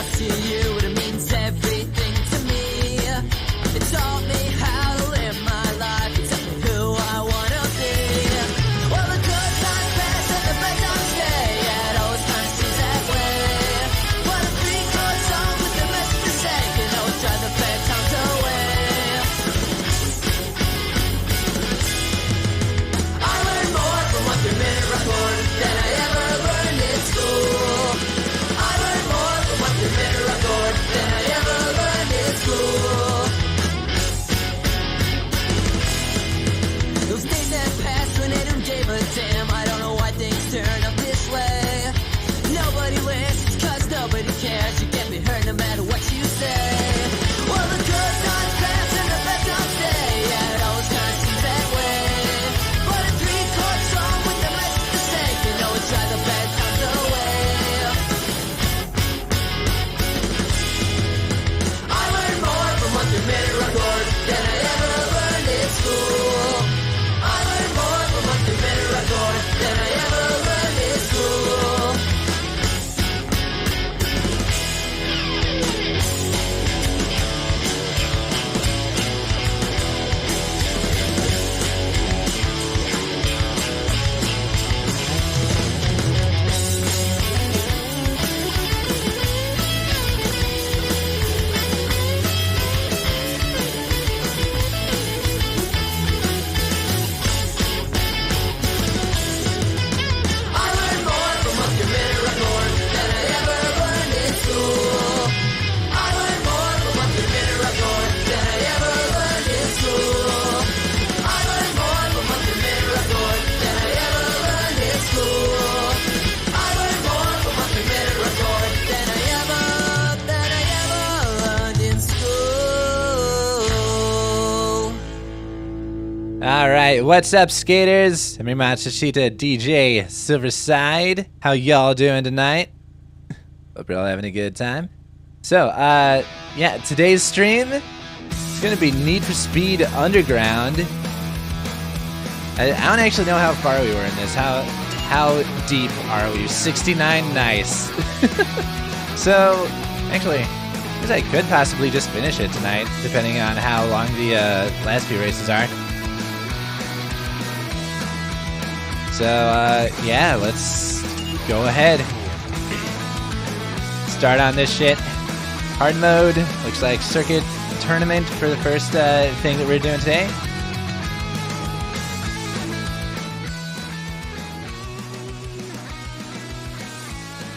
talk to you, it means everything to me. It taught me how to live my life, it taught me who I wanna be. Well, the good times pass and the bad times stay, yeah, it always kinda seems that way. What a three-chord song with the message to say, can always drive the bad times away. I learned more from 1 3-minute record than I ever learned in school. I learned more from 1 3-minute record than I ever learned in school. Those days that passed when they don't give a damn, I don't know why things turn up this way. Nobody listens cause nobody cares, you can't be heard no matter what you say. Well, the good times pass and the bad times stay, yeah, it always kinda seems that way. But a three-chord song with the message to say can always drive the bad times away. I learned more from 1 3-minute record than I ever learned in school. I learned more from 1 3-minute record than I ever learned in school. I learned more from 1 3-minute record than I ever learned in school. I learned more from 1 3-minute record than I ever learned in school. I learned more from 1 3-minute record than I ever learned in school. I learned more from 1 3-minute record than I ever learned in school. All right, what's up, skaters? I'm your Matsushita DJ Silverside. How y'all doing tonight? Hope you're all having a good time. So, yeah, today's stream is gonna be Need for Speed Underground. I don't actually know how far we were in this. How deep are we? 69, nice. So, actually, I guess I could possibly just finish it tonight, depending on how long the last few races are. So, yeah, let's go ahead. Start on this shit. Hard mode. Looks like circuit tournament for the first thing that we're doing today.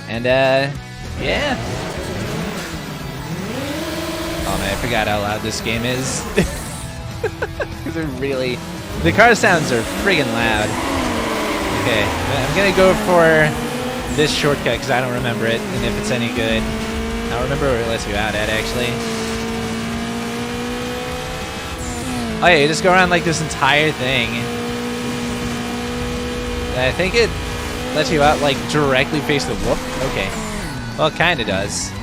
And, yeah. Oh man, I forgot how loud this game is. Because the car sounds are friggin' loud. Okay, I'm gonna go for this shortcut because I don't remember it, and if it's any good. I don't remember where it lets you out at, actually. Oh yeah, you just go around like this entire thing. And I think it lets you out like directly face the whoop. Okay. Well, it kinda does.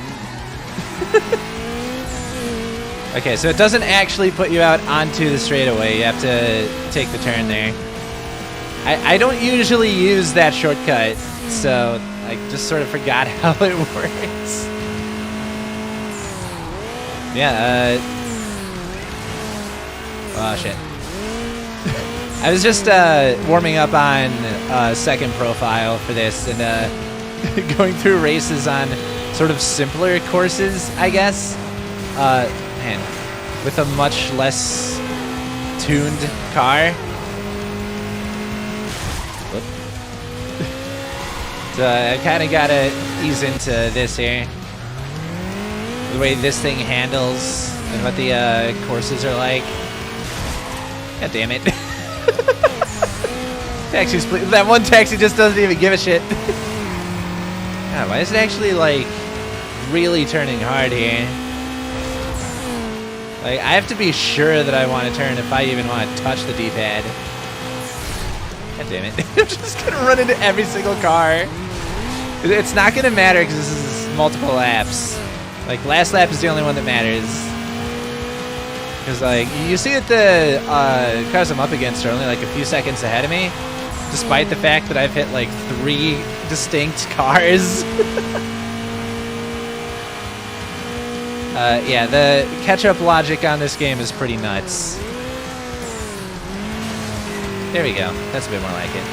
Okay, so it doesn't actually put you out onto the straightaway. You have to take the turn there. I don't usually use that shortcut, so I just sort of forgot how it works. Yeah, oh shit. I was just warming up on second profile for this and going through races on sort of simpler courses, I guess. Man, with a much less tuned car. So I kind of got to ease into this here. The way this thing handles and what the courses are like. God damn it. Taxis, please. That one taxi just doesn't even give a shit. God, why is it actually like really turning hard here? Like, I have to be sure that I want to turn if I even want to touch the D-pad. God damn it. I'm just going to run into every single car. It's not going to matter because this is multiple laps. Like, last lap is the only one that matters. Because, like, you see that the cars I'm up against are only, like, a few seconds ahead of me. Despite the fact that I've hit, like, 3 distinct cars. Yeah, the catch-up logic on this game is pretty nuts. There we go. That's a bit more like it.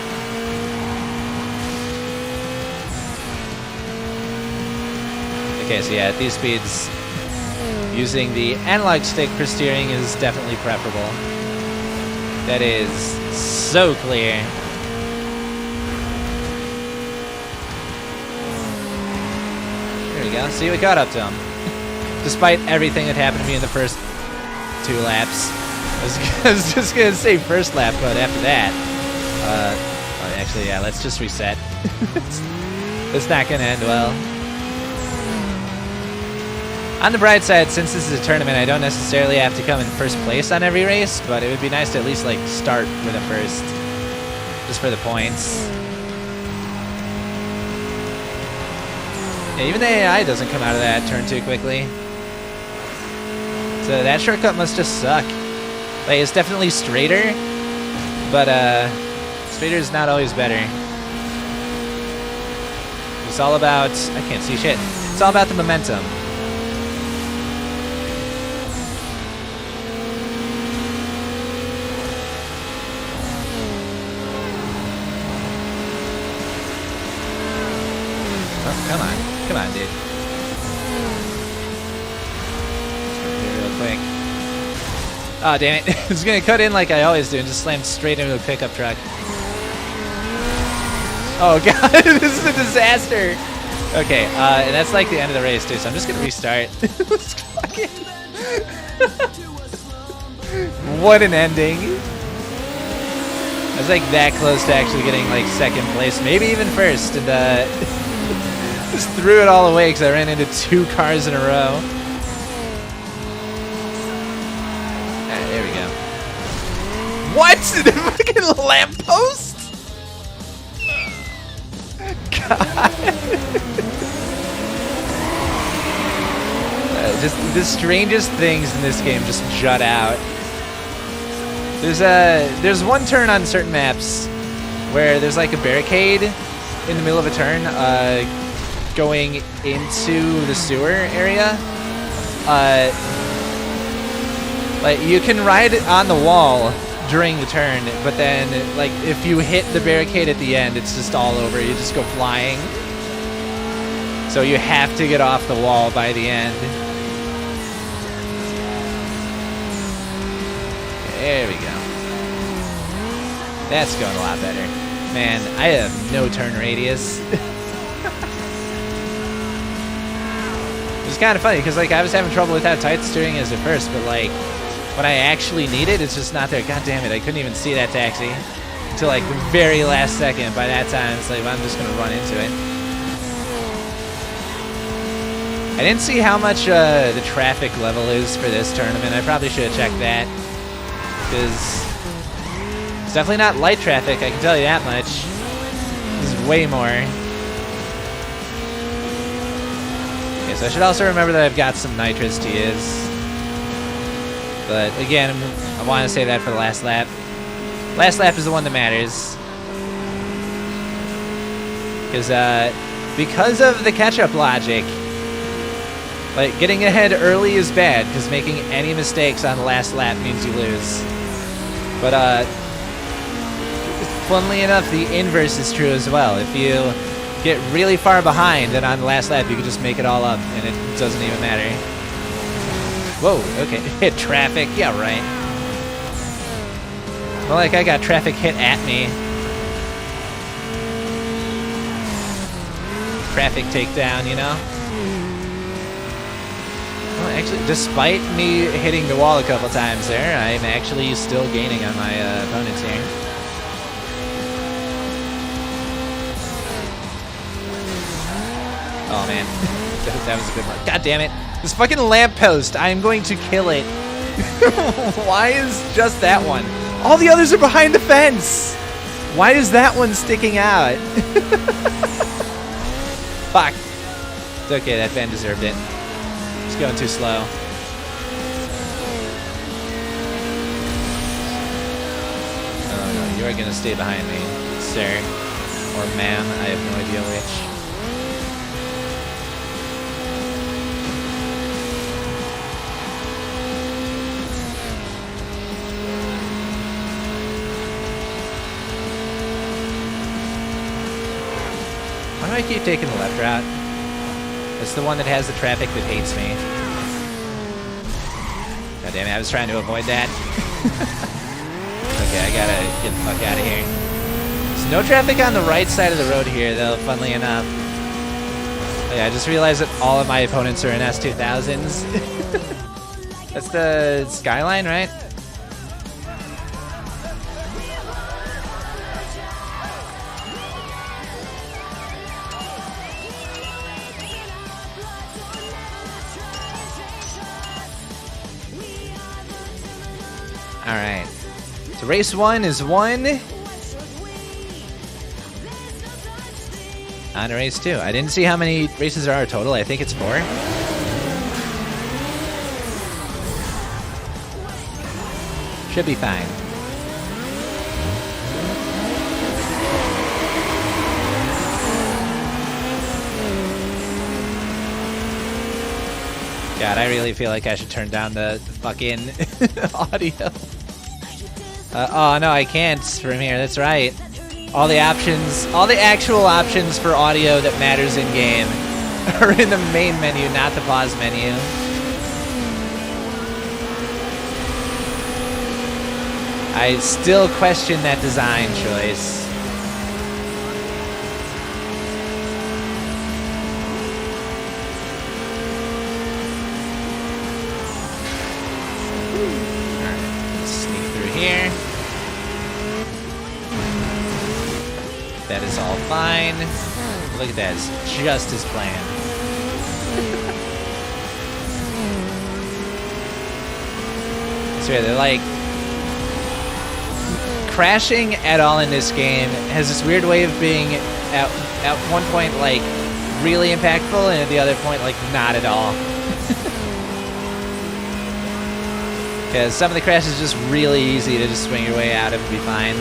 Okay, so yeah, at these speeds, using the analog stick for steering is definitely preferable. That is so clear. There we go. See, we got up to him. Despite everything that happened to me in the first 2 laps. I was just going to say first lap, but after that... oh, actually, yeah, let's just reset. It's not going to end well. On the bright side, since this is a tournament, I don't necessarily have to come in first place on every race, but it would be nice to at least, like, start with a first. Just for the points. Yeah, even the AI doesn't come out of that turn too quickly. So that shortcut must just suck. Like, it's definitely straighter, but straighter is not always better. It's all about, I can't see shit. It's all about the momentum. Oh, come on. Come on, dude. Real quick. Oh, damn it. I was going to cut in like I always do and just slam straight into a pickup truck. Oh, God. This is a disaster. Okay, and that's like the end of the race, too, so I'm just going to restart. What an ending. I was like that close to actually getting like second place, maybe even first, and just threw it all away because I ran into 2 cars in a row. Alright, there we go. What? The fucking lamppost? God. Just the strangest things in this game just jut out. There's one turn on certain maps where there's like a barricade in the middle of a turn going into the sewer area. Like you can ride on the wall during the turn, but then like if you hit the barricade at the end, it's just all over. You just go flying. So you have to get off the wall by the end. There we go. That's going a lot better. Man, I have no turn radius. It's kind of funny because like I was having trouble with how tight the steering is at first, but like when I actually need it, it's just not there. God damn it, I couldn't even see that taxi until like the very last second. By that time, it's like well, I'm just gonna run into it. I didn't see how much the traffic level is for this tournament. I probably should have checked that because it's definitely not light traffic. I can tell you that much. This is way more. Okay, so I should also remember that I've got some nitrous to use. But again, I want to say that for the last lap. Last lap is the one that matters. Because of the catch-up logic, like getting ahead early is bad because making any mistakes on the last lap means you lose. But funnily enough, the inverse is true as well. If you get really far behind, then on the last lap you can just make it all up and it doesn't even matter. Whoa, okay. Hit traffic, yeah, right. Well, like I got traffic hit at me. Traffic takedown, you know? Well, actually, despite me hitting the wall a couple times there, I'm actually still gaining on my opponents here. Oh, man. That was a good one. God damn it. This fucking lamppost, I am going to kill it. Why is just that one? All the others are behind the fence. Why is that one sticking out? Fuck. It's okay, that fan deserved it. It's going too slow. Oh no, you are gonna stay behind me, sir. Or ma'am, I have no idea which. gonna keep taking the left route. It's the one that has the traffic that hates me. God damn it, I was trying to avoid that. Okay, I gotta get the fuck out of here. There's no traffic on the right side of the road here, though, funnily enough. Oh, yeah, I just realized that all of my opponents are in S2000s. That's the Skyline, right? Alright. So race 1 is won. On to race 2. I didn't see how many races there are total. I think it's 4. Should be fine. God, I really feel like I should turn down the fucking audio. Oh no, I can't from here. That's right. All the options, all the actual options for audio that matters in game are in the main menu, not the pause menu. I still question that design choice. Here. That is all fine. Look at that, it's just as planned. So yeah, they're like crashing at all in this game has this weird way of being at one point like really impactful and at the other point like not at all. Because some of the crashes is just really easy to just swing your way out of and be fine.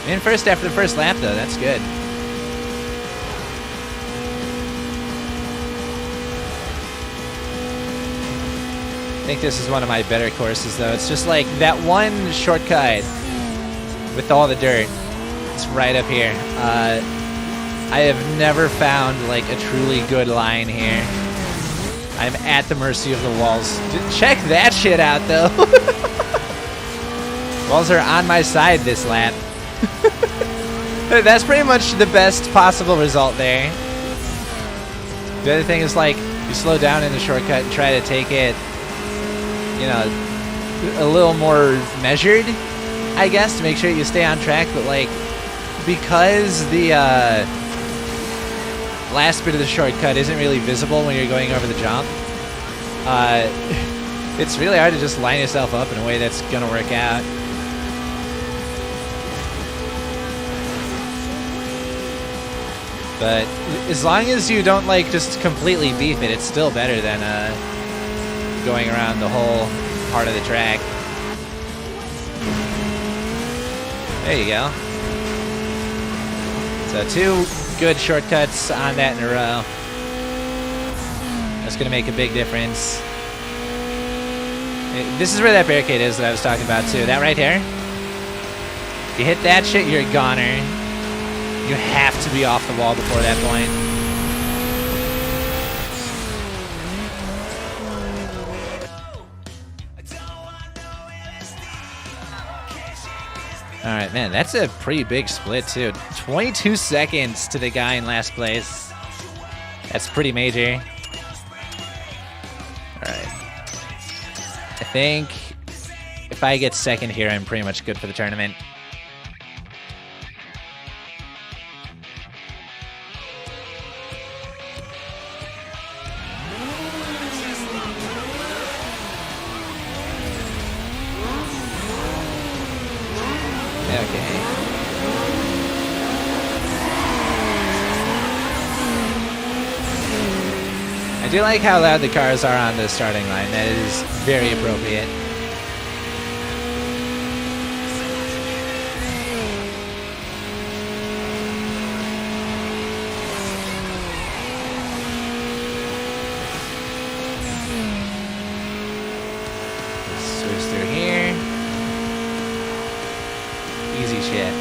In first after the first lap, though, that's good. I think this is one of my better courses, though. It's just like that one shortcut with all the dirt. It's right up here. I have never found like a truly good line here. I'm at the mercy of the walls. Check that shit out, though. Walls are on my side this lap. That's pretty much the best possible result there. The other thing is, like, you slow down in the shortcut and try to take it, you know, a little more measured, I guess, to make sure you stay on track. But, like, because the last bit of the shortcut isn't really visible when you're going over the jump, it's really hard to just line yourself up in a way that's gonna work out. But as long as you don't like just completely beef it, it's still better than going around the whole part of the track. There you go. So 2 good shortcuts on that in a row. That's gonna make a big difference. This is where that barricade is that I was talking about too. That right here. If you hit that shit, you're a goner. You have to be off the wall before that point. Alright, man, that's a pretty big split, too. 22 seconds to the guy in last place. That's pretty major. Alright. I think if I get second here, I'm pretty much good for the tournament. I do like how loud the cars are on the starting line. That is very appropriate. Switch through here. Easy shit.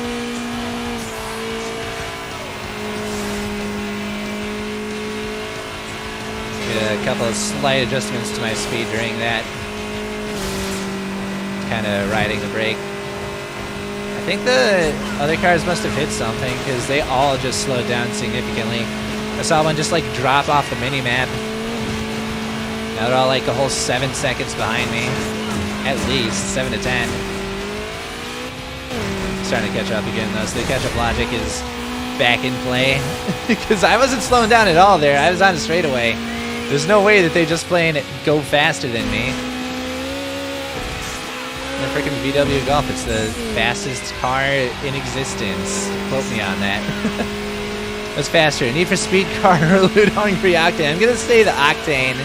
Did a couple of slight adjustments to my speed during that. Kind of riding the brake. I think the other cars must have hit something because they all just slowed down significantly. I saw one just like drop off the mini-map. Now they're all like a whole 7 seconds behind me. At least 7 to 10. Starting to catch up again though, so the catch-up logic is back in play. Because I wasn't slowing down at all there. I was on a straightaway. There's no way that they just playing it go faster than me. The freaking VW Golf, it's the fastest car in existence. Quote me on that. What's faster, Need for Speed car or Loot Hungry Octane? I'm gonna say the Octane.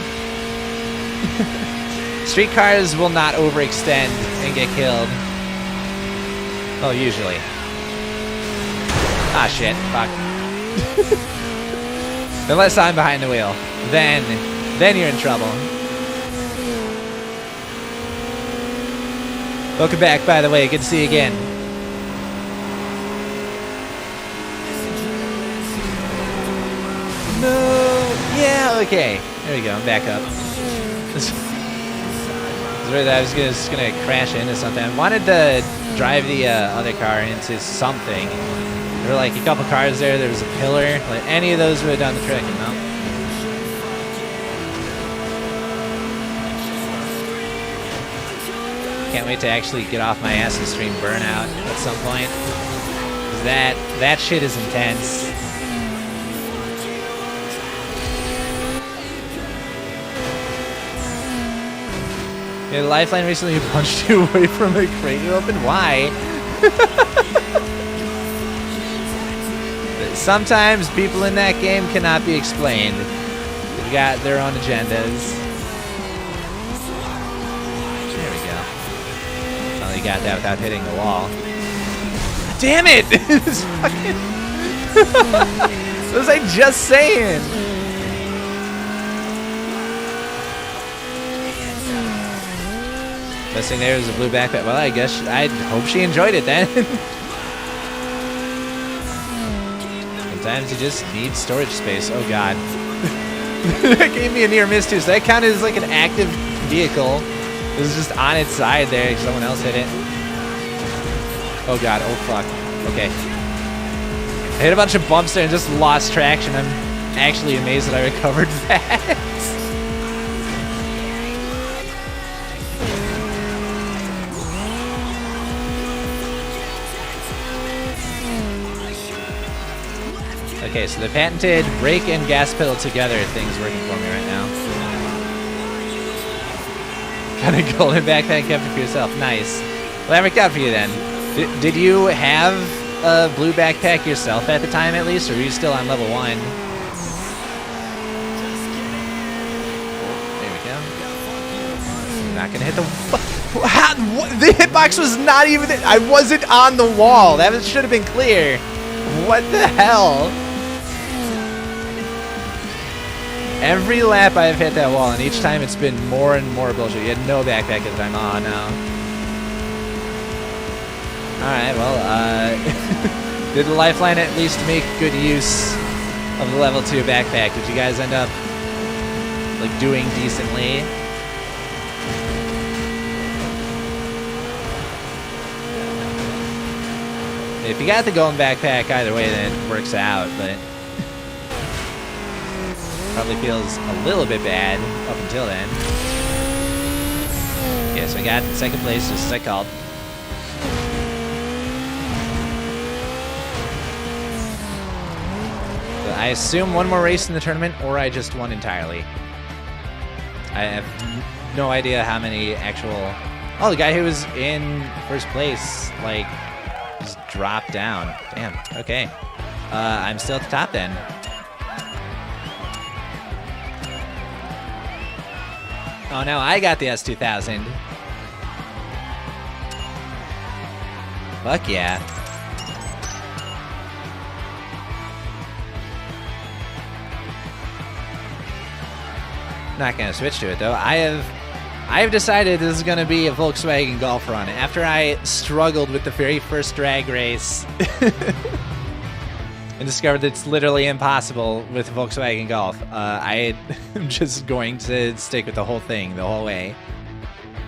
Street cars will not overextend and get killed. Well, usually. Ah, shit. Fuck. Unless I'm behind the wheel. Then you're in trouble. Welcome back, by the way. Good to see you again. No. Yeah, okay. There we go. I'm back up. I was just gonna crash into something. I wanted to drive the other car into something. There were like a couple cars there. There was a pillar. Like any of those would have done the trick, you know? Can't wait to actually get off my ass and stream Burnout at some point. 'Cause that shit is intense. Yeah, the lifeline recently punched you away from a crate you opened. Why? Sometimes people in that game cannot be explained. They've got their own agendas. There we go. Finally got that without hitting the wall. Damn it! This fucking... What was I just saying? Best thing there is a blue backpack. Well, I guess I hope she enjoyed it then. Sometimes you just need storage space. Oh god. That gave me a near miss too, so that counted as like an active vehicle. It was just on its side there because someone else hit it. Oh god, oh fuck. Okay. I hit a bunch of bumps there and just lost traction. I'm actually amazed that I recovered that. Okay, so the patented brake and gas pedal together thing's working for me right now. Got a golden backpack kept it for yourself. Nice. Well, that worked out for you then. Did you have a blue backpack yourself at the time at least, or were you still on level 1? There we go. I'm not gonna hit the... How, the hitbox was not even... I wasn't on the wall. That should have been clear. What the hell? Every lap I've hit that wall, and each time it's been more and more bullshit. You had no backpack at the time. Oh, no. Alright, well, did the lifeline at least make good use of the level 2 backpack? Did you guys end up, like, doing decently? If you got the golden backpack either way, then it works out, but... Probably feels a little bit bad up until then. Yeah, so I got second place just as I called. But I assume one more race in the tournament, or I just won entirely. I have no idea how many actual... Oh, the guy who was in first place, like, just dropped down. Damn, okay. I'm still at the top then. Oh, no, I got the S2000. Fuck yeah. Not gonna switch to it though. I have decided this is gonna be a Volkswagen Golf run. After I struggled with the very first drag race and discovered that it's literally impossible with Volkswagen Golf. I am just going to stick with the whole thing the whole way.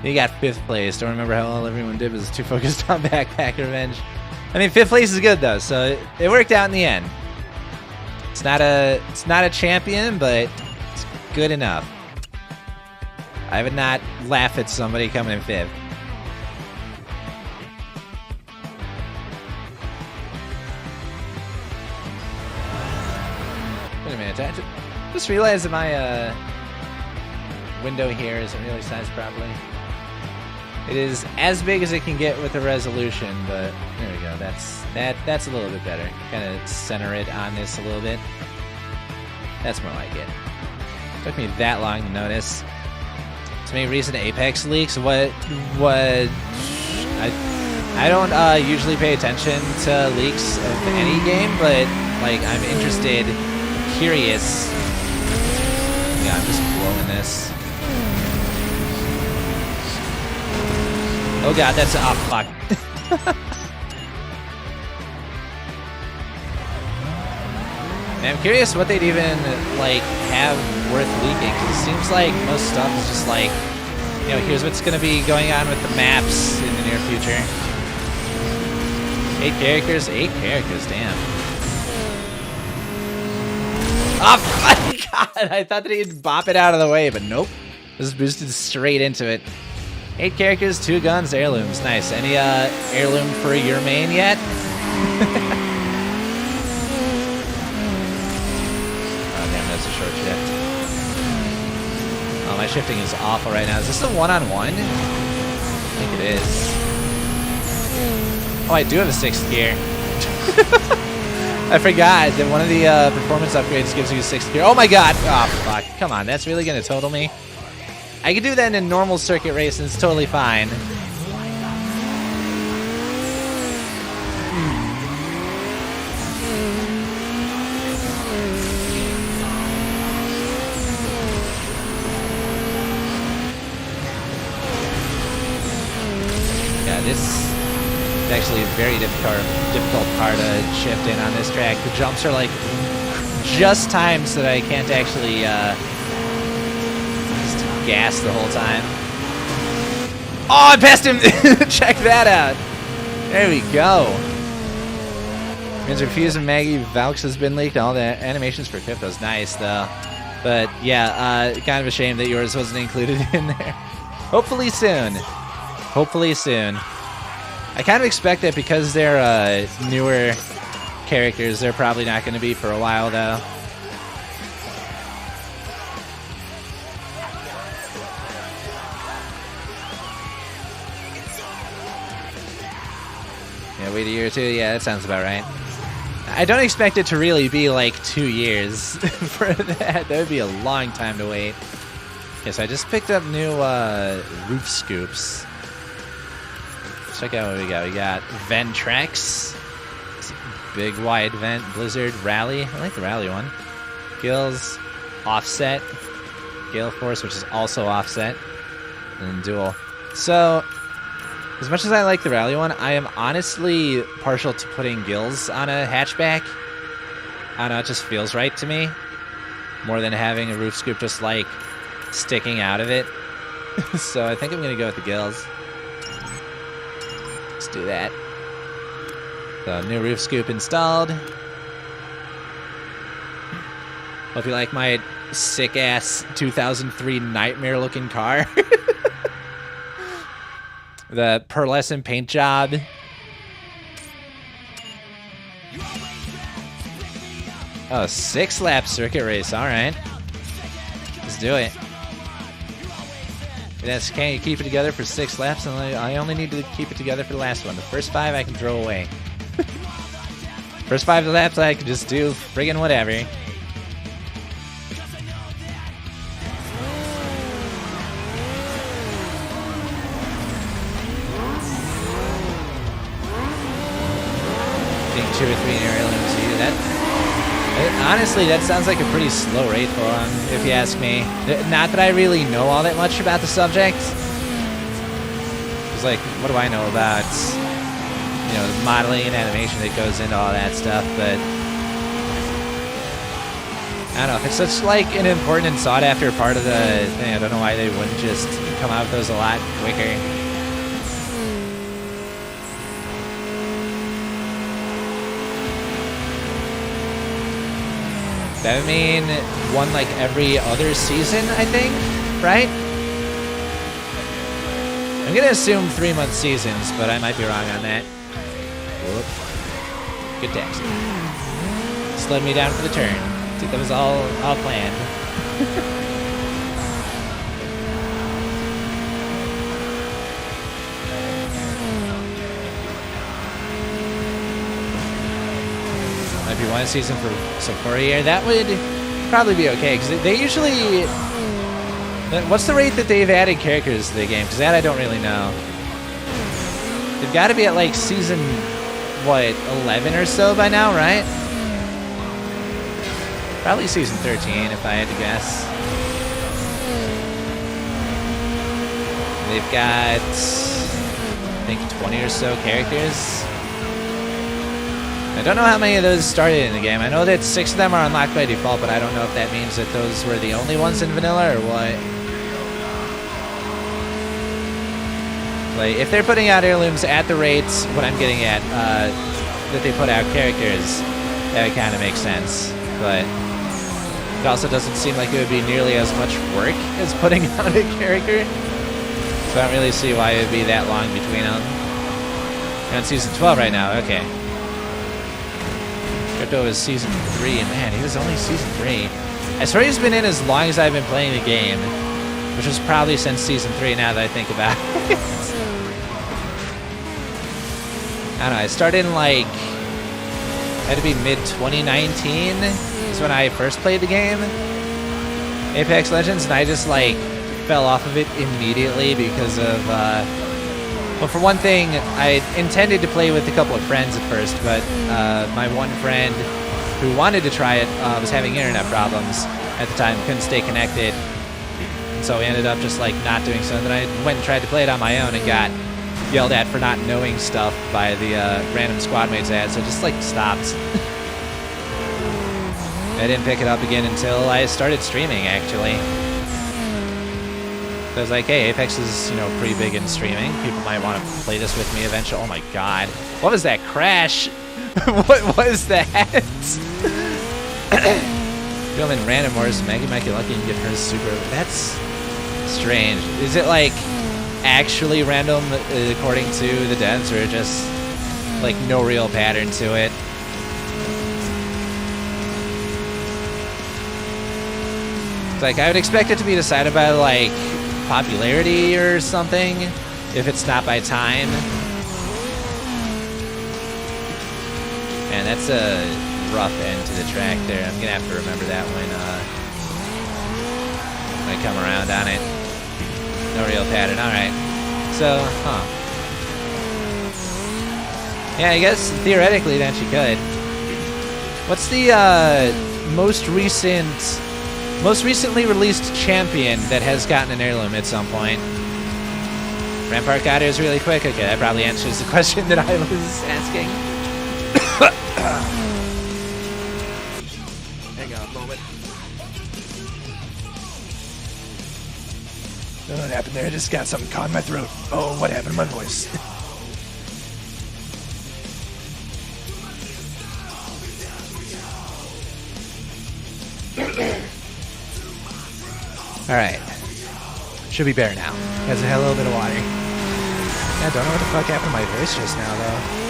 You got 5th place. Don't remember how well everyone did, was too focused on Backpack Revenge. I mean, 5th place is good though, so it worked out in the end. It's not a champion, but it's good enough. I would not laugh at somebody coming in 5th. Wait a minute, I just realized that my window here isn't really sized properly. It is as big as it can get with the resolution, but there we go. That's a little bit better. Kind of center it on this a little bit. That's more like it. Took me that long to notice. To me, recent Apex leaks. What? I don't usually pay attention to leaks of any game, but like I'm interested, curious. Yeah, I'm just blowing this. Oh god, that's fuck. Man, I'm curious what they'd even like have worth leaking, because it seems like most stuff is just like, you know, here's what's gonna be going on with the maps in the near future. 8 characters? 8 characters, damn. Oh my god, I thought that he'd bop it out of the way, but nope. Just boosted straight into it. 8 characters, 2 guns, heirlooms. Nice. Any heirloom for your main yet? Oh damn, that's a short shift. Oh, my shifting is awful right now. Is this a one-on-one? I think it is. Oh, I do have a 6th gear. I forgot that one of the performance upgrades gives you a 6th gear. Oh my god! Oh fuck! Come on, that's really gonna total me. I could do that in a normal circuit race and it's totally fine. Yeah, this is actually a very difficult part to shift in on this track. The jumps are like just times so that I can't actually gas the whole time. Oh, I passed him! Check that out! There we go. Means Refuse and Maggie Valks has been leaked. All the animations for Crypto's nice, though. But yeah, kind of a shame that yours wasn't included in there. Hopefully soon. Hopefully soon. I kind of expect that because they're newer characters, they're probably not going to be for a while, though. Yeah, wait a year or 2. Yeah, that sounds about right. I don't expect it to really be like 2 years for that. That would be a long time to wait. Okay, so I just picked up new roof scoops. Check out what we got. We got Ventrex. Big wide vent. Blizzard. Rally. I like the Rally one. Gills. Offset. Gale Force, which is also offset. And then Dual. So, as much as I like the Rally one, I am honestly partial to putting gills on a hatchback. I don't know, it just feels right to me. More than having a roof scoop just like sticking out of it. So I think I'm going to go with the gills. Let's do that. So new roof scoop installed. Hope you like my sick ass 2003 nightmare looking car. The pearlescent paint job. Oh, 6-lap circuit race. All right. Let's do it. Yes, can't you keep it together for 6 laps? And I only need to keep it together for the last one. The first 5 I can throw away. First 5 laps I can just do friggin' whatever. I think 2 or 3 heirlooms here. Honestly, that sounds like a pretty slow rate for him, if you ask me. Not that I really know all that much about the subject. It's like, what do I know about, you know, the modeling and animation that goes into all that stuff, but I don't know, if it's such like an important and sought after part of the thing, I don't know why they wouldn't just come out with those a lot quicker. That would mean one like every other season, I think, right? I'm gonna assume 3-month seasons, but I might be wrong on that. Whoop. Good taxi. Slowed me down for the turn. Dude, that was all planned. Might be one season for a year. That would probably be okay, because they usually... What's the rate that they've added characters to the game? Because that I don't really know. They've got to be at like season, what, 11 or so by now, right? Probably season 13 if I had to guess. They've got, I think, 20 or so characters. I don't know how many of those started in the game. I know that 6 of them are unlocked by default, but I don't know if that means that those were the only ones in vanilla or what. Like, if they're putting out heirlooms at the rates, what I'm getting at, that they put out characters, that would kind of make sense. But it also doesn't seem like it would be nearly as much work as putting out a character. So I don't really see why it would be that long between them. We're on season 12 right now, okay. Crypto is season 3, and man, he was only season 3. I swear he's been in as long as I've been playing the game, which was probably since season 3 now that I think about it. I don't know, I started in like, had to be mid-2019 is when I first played the game, Apex Legends, and I just like fell off of it immediately because of, well, for one thing, I intended to play with a couple of friends at first, but my one friend who wanted to try it was having internet problems at the time, couldn't stay connected, so we ended up just like not doing so. And then I went and tried to play it on my own and got yelled at for not knowing stuff by the random squad mates I had, so I just like stopped. I didn't pick it up again until I started streaming, actually. So I was like, hey, Apex is, you know, pretty big in streaming. People might want to play this with me eventually. Oh my god. What was that crash? What was that? Film in random wars, Maggie might get lucky and get her super. That's strange. Is it like actually random according to the devs, or just like no real pattern to it? It's like I would expect it to be decided by like popularity or something, if it's not by time. Man, that's a rough end to the track there. I'm gonna have to remember that when I come around on it. No real pattern. Alright. So, yeah, I guess theoretically then she could. What's the most recently released champion that has gotten an heirloom at some point? Rampart got hers really quick. Okay, that probably answers the question that I was asking. Hang on a moment. I don't know what happened there. I just got something caught in my throat. Oh, what happened to my voice? Alright. Should be better now. Because I had a little bit of water. I don't know what the fuck happened to my voice just now, though.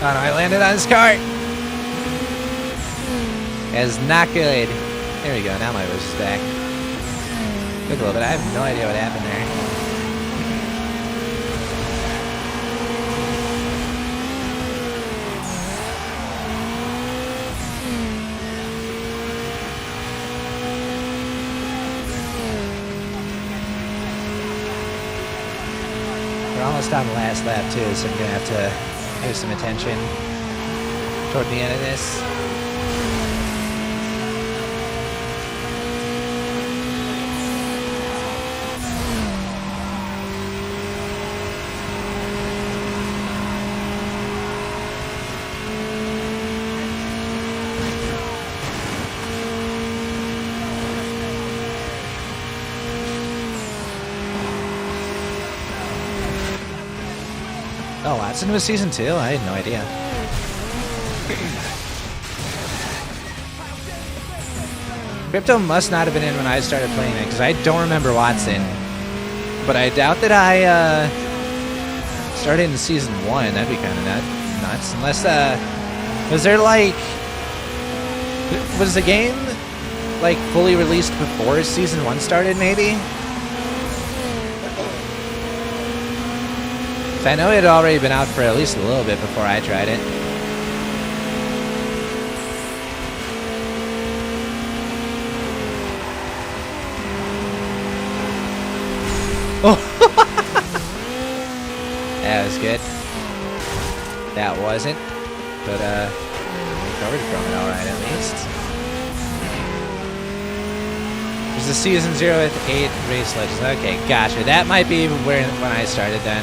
Oh no, I landed on his cart! That's not good. There we go, now my voice is back. Took a little bit, I have no idea what happened there. almost on the last lap too, so I'm gonna have to pay some attention toward the end of this. Oh, Watson was season 2? I had no idea. Crypto must not have been in when I started playing it, because I don't remember Watson. But I doubt that I started in season 1. That'd be kind of nuts. Unless, was there like... Was the game, like, fully released before season 1 started, maybe? I know it had already been out for at least a little bit before I tried it. Oh! That was good. That wasn't. But, recovered from it alright at least. There's the season 0 with 8 race legends. Okay, gotcha. That might be when I started then.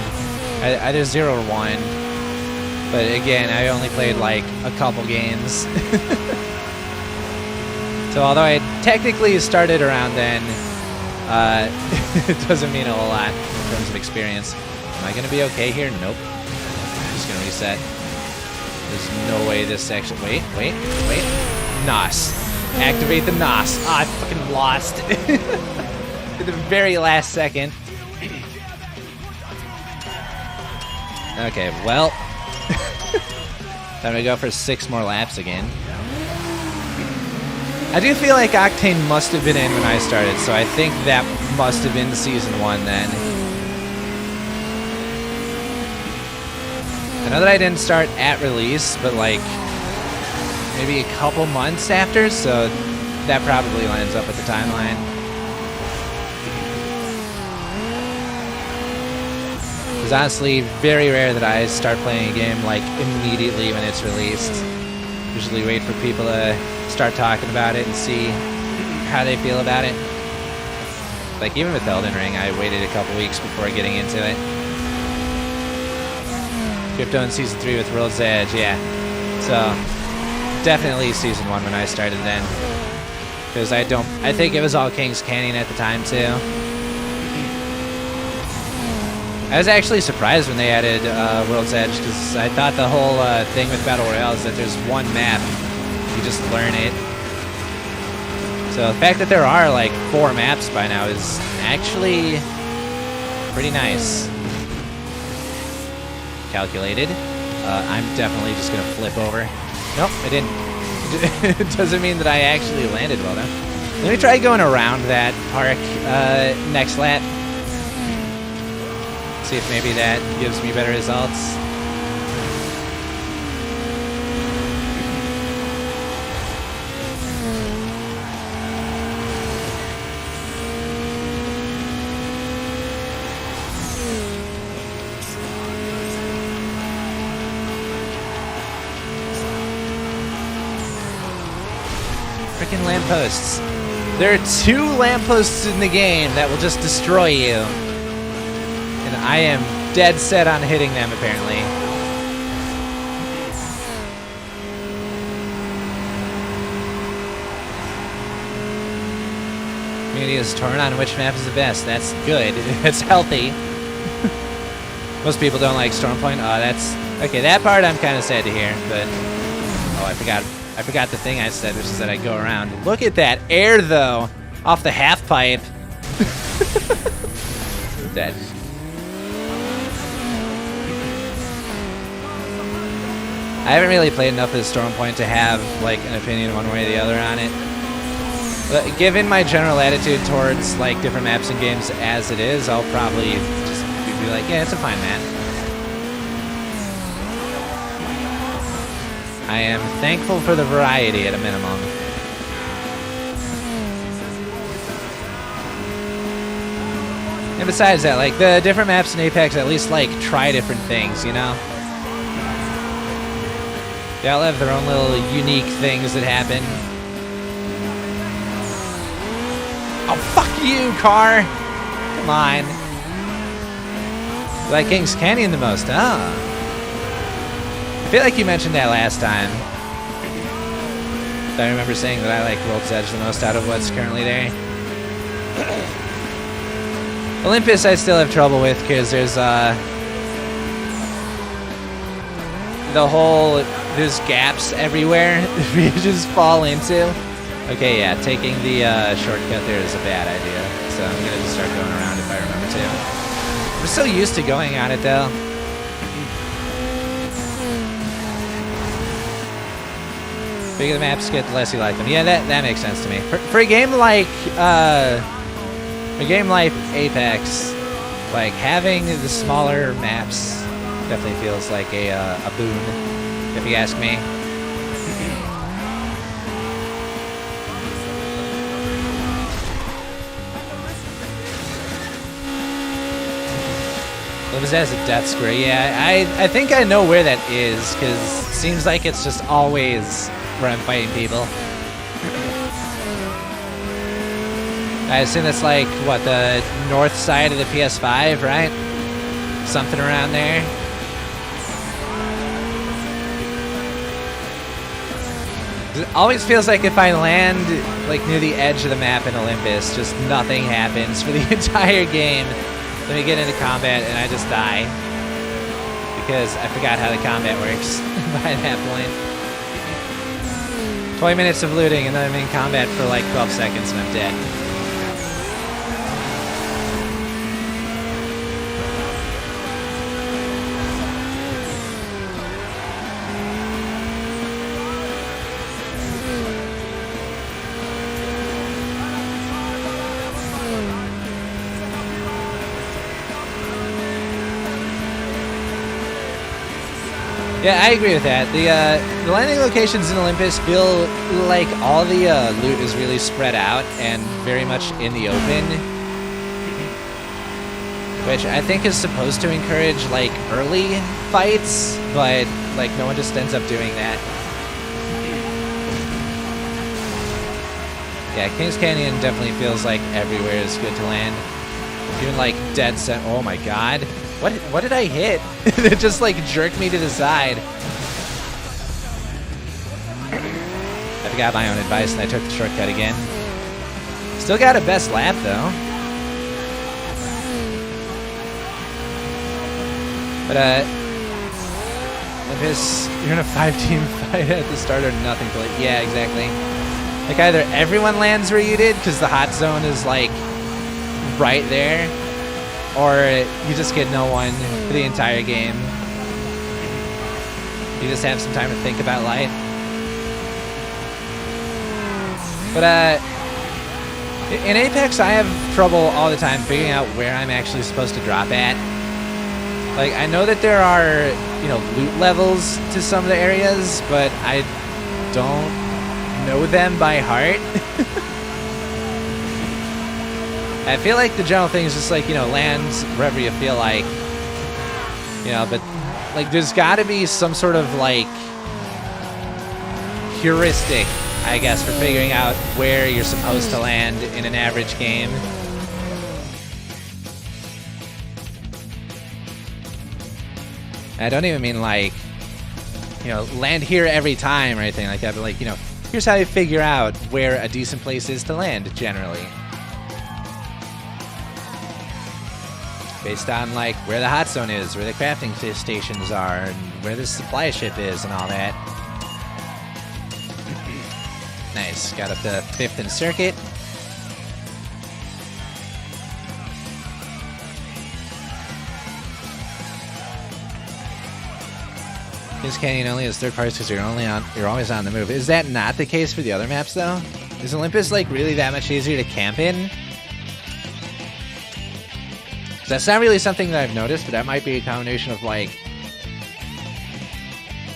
Either 0 or 1, but again, I only played like a couple games. So although I technically started around then, it doesn't mean a whole lot in terms of experience. Am I going to be okay here? Nope. I'm just going to reset. There's no way this section... Wait. NOS. Activate the NOS. Ah, I fucking lost. At the very last second. Okay, well, time to go for 6 more laps again. I do feel like Octane must have been in when I started, so I think that must have been season 1 then. I know that I didn't start at release, but like maybe a couple months after, so that probably lines up with the timeline. It's honestly very rare that I start playing a game like immediately when it's released. Usually wait for people to start talking about it and see how they feel about it. Like even with Elden Ring, I waited a couple weeks before getting into it. Crypto in season 3 with World's Edge, yeah. So definitely season 1 when I started then. Because I think it was all King's Canyon at the time too. I was actually surprised when they added World's Edge, because I thought the whole thing with Battle Royale is that there's one map, you just learn it. So the fact that there are like 4 maps by now is actually pretty nice. Calculated. I'm definitely just going to flip over. Nope, I didn't. It doesn't mean that I actually landed well though. Let me try going around that park next lap. See if maybe that gives me better results. Freaking lampposts. There are 2 lampposts in the game that will just destroy you. And I am dead set on hitting them, apparently. Community is torn on which map is the best. That's good. It's healthy. Most people don't like Stormpoint. Oh, that's... Okay, that part I'm kind of sad to hear, but... Oh, I forgot the thing I said, which is that I go around. Look at that air, though! Off the half pipe. Dead. I haven't really played enough of Stormpoint to have like an opinion one way or the other on it. But given my general attitude towards like different maps and games as it is, I'll probably just be like, yeah, it's a fine map. I am thankful for the variety at a minimum. And besides that, like, the different maps in Apex at least, like, try different things, you know? They all have their own little unique things that happen. Oh, fuck you, car! Come on. You like Kings Canyon the most, huh? I feel like you mentioned that last time. I remember saying that I like World's Edge the most out of what's currently there. Olympus I still have trouble with because there's there's gaps everywhere that you just fall into. Okay, yeah, taking the shortcut there is a bad idea. So I'm gonna just start going around if I remember to. I'm so used to going on it though. The bigger the maps get, the less you like them. Yeah, that makes sense to me. For a game like Apex, like having the smaller maps definitely feels like a boon, if you ask me. Lives as a death square. Yeah, I think I know where that is because it seems like it's just always where I'm fighting people. I assume that's like, what, the north side of the PS5, right? Something around there. It always feels like if I land like near the edge of the map in Olympus, just nothing happens for the entire game. Then we get into combat and I just die because I forgot how the combat works by that point. 20 minutes of looting and then I'm in combat for like 12 seconds and I'm dead. Yeah, I agree with that. The landing locations in Olympus feel like all the loot is really spread out and very much in the open, which I think is supposed to encourage like early fights, but like no one just ends up doing that. Yeah, Kings Canyon definitely feels like everywhere is good to land. Even like dead center. Oh my god. What did I hit? It just like jerked me to the side. I forgot my own advice and I took the shortcut again. Still got a best lap though. But Olympus, you're in a 5-team fight at the start or nothing to like. Yeah, exactly. Like either everyone lands where you did because the hot zone is like right there, or you just get no one for the entire game. You just have some time to think about life. But in Apex, I have trouble all the time figuring out where I'm actually supposed to drop at. Like, I know that there are, you know, loot levels to some of the areas, but I don't know them by heart. I feel like the general thing is just like, you know, land wherever you feel like, you know, but like there's got to be some sort of like heuristic, I guess, for figuring out where you're supposed to land in an average game. I don't even mean like, you know, land here every time or anything like that, but like, you know, here's how you figure out where a decent place is to land generally. Based on like where the hot zone is, where the crafting stations are, and where the supply ship is and all that. Nice, got up to 5th and Circuit. Kings Canyon only has third parties because you're always on the move. Is that not the case for the other maps though? Is Olympus like really that much easier to camp in? That's not really something that I've noticed, but that might be a combination of like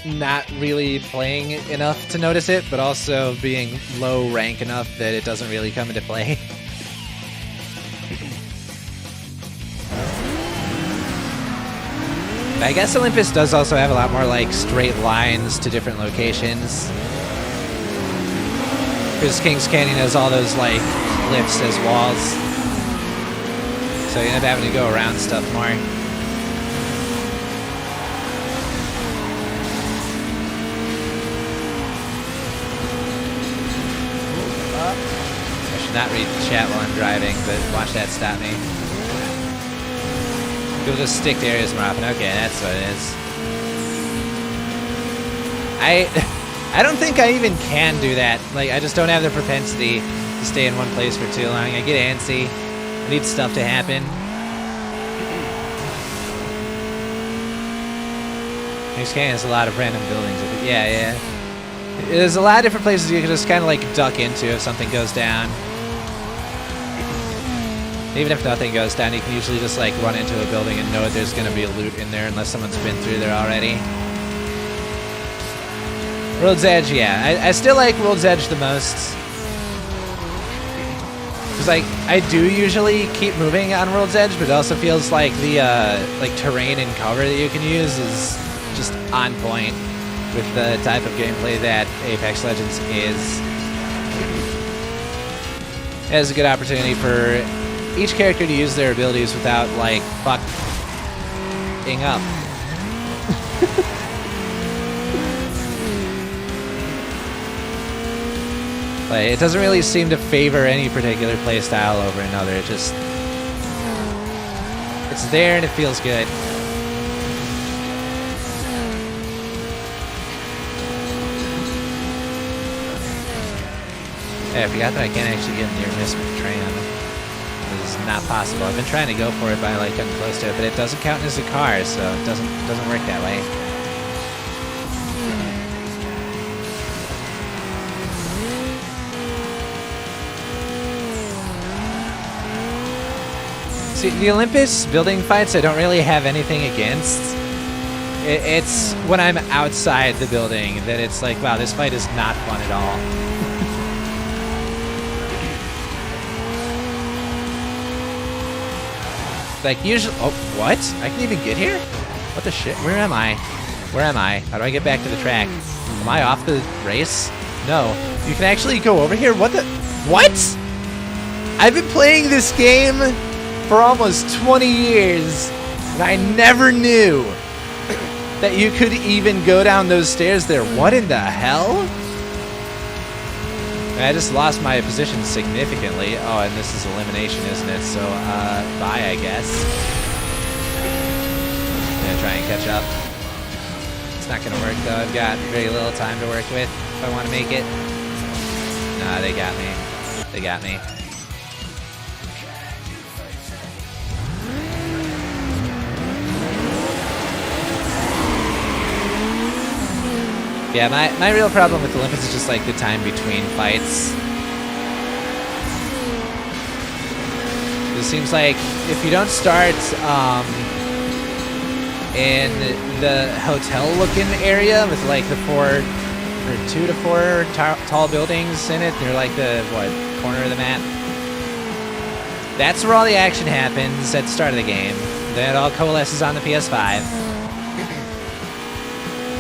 not really playing enough to notice it, but also being low rank enough that it doesn't really come into play. I guess Olympus does also have a lot more like straight lines to different locations. Because Kings Canyon has all those like cliffs as walls. So you end up having to go around stuff more. I should not read the chat while I'm driving, but watch that stop me. People just stick to areas more often. Okay, that's what it is. I don't think I even can do that. Like, I just don't have the propensity to stay in one place for too long. I get antsy. I need stuff to happen. Kings Canyon has a lot of random buildings. Yeah. There's a lot of different places you can just kind of like duck into if something goes down. Even if nothing goes down, you can usually just like run into a building and know that there's going to be a loot in there unless someone's been through there already. World's Edge, yeah. I still like World's Edge the most. Because like, I do usually keep moving on World's Edge, but it also feels like the like terrain and cover that you can use is just on point with the type of gameplay that Apex Legends is. It has a good opportunity for each character to use their abilities without like fucking up. Like, it doesn't really seem to favor any particular playstyle over another. It just, it's there and it feels good. Hey, I forgot that I can't actually get near miss with the tram. This is not possible. I've been trying to go for it by like getting close to it, but it doesn't count as a car, so it doesn't work that way. See, the Olympus building fights I don't really have anything against. It's when I'm outside the building that it's like, wow, this fight is not fun at all. Like, usually... Oh, what? I can even get here? What the shit? Where am I? Where am I? How do I get back to the track? Am I off the race? No. You can actually go over here? What the... What? I've been playing this game for almost 20 years, and I never knew that you could even go down those stairs there. What in the hell? I just lost my position significantly. Oh, and this is elimination, isn't it? So, bye, I guess. I'm gonna try and catch up. It's not gonna work, though. I've got very little time to work with if I want to make it. Nah, they got me. They got me. Yeah, my real problem with Olympus is just like the time between fights. It seems like if you don't start in the hotel-looking area with like the 2 to 4 tall buildings in it, they're like the corner of the map. That's where all the action happens at the start of the game. Then it all coalesces on the PS5.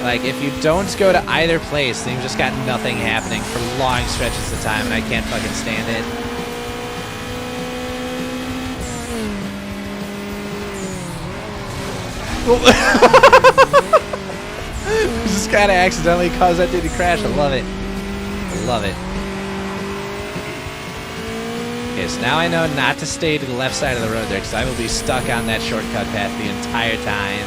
Like, if you don't go to either place, then you've just got nothing happening for long stretches of time, and I can't fucking stand it. Just kind of accidentally caused that dude to crash. I love it. I love it. Okay, so now I know not to stay to the left side of the road there, because I will be stuck on that shortcut path the entire time.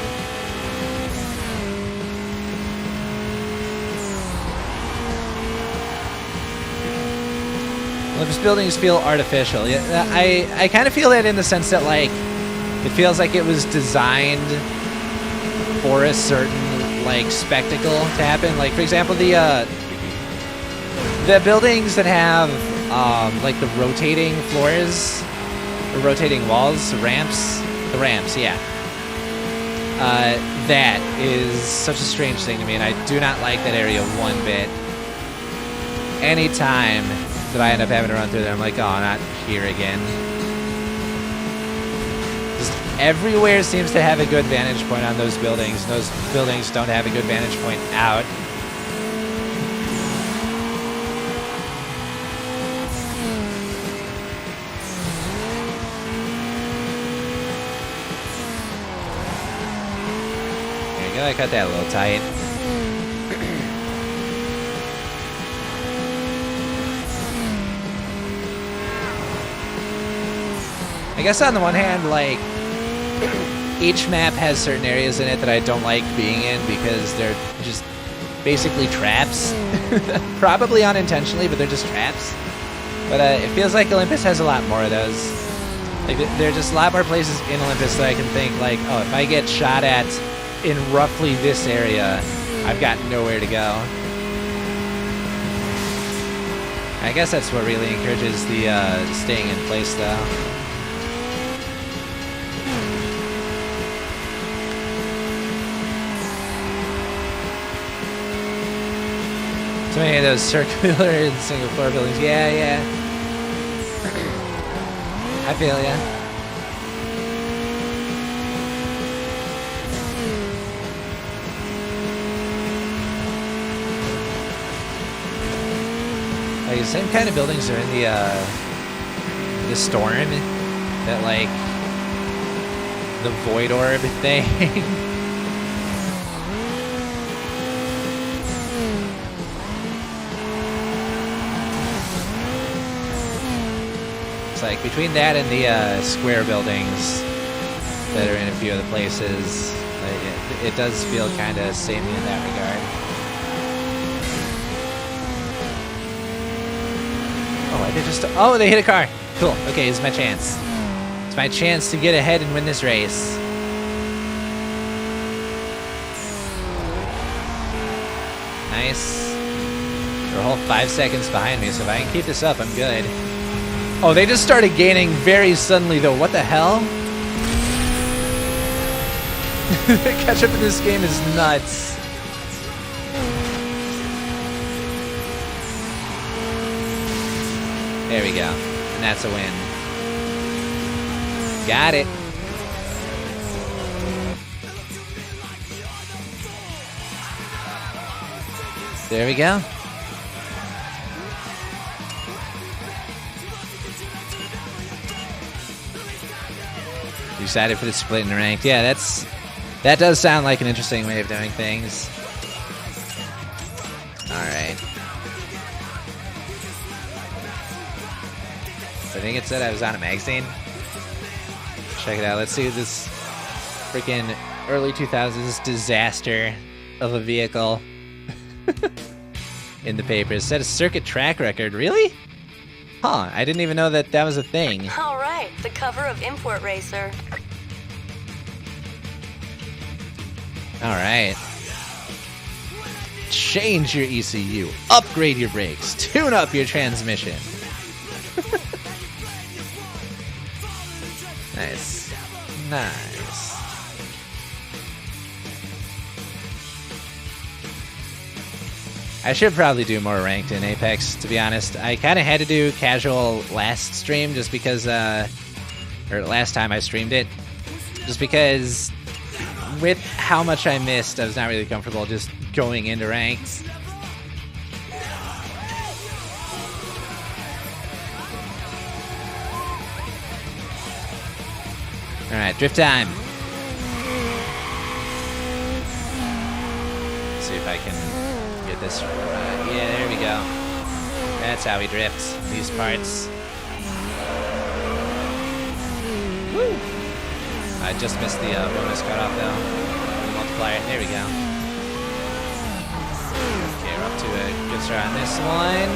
Olympus buildings feel artificial. Yeah, I kind of feel that in the sense that, like, it feels like it was designed for a certain, like, spectacle to happen. Like, for example, the buildings that have, like, the rotating floors, or rotating walls, ramps, the ramps, yeah. That is such a strange thing to me, and I do not like that area one bit. Anytime that I end up having to run through there, I'm like, oh, not here again. Just everywhere seems to have a good vantage point on those buildings. Those buildings don't have a good vantage point out. There you go, I cut that a little tight. I guess on the one hand, like, each map has certain areas in it that I don't like being in because they're just basically traps. Probably unintentionally, but they're just traps. But it feels like Olympus has a lot more of those. Like, there are just a lot more places in Olympus that I can think, like, oh, if I get shot at in roughly this area, I've got nowhere to go. I guess that's what really encourages the staying in place, though. So many of those circular and single floor buildings. Yeah. I feel ya. Like the same kind of buildings are in the storm, that like the void orb thing. Like between that and the square buildings that are in a few other places, it does feel kind of samey in that regard. Oh, they hit a car. Cool. Okay, it's my chance. It's my chance to get ahead and win this race. Nice. They're a whole 5 seconds behind me, so if I can keep this up, I'm good. Oh, they just started gaining very suddenly, though. What the hell? The catch-up in this game is nuts. There we go. And that's a win. Got it. There we go. Excited for the split in the ranked. Yeah, that does sound like an interesting way of doing things. Alright. I think it said I was on a magazine. Check it out. Let's see this freaking early 2000s disaster of a vehicle in the papers. It said a circuit track record. Really? Huh, I didn't even know that was a thing. All right, the cover of Import Racer. All right. Change your ECU, upgrade your brakes, tune up your transmission. Nice. Nice. I should probably do more ranked in Apex, to be honest. I kind of had to do casual last stream just because, or last time I streamed it, just because with how much I missed, I was not really comfortable just going into ranks. Alright, drift time. Let's see if I can get this right. Yeah, there we go. That's how we drift these parts. Woo! I just missed the bonus cutoff though. The multiplier. There we go. Okay, we're up to a good start on this one.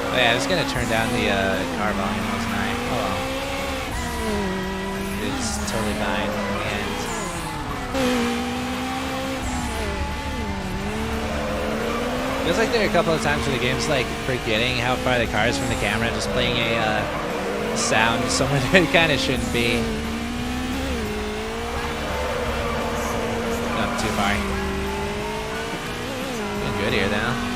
Oh yeah, I was gonna turn down the car volume, wasn't I? Oh well. It's totally fine in the end. Feels like there are a couple of times where the game's like forgetting how far the car is from the camera, just playing a sound somewhere that it kind of shouldn't be. too far. Doing good here, though.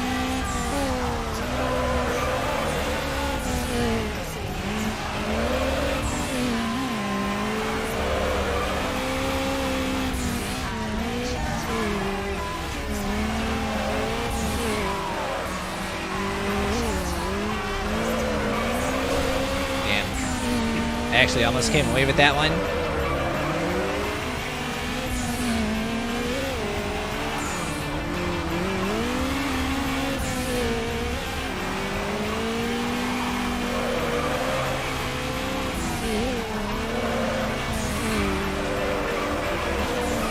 I actually almost came away with that one.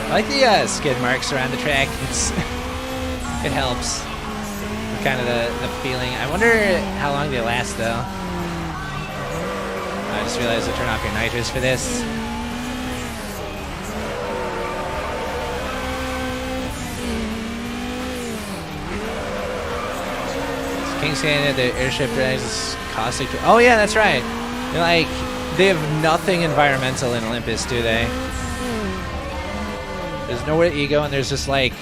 I like the skid marks around the track. It helps. Kind of the feeling. I wonder how long they last though. I just realized to turn off your nitrous for this. King's Canyon, the airship is caustic. Oh yeah, that's right. They're like, they have nothing environmental in Olympus, do they? There's nowhere to ego, and there's just like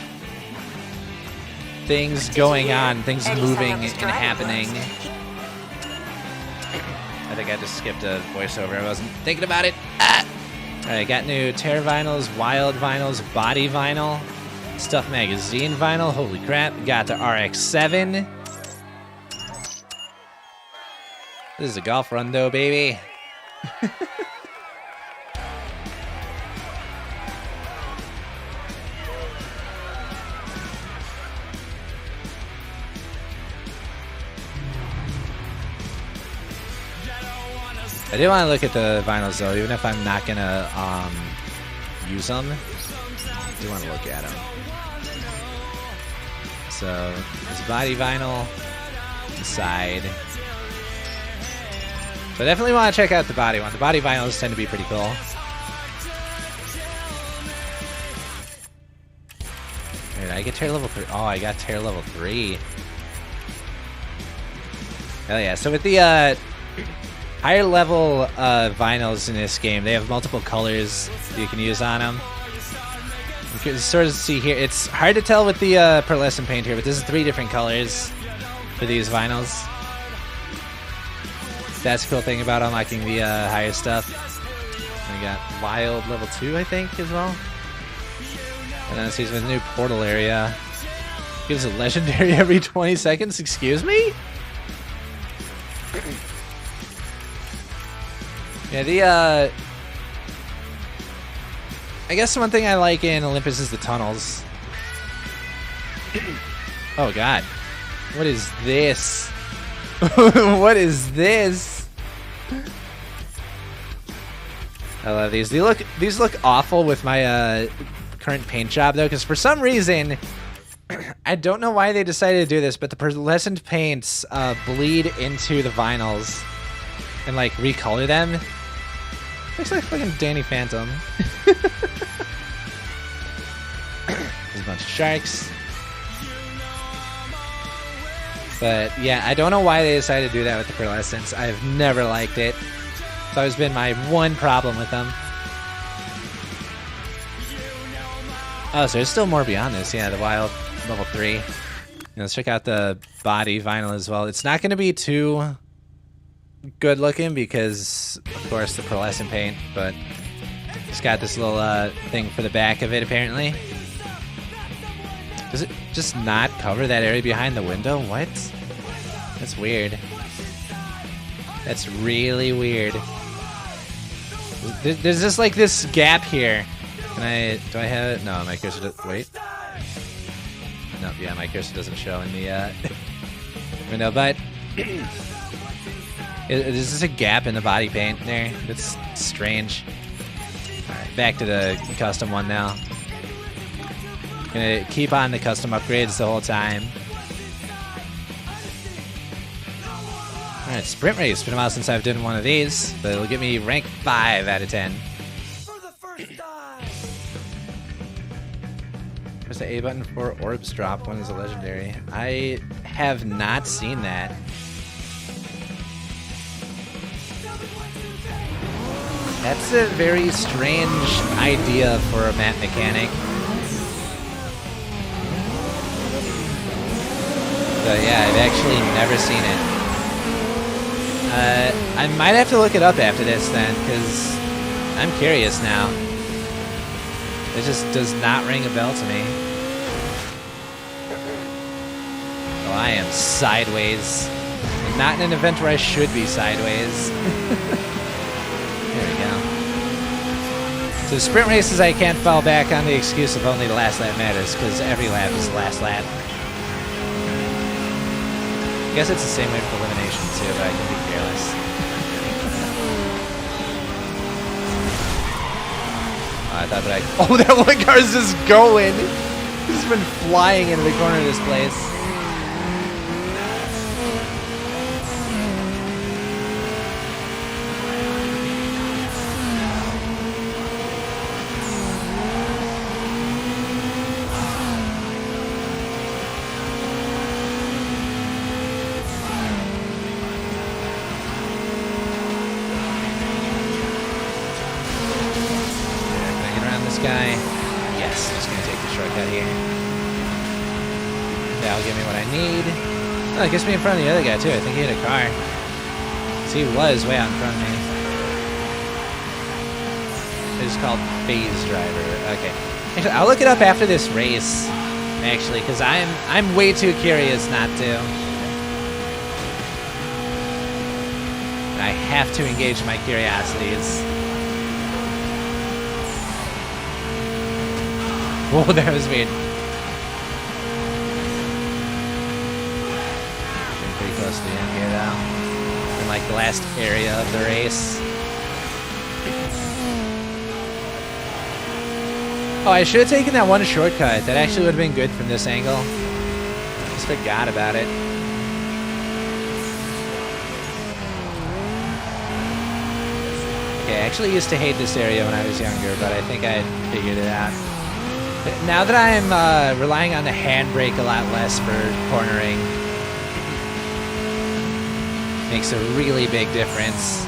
things going on, things moving and happening. I think I just skipped a voiceover. I wasn't thinking about it. Ah! Alright, got new Terror vinyls, Wild vinyls, Body vinyl, Stuff Magazine vinyl. Holy crap. Got the RX-7. This is a golf run though, baby. I do want to look at the vinyls though, even if I'm not gonna use them. I do want to look at them. So this body vinyl, the side. So I definitely want to check out the body one. The body vinyls tend to be pretty cool. Did I get tier level 3? Oh, I got tier level 3. Hell yeah! So with the higher level vinyls in this game, they have multiple colors that you can use on them. You can sort of see here, it's hard to tell with the pearlescent paint here, but this is 3 different colors for these vinyls. That's the cool thing about unlocking the higher stuff. And we got Wild level 2, I think, as well. And then it sees with a new portal area. Gives a legendary every 20 seconds, excuse me? Yeah, I guess one thing I like in Olympus is the tunnels. Oh god. What is this? What is this? I love these. These look awful with my current paint job though, because for some reason I don't know why they decided to do this, but the pearlescent paints bleed into the vinyls and like recolor them. Looks like fucking Danny Phantom. There's a bunch of sharks. But yeah, I don't know why they decided to do that with the pearlescents. I've never liked it. It's always been my one problem with them. Oh, so there's still more beyond this. Yeah, the Wild level 3. Let's check out the body vinyl as well. It's not going to be too good looking because, of course, the pearlescent paint, but it's got this little thing for the back of it, apparently. Does it just not cover that area behind the window? What? That's weird. That's really weird. There's just like this gap here. Do I have it? No, my cursor doesn't, wait. No, yeah, my cursor doesn't show in the window, but there's just a gap in the body paint there. That's strange. Alright, back to the custom one now. Gonna keep on the custom upgrades the whole time. Alright, sprint race. Been a while since I've done one of these, but it'll give me rank 5 out of 10. Press the A button for orbs drop. One is a legendary. I have not seen that. That's a very strange idea for a map mechanic. But yeah, I've actually never seen it. I might have to look it up after this then, because I'm curious now. It just does not ring a bell to me. Oh, I am sideways. Not in an event where I should be sideways. There we go. So sprint races, I can't fall back on the excuse of only the last lap matters, because every lap is the last lap. I guess it's the same way for elimination too, but I can be careless. Oh, I thought that oh, that one car's just going! He's been flying into the corner of this place. Guy. Yes, just gonna take the shortcut here. That'll give me what I need. Oh, it gets me in front of the other guy too. I think he hit a car. So he was way out in front of me. It's called Phase Driver. Okay. Actually, I'll look it up after this race. Actually, because I'm way too curious not to. And I have to engage my curiosities. Whoa, that was weird. Getting pretty close to the end here, though. In like the last area of the race. Oh, I should have taken that one shortcut. That actually would have been good from this angle. Just forgot about it. Okay, I actually used to hate this area when I was younger, but I think I figured it out. Now that I'm relying on the handbrake a lot less for cornering, makes a really big difference.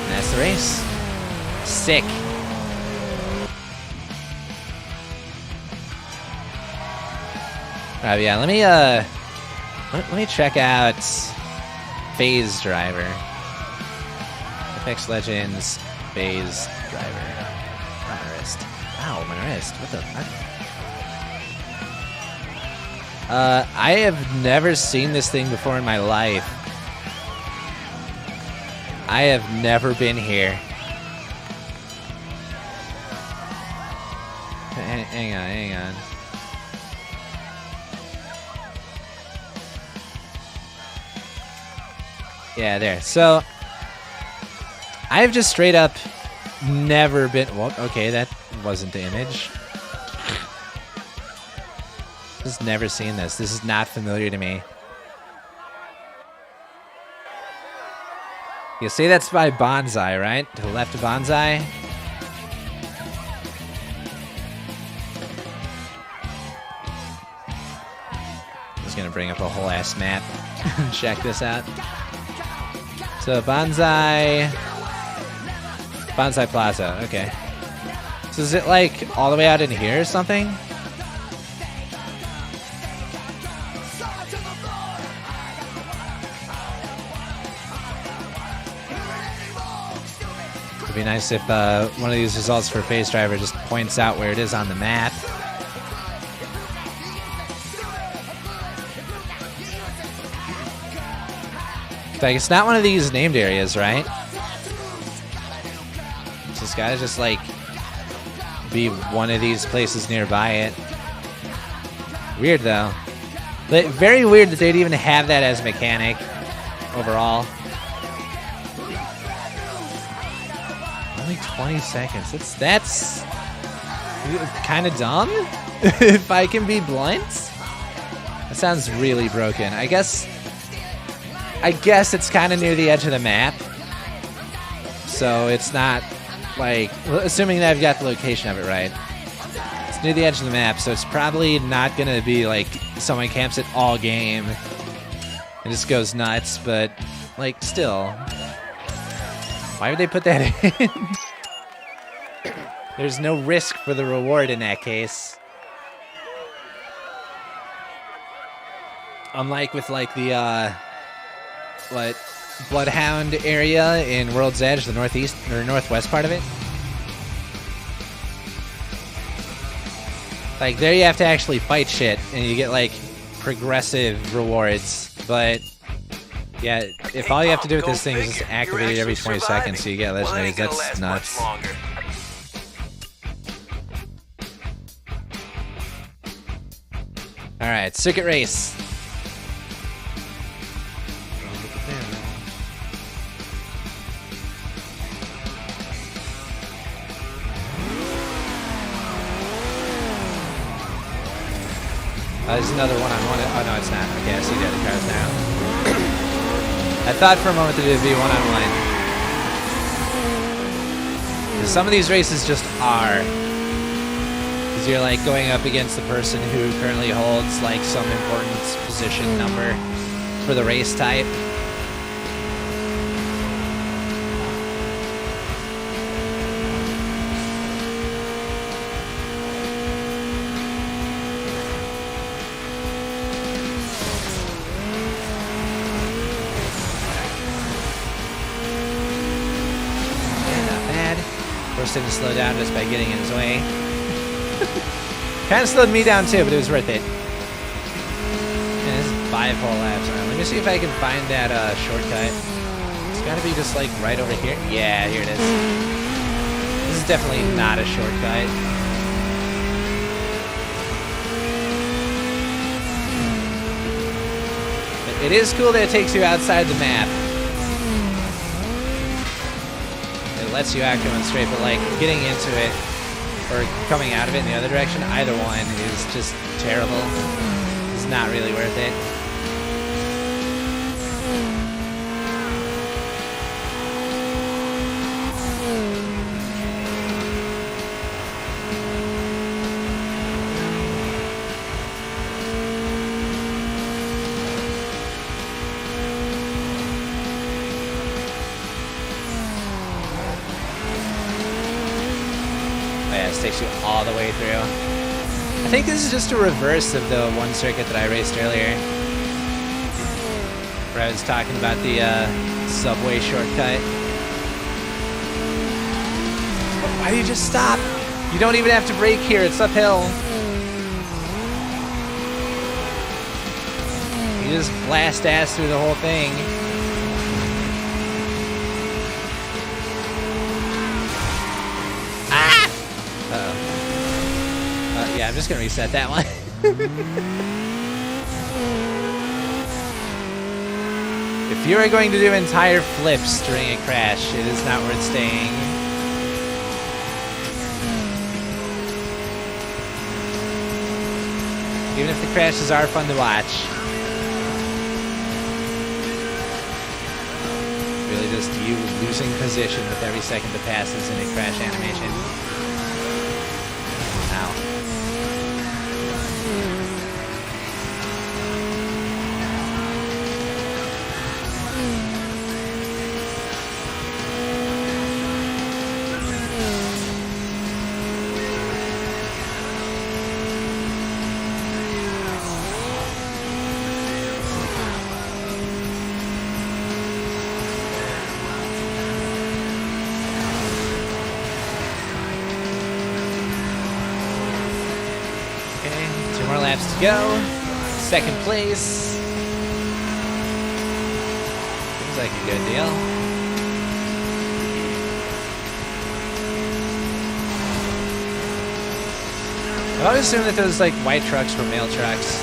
And that's the race. Sick. Alright, yeah, let me check out Phase Driver. Apex Legends Phase Driver. Oh, my wrist. Ow, my wrist. What the fuck? I have never seen this thing before in my life. I have never been here. Hang on. Yeah, there. So, I've just straight up never been... Well, okay, that wasn't the image. Just never seen this. This is not familiar to me. You see that's by Bonsai, right? To the left of Bonsai. Just gonna bring up a whole ass map. Check this out. So Bonsai Plaza, okay. So is it like all the way out in here or something? It'd be nice if one of these results for Phase Driver just points out where it is on the map. Like, it's not one of these named areas, right? It's just gotta just, like, be one of these places nearby it. Weird, though. But very weird that they'd even have that as a mechanic overall. Only 20 seconds. That's kind of dumb, if I can be blunt. That sounds really broken. I guess it's kind of near the edge of the map. So it's not like, assuming that I've got the location of it right. It's near the edge of the map, so it's probably not going to be like someone camps it all game and just goes nuts, but like still. Why would they put that in? There's no risk for the reward in that case. Unlike with like the Bloodhound area in World's Edge, the northeast or northwest part of it. Like there you have to actually fight shit and you get like progressive rewards. But yeah, if all you have to do with this thing is just activate it every 20 seconds so you get legendaries, that's nuts. Alright, circuit race. There's another one-on-one. Oh, no, it's not. Okay, I see the other cars now. I thought for a moment that it would be one-on-one. Some of these races just are. Because you're, like, going up against the person who currently holds, like, some important position number for the race type. Forced him to slow down just by getting in his way. Kind of slowed me down too, but it was worth it. Yeah, this is 5 whole laps. Right, let me see if I can find that shortcut. It's got to be just like right over here. Yeah, here it is. This is definitely not a shortcut. But it is cool that it takes you outside the map. Lets you act going straight, but like getting into it or coming out of it in the other direction, either one is just terrible. It's not really worth it. Takes you all the way through. I think this is just a reverse of the one circuit that I raced earlier, where I was talking about the subway shortcut. Why do you just stop? You don't even have to brake here, it's uphill. You just blast ass through the whole thing. Yeah, I'm just gonna reset that one. If you are going to do entire flips during a crash, it is not worth staying. Even if the crashes are fun to watch. Really just you losing position with every second that passes in a crash animation. Ow. Laps to go. Second place. Seems like a good deal. I always assumed that those like white trucks were mail trucks.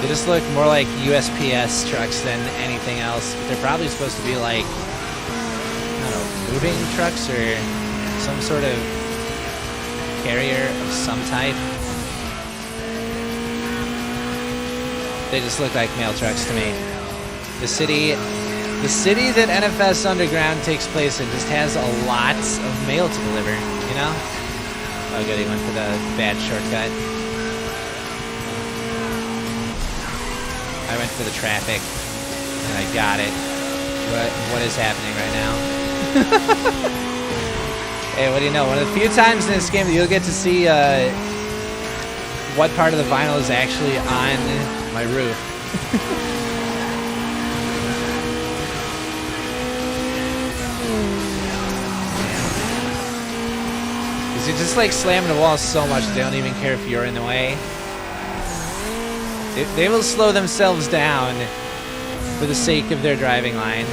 They just look more like USPS trucks than anything else. But they're probably supposed to be like, I don't know, moving trucks or some sort of carrier of some type. They just look like mail trucks to me. The city that NFS Underground takes place in just has a lot of mail to deliver, you know? Oh good, he went for the bad shortcut. I went for the traffic, and I got it. What is happening right now? Hey, what do you know? One of the few times in this game that you'll get to see what part of the vinyl is actually on my roof. Because you just like slamming the wall so much they don't even care if you're in the way. They will slow themselves down for the sake of their driving line.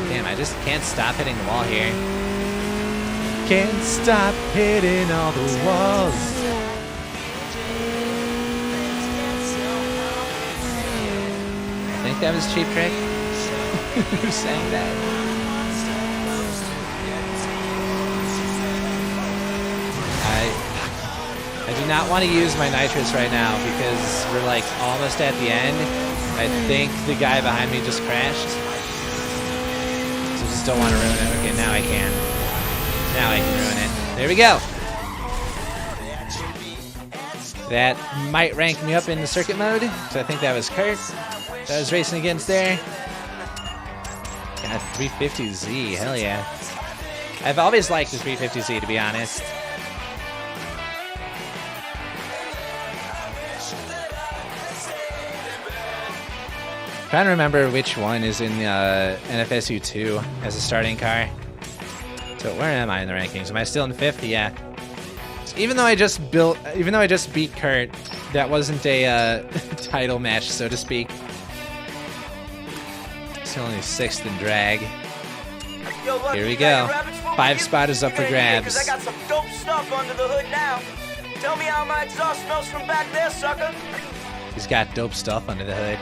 Damn, I just can't stop hitting the wall here. Can't stop hitting all the walls. I think that was Cheap Trick. Who sang that? I do not want to use my nitrous right now because we're like almost at the end. I think the guy behind me just crashed. So just don't want to ruin it. Okay, now I can. Now I can ruin it. There we go. That might rank me up in the circuit mode. So I think that was Kurt that I was racing against there. Got 350Z, hell yeah. I've always liked the 350Z, to be honest. Trying to remember which one is in NFSU 2 as a starting car. So where am I in the rankings? Am I still in 5th? Yeah. Even though I just beat Kurt, that wasn't a title match, so to speak. Still only 6th in drag. Here we go. 5 spot is up for grabs. I got some dope stuff under the hood now. Tell me how my exhaust smells from back there, sucker. He's got dope stuff under the hood.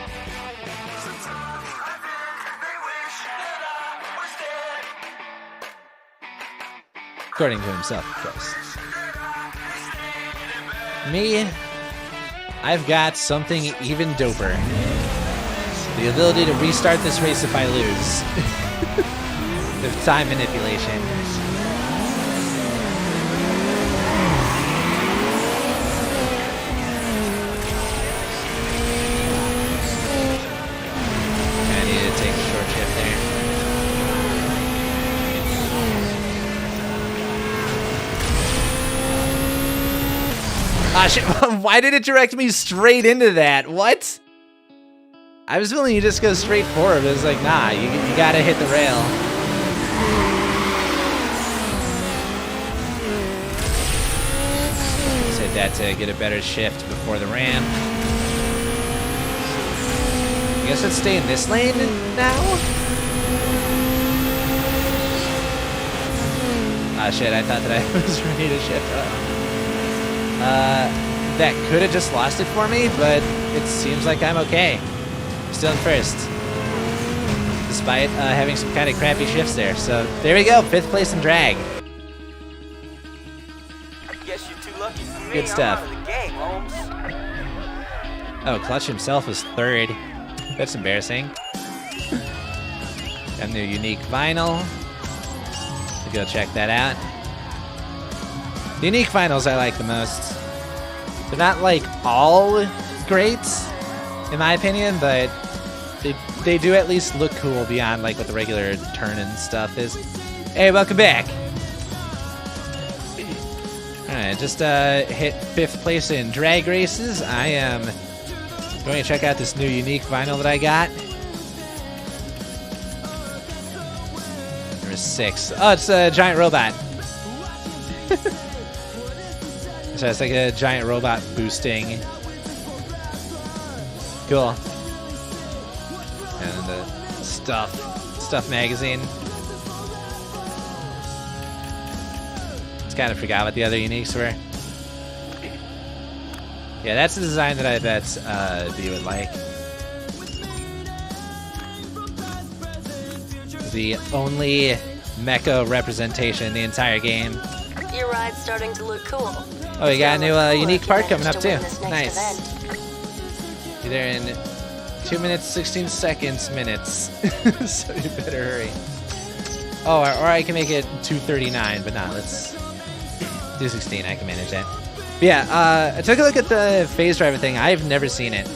According to himself, of course. Me, I've got something even doper. The ability to restart this race if I lose. With time manipulation. I need to take a short shift there. Ah, shit. Why did it direct me straight into that? What? I was willing to just go straight forward, but it was like, nah, you gotta hit the rail. Just hit that to get a better shift before the ramp. I guess let's stay in this lane now? Ah, shit, I thought that I was ready to shift up. That could have just lost it for me, but it seems like I'm okay. Still in 1st. Despite having some kind of crappy shifts there. So there we go, 5th place in drag. I guess you're too lucky for me. Good stuff. I'm out of the game, Holmes. Oh, Clutch himself was 3rd. That's embarrassing. Got new unique vinyl. So go check that out. The unique vinyls I like the most. They're not like all great, in my opinion, but they do at least look cool beyond like what the regular turn and stuff is. Hey, welcome back. Alright, just hit 5th place in drag races. I am going to check out this new unique vinyl that I got. Number 6. Oh, it's a giant robot. So it's like a giant robot boosting. Cool. And the stuff magazine. Just kind of forgot what the other uniques were. Yeah, that's the design that I bet you would like. The only mecha representation in the entire game. Your ride's starting to look cool. Oh, we got a new unique part coming up too. Nice. Nice. Be there in 2 minutes, 16 seconds, so you better hurry. Oh, or I can make it 2:39, but nah, let's do 16. I can manage that. Yeah, I took a look at the phase driver thing. I've never seen it.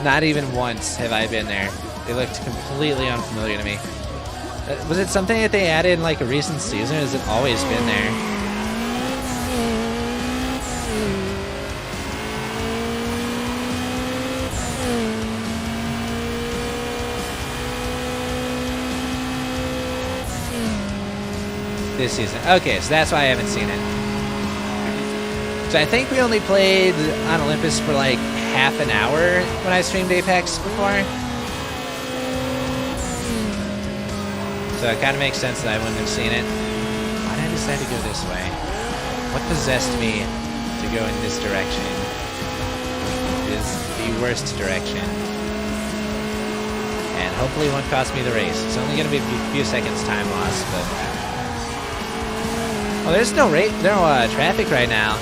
Not even once have I been there. It looked completely unfamiliar to me. Was it something that they added in like a recent season, or has it always been there? This season. Okay, so that's why I haven't seen it. So I think we only played on Olympus for like half an hour when I streamed Apex before. So it kind of makes sense that I wouldn't have seen it. Why did I decide to go this way? What possessed me to go in this direction? It is the worst direction. And hopefully it won't cost me the race. It's only going to be a few seconds time loss, but... Oh, there's no traffic right now.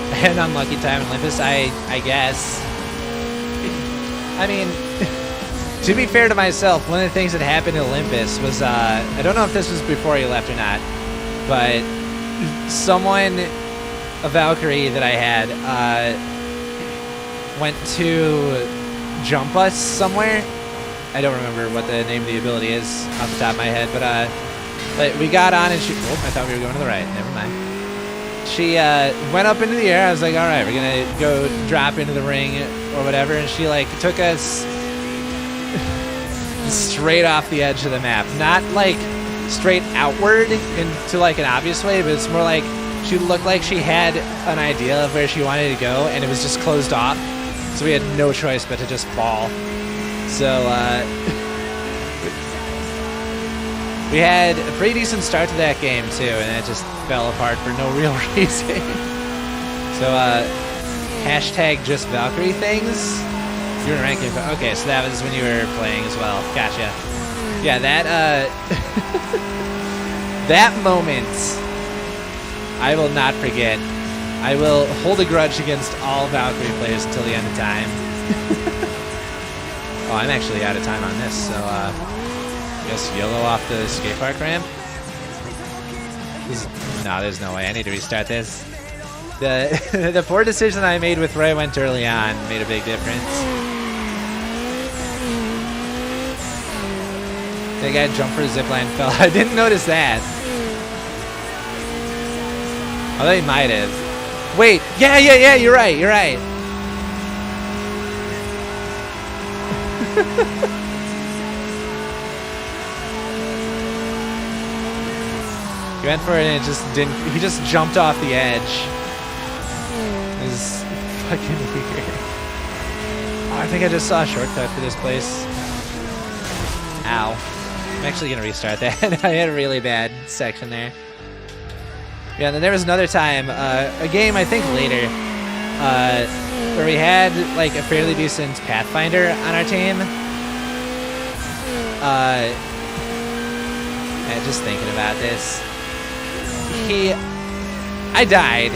I had an unlucky time in Olympus, I guess. I mean, to be fair to myself, one of the things that happened in Olympus was, I don't know if this was before you left or not, but someone, a Valkyrie that I had, went to jump us somewhere. I don't remember what the name of the ability is off the top of my head, but we got on and she... Oh, I thought we were going to the right. Never mind. She went up into the air. I was like, all right, we're going to go drop into the ring or whatever. And she, like, took us straight off the edge of the map. Not, like, straight outward into, like, an obvious way, but it's more like she looked like she had an idea of where she wanted to go, and it was just closed off. So we had no choice but to just fall. So, we had a pretty decent start to that game, too, and it just fell apart for no real reason. So, hashtag just Valkyrie things. You were ranking, okay, so that was when you were playing as well. Gotcha. Yeah, that, that moment, I will not forget. I will hold a grudge against all Valkyrie players until the end of time. Oh, I'm actually out of time on this, so, I guess YOLO off the skate park ramp. No, there's no way. I need to restart this. The poor decision I made with where I went early on made a big difference. The guy jumped for a zipline and fell. I didn't notice that. Although he might have. Wait. Yeah, you're right. You're right. He went for it and it just didn't. He just jumped off the edge. It was fucking weird. Oh, I think I just saw a shortcut for this place. Ow. I'm actually gonna restart that. I had a really bad section there. Yeah, and then there was another time, a game I think later, where we had like a fairly decent Pathfinder on our team. And just thinking about this. I died,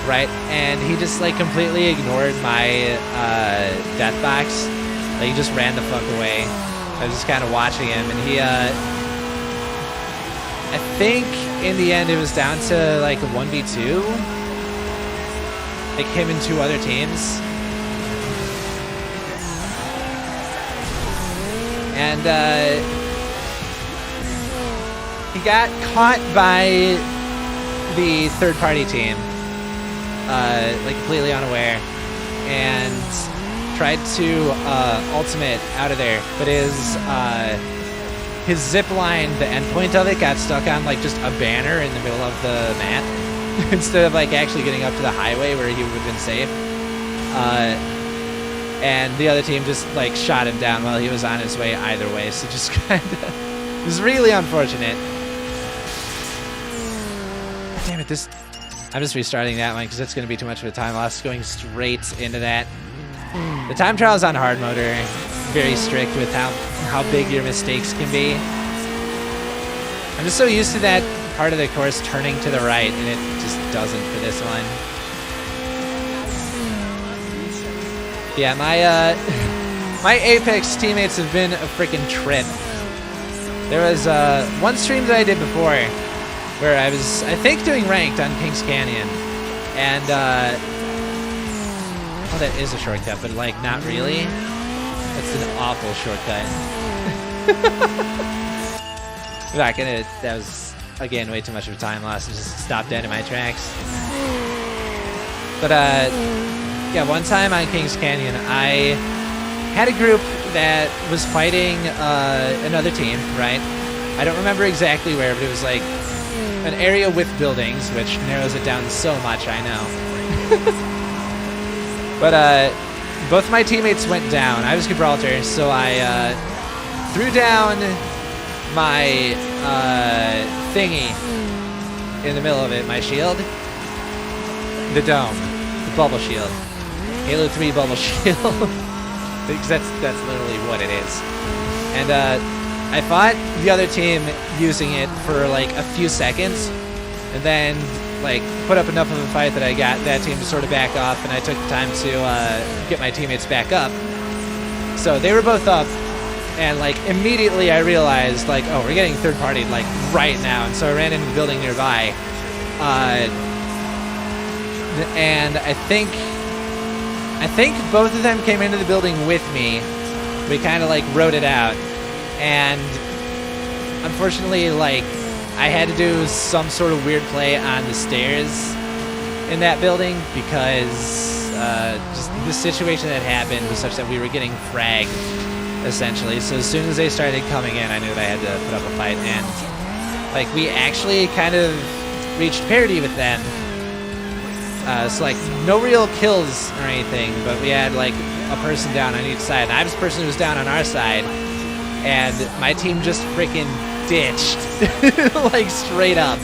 right? And he just like completely ignored my death box. Like he just ran the fuck away. I was just kind of watching him, and he, I think in the end it was down to like a 1v2. Like him and two other teams. And he got caught by the third-party team, like completely unaware, and tried to ultimate out of there, but his zip line, the endpoint of it, got stuck on like just a banner in the middle of the map instead of like actually getting up to the highway where he would have been safe. And the other team just like shot him down while he was on his way either way, so just kind of, it was really unfortunate. Damn it, I'm just restarting that one because it's going to be too much of a time loss going straight into that. The time trial is on hard mode, very strict with how big your mistakes can be. I'm just so used to that part of the course turning to the right, and it just doesn't for this one. Yeah, my Apex teammates have been a freaking trip. There was one stream that I did before where I was, I think, doing ranked on Kings Canyon, and oh, that is a shortcut, but like not really. That's an awful shortcut. I'm not gonna. That was again way too much of a time loss. I just stopped dead in my tracks. But yeah, one time on Kings Canyon, I had a group that was fighting another team, right? I don't remember exactly where, but it was like an area with buildings, which narrows it down so much, I know. But both my teammates went down. I was Gibraltar, so I threw down my thingy in the middle of it, my shield. The dome, the bubble shield. Halo 3 bubble shield. Because that's literally what it is. And I fought the other team using it for like a few seconds, and then like put up enough of a fight that I got that team to sort of back off, and I took the time to get my teammates back up. So they were both up, and like immediately I realized like, oh, we're getting third partied like right now, and so I ran into the building nearby, and I think both of them came into the building with me. We kind of like rode it out, and unfortunately, like, I had to do some sort of weird play on the stairs in that building because just the situation that happened was such that we were getting fragged, essentially. So as soon as they started coming in, I knew that I had to put up a fight, and like we actually kind of reached parity with them. So like no real kills or anything, but we had like a person down on each side, and I was the person who was down on our side, and my team just freaking ditched, like straight up.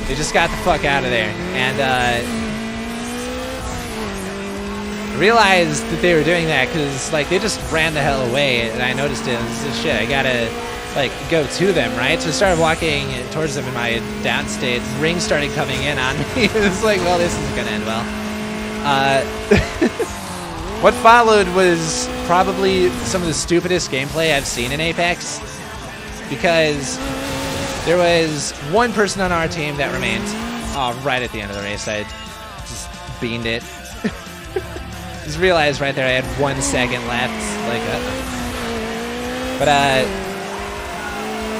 They just got the fuck out of there, and realized that they were doing that because like they just ran the hell away, and I noticed it. And said, shit, I gotta like go to them, right? So I started walking towards them in my downstate. Rings started coming in on me. It was like, well, this isn't gonna end well. What followed was probably some of the stupidest gameplay I've seen in Apex, because there was one person on our team that remained right at the end of the race. I just beamed it. Just realized right there I had 1 second left. Like, but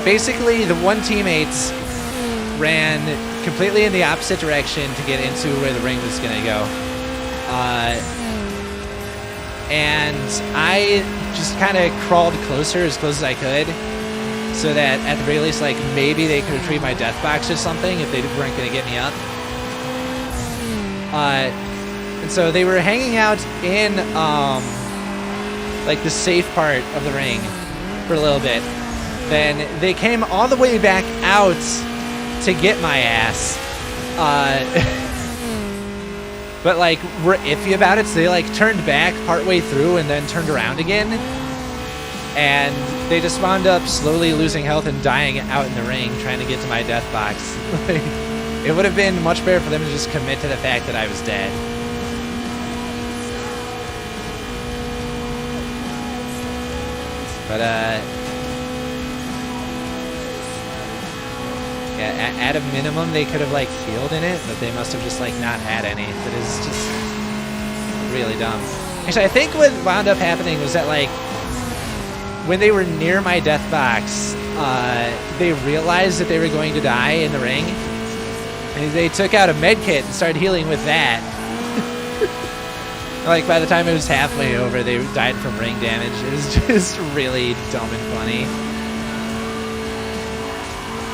basically the one teammates ran completely in the opposite direction to get into where the ring was gonna go. And I just kind of crawled closer, as close as I could, so that at the very least, like, maybe they could retrieve my death box or something if they weren't going to get me up. And so they were hanging out in, like, the safe part of the ring for a little bit. Then they came all the way back out to get my ass. But, like, we're iffy about it, so they, like, turned back partway through and then turned around again. And they just wound up slowly losing health and dying out in the ring trying to get to my death box. Like, it would have been much better for them to just commit to the fact that I was dead. But, yeah, at a minimum, they could have, like, healed in it, but they must have just, like, not had any. That is just really dumb. Actually, I think what wound up happening was that, like, when they were near my death box, they realized that they were going to die in the ring, and they took out a med kit and started healing with that. Like, by the time it was halfway over, they died from ring damage. It was just really dumb and funny.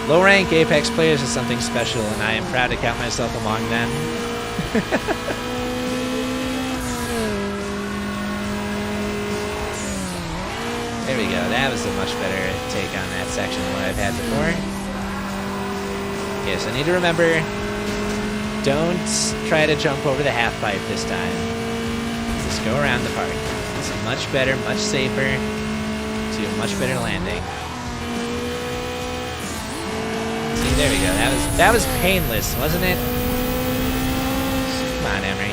Low-rank Apex players is something special, and I am proud to count myself among them. There we go. That was a much better take on that section than what I've had before. Yes, I need to remember, don't try to jump over the half-pipe this time. Just go around the park. It's much better, much safer, to a much better landing. See, there we go. That was painless, wasn't it? Come on, Emery.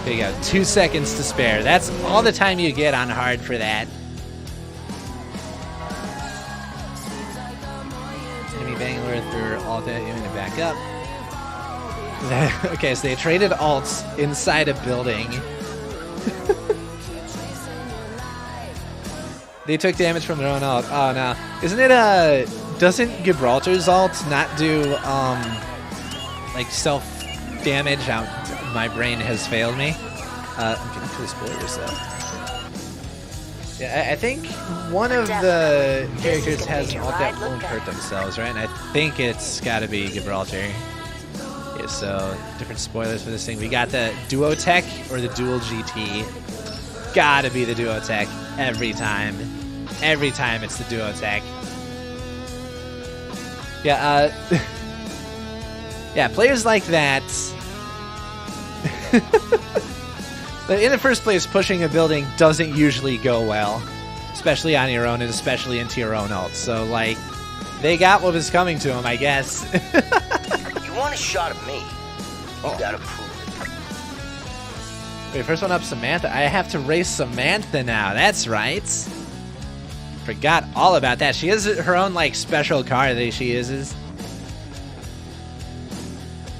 There you go. 2 seconds to spare. That's all the time you get on hard for that. forth for alt at you and to back up. Okay, so they traded alts inside a building. They took damage from their own alt. Oh no. Isn't it doesn't Gibraltar's alt not do like self damage? My brain has failed me. I'm getting to the spoilers though. Yeah, I think one of the characters has an alt that won't hurt themselves, right? And I think it's gotta be Gibraltar. Okay, so different spoilers for this thing. We got the Duo Tech or the Dual GT. Gotta be the Duo Tech every time. Every time it's the Duo Tech. Yeah, yeah, players like that. In the first place, pushing a building doesn't usually go well, especially on your own and especially into your own ult. So, like, they got what was coming to them, I guess. You want a shot at me? You gotta prove it. Wait, first one up, Samantha. I have to race Samantha now. That's right. Forgot all about that. She has her own, like, special car that she uses.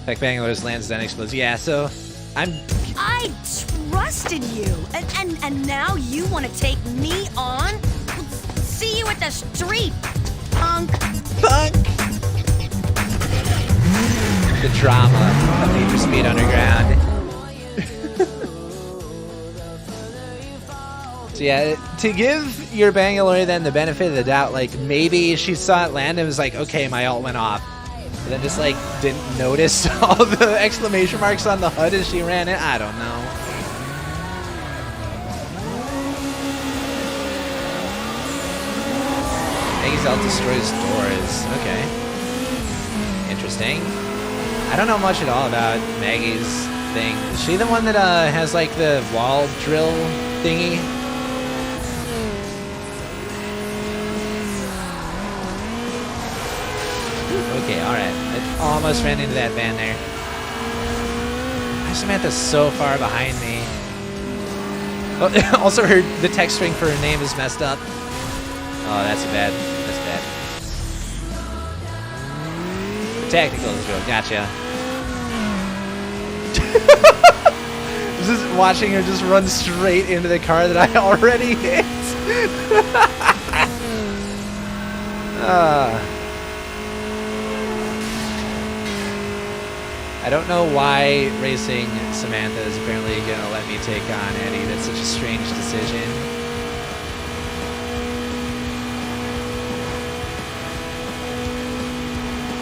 Tech Bangalore's lands then explodes. Yeah, so I trusted you, and now you want to take me on? See you at the street, punk. The drama of Need for Speed Underground. So yeah, to give your Bangalore then the benefit of the doubt, like maybe she saw it land and was like, okay, my ult went off. And then just like didn't notice all the exclamation marks on the HUD as she ran it. I don't know. Maggie's ult destroys doors. Okay. Interesting. I don't know much at all about Maggie's thing. Is she the one that has like the wall drill thingy? Okay, alright. I almost ran into that van there. Why is Samantha so far behind me? Oh, also the text string for her name is messed up. Oh, that's bad. That's bad. The tactical is real. Gotcha. Just watching her just run straight into the car that I already hit. I don't know why racing Samantha is apparently going to let me take on Eddie. That's such a strange decision.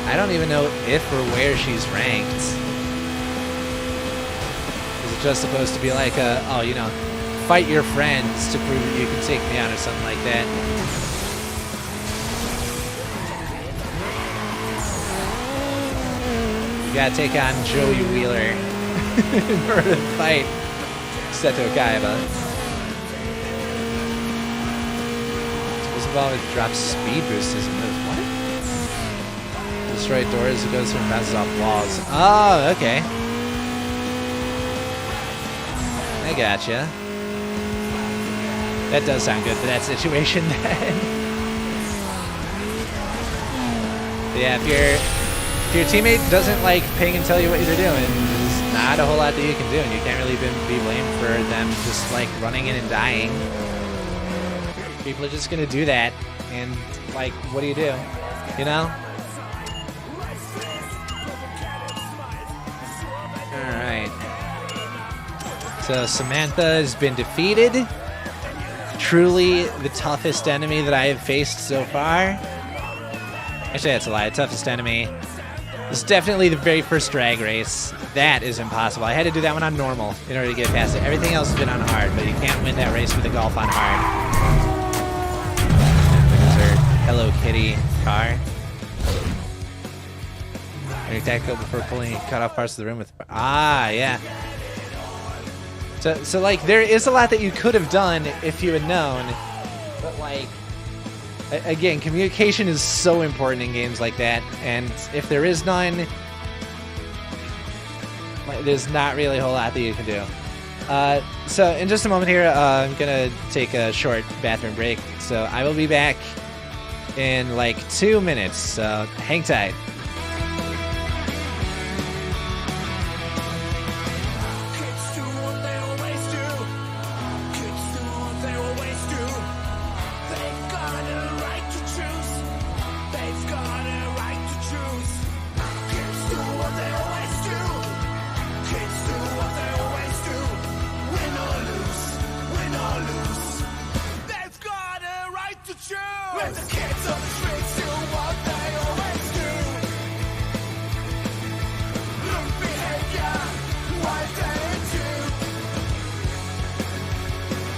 I don't even know if or where she's ranked. Is it just supposed to be like a, oh, you know, fight your friends to prove that you can take me on or something like that? You gotta take on Joey Wheeler in order to fight Seto Kaiba. This involved with drop speed boost as a move. What? Destroy doors, it goes through and bounces off walls. Oh, okay. I gotcha. That does sound good for that situation then. But yeah, if your teammate doesn't like ping and tell you what you're doing, there's not a whole lot that you can do, and you can't really be blamed for them just like running in and dying. People are just gonna do that, and like, what do? You know? Alright. So Samantha has been defeated. Truly the toughest enemy that I have faced so far. Actually, that's a lie. The toughest enemy. This is definitely the very first drag race. That is impossible. I had to do that one on normal in order to get past it. Everything else has been on hard, but you can't win that race with a golf on hard. There's our Hello Kitty car. Your tactical before pulling cut off parts of the room with... Ah, yeah. So like, there is a lot that you could have done if you had known, but like... Again, communication is so important in games like that, and if there is none, there's not really a whole lot that you can do. So in just a moment here, I'm going to take a short bathroom break, so I will be back in like 2 minutes, so hang tight. Kids do what they always do. Kids do what they always do. They've got a right to choose. They've got a right to choose. Kids do what they always do. Kids do what they always do. Win or lose, win or lose. They've got a right to choose. Let the kids on the streets do what they always do. Look behavior, wild attitude.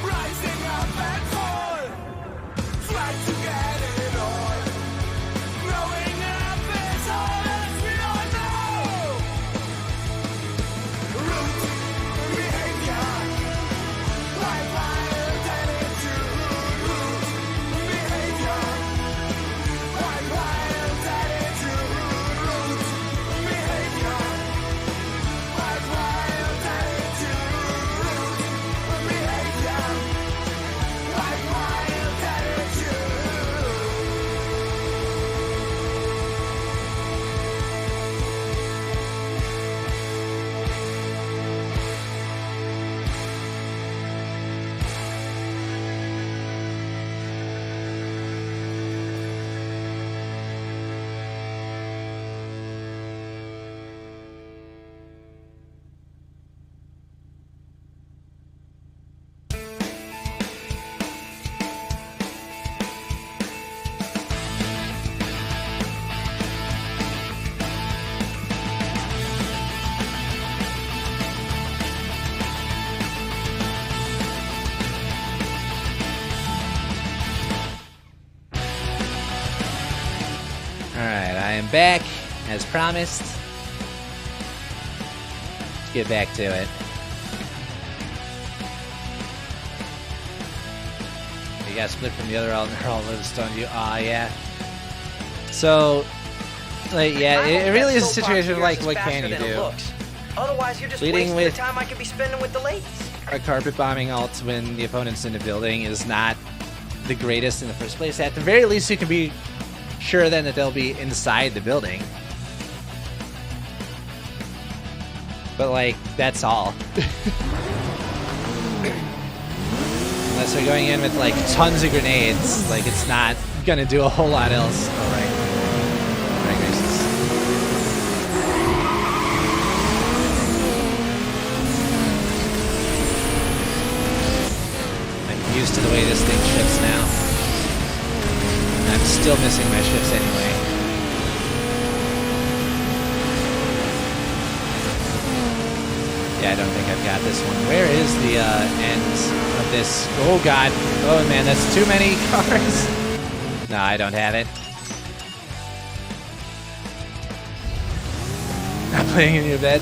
Rising up and fall. Try to get it all. Growing up is all as we all know. Root behavior, wild attitude. Root behavior, wild attitude. Root behavior, wild attitude. Root behavior, wild attitude. Alright, I am back, as promised. Let's get back to it. You got split from the other alt, and they're all over stoned you. Aw, yeah. So, like, yeah, it really is a situation of, like, what can you do? Otherwise, you're just Leading wasting with- the time I could be spending with the ladies. A carpet bombing alt when the opponent's in the building is not the greatest in the first place. At the very least, you can be sure then that they'll be inside the building. But, like, that's all. Unless they're going in with, like, tons of grenades, like, it's not gonna do a whole lot else. All right. Right, gracious. I'm used to the way this thing ships now. I'm still missing my ships anyway. Yeah, I don't think I've got this one. Where is the end of this? Oh god. Oh man, that's too many cars. No, I don't have it. Not playing in your bed?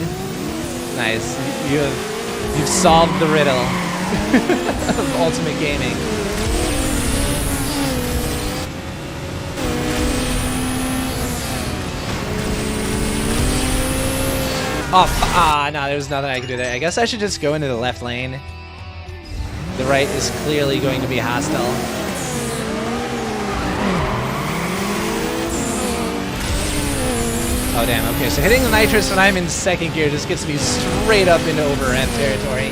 Nice. You've solved the riddle of Ultimate Gaming. Oh, no, there was nothing I could do there. I guess I should just go into the left lane. The right is clearly going to be hostile. Oh, damn, okay, so hitting the nitrous when I'm in second gear just gets me straight up into over-ramp territory.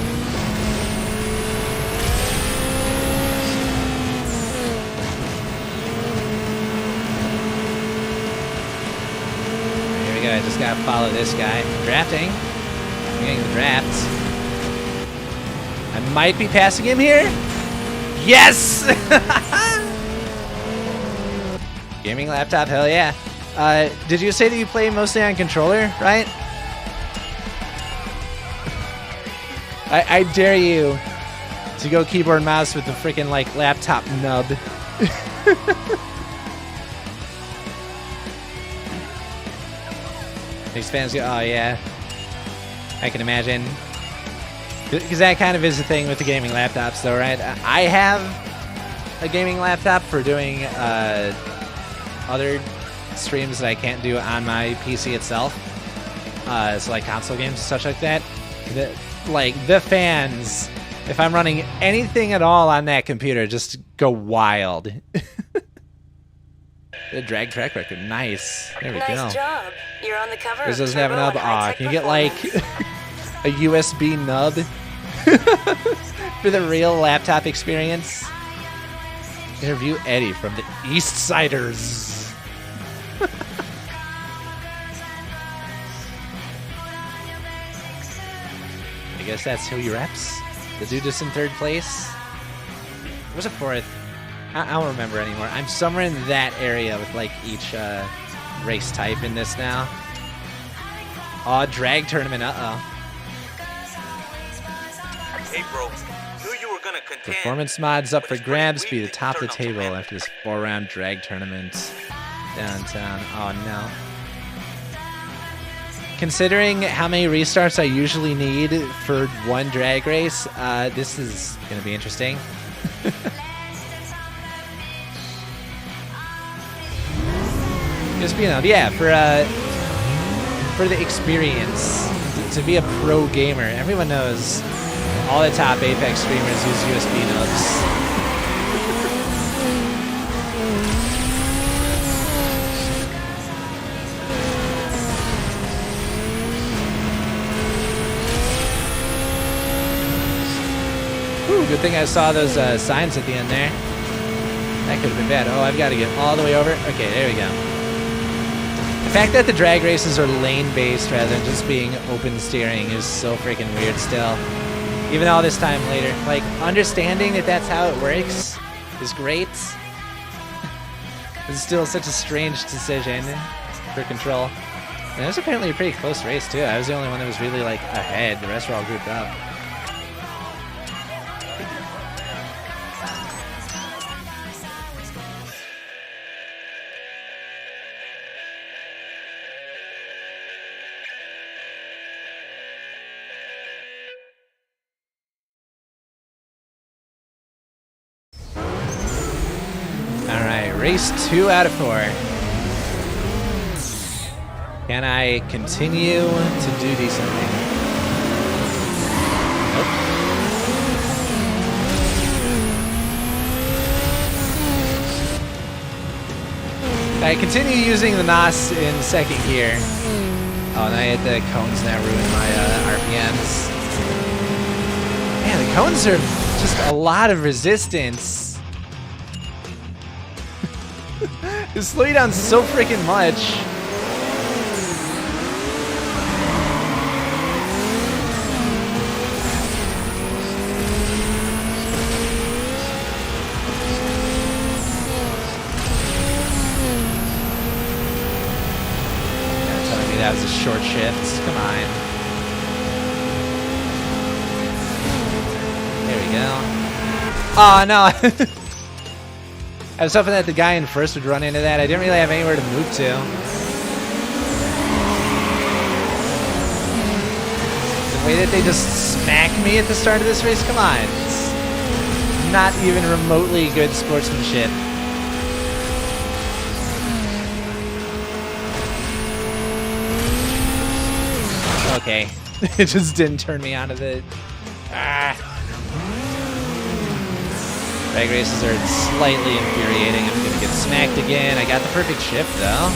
I just gotta follow this guy. Drafting. I'm getting the drafts. I might be passing him here. Yes! Gaming laptop, hell yeah. Did you say that you play mostly on controller, right? I dare you to go keyboard and mouse with the freaking like laptop nub. These fans go, oh yeah, I can imagine. Because that kind of is the thing with the gaming laptops though, right? I have a gaming laptop for doing other streams that I can't do on my PC itself. So like console games and such like that. The fans, if I'm running anything at all on that computer, just go wild. The drag track record. Nice. There we go. Nice job. You're on the cover This of doesn't have a Turbo nub. and Aw, High-Tech can you get like Performance. a USB nub for the real laptop experience? Interview Eddie from the East Siders. I guess that's who he reps. The dude is in third place. Was it fourth? I don't remember anymore. I'm somewhere in that area with like each race type in this now. Aw, drag tournament. Uh-oh. Hey, bro. Knew you were gonna contend. Performance mods up for But it's grabs. pretty Be the weak top of the that you turned table up to after this 4-round drag tournament downtown. Oh no. Considering how many restarts I usually need for one drag race, this is gonna be interesting. Just yeah, for the experience to be a pro gamer. Everyone knows all the top Apex streamers use USB nubs. Ooh, good thing I saw those signs at the end there. That could have been bad. Oh, I've got to get all the way over. Okay, there we go. The fact that the drag races are lane-based rather than just being open steering is so freaking weird still. Even all this time later. Like, understanding that that's how it works is great. It's still such a strange decision for Control. And it was apparently a pretty close race, too. I was the only one that was really, like, ahead. The rest were all grouped up. Race 2 out of 4. Can I continue to do decently? Nope. I continue using the NOS in second gear. Oh, and I hit the cones and that ruined my RPMs. Man, the cones are just a lot of resistance. It slow you down so freaking much. You're telling me that was a short shift? Come on. There we go. Oh no. I was hoping that the guy in first would run into that. I didn't really have anywhere to move to. The way that they just smack me at the start of this race, come on. It's not even remotely good sportsmanship. Okay. It just didn't turn me onto the... Drag races are slightly infuriating. I'm gonna get smacked again. I got the perfect shift though.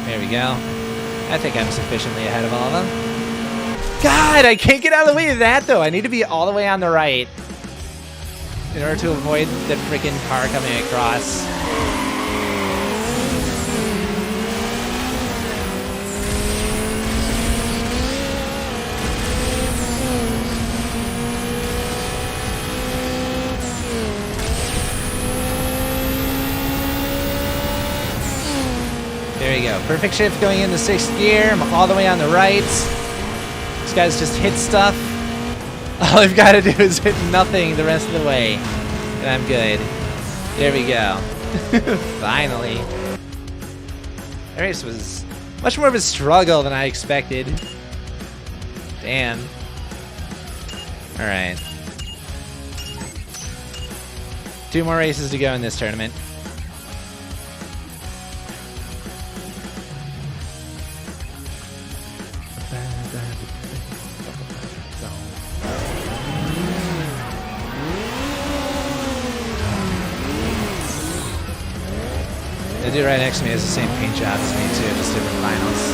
There we go. I think I'm sufficiently ahead of all of them. God, I can't get out of the way of that though. I need to be all the way on the right in order to avoid the freaking car coming across. There you go. Perfect shift going into 6th gear. I'm all the way on the right. These guys just hit stuff. All I've got to do is hit nothing the rest of the way. And I'm good. There we go. Finally. The race was much more of a struggle than I expected. Damn. Alright. 2 more races to go in this tournament. dude right next to me has the same paint job as me too, just different vinyls.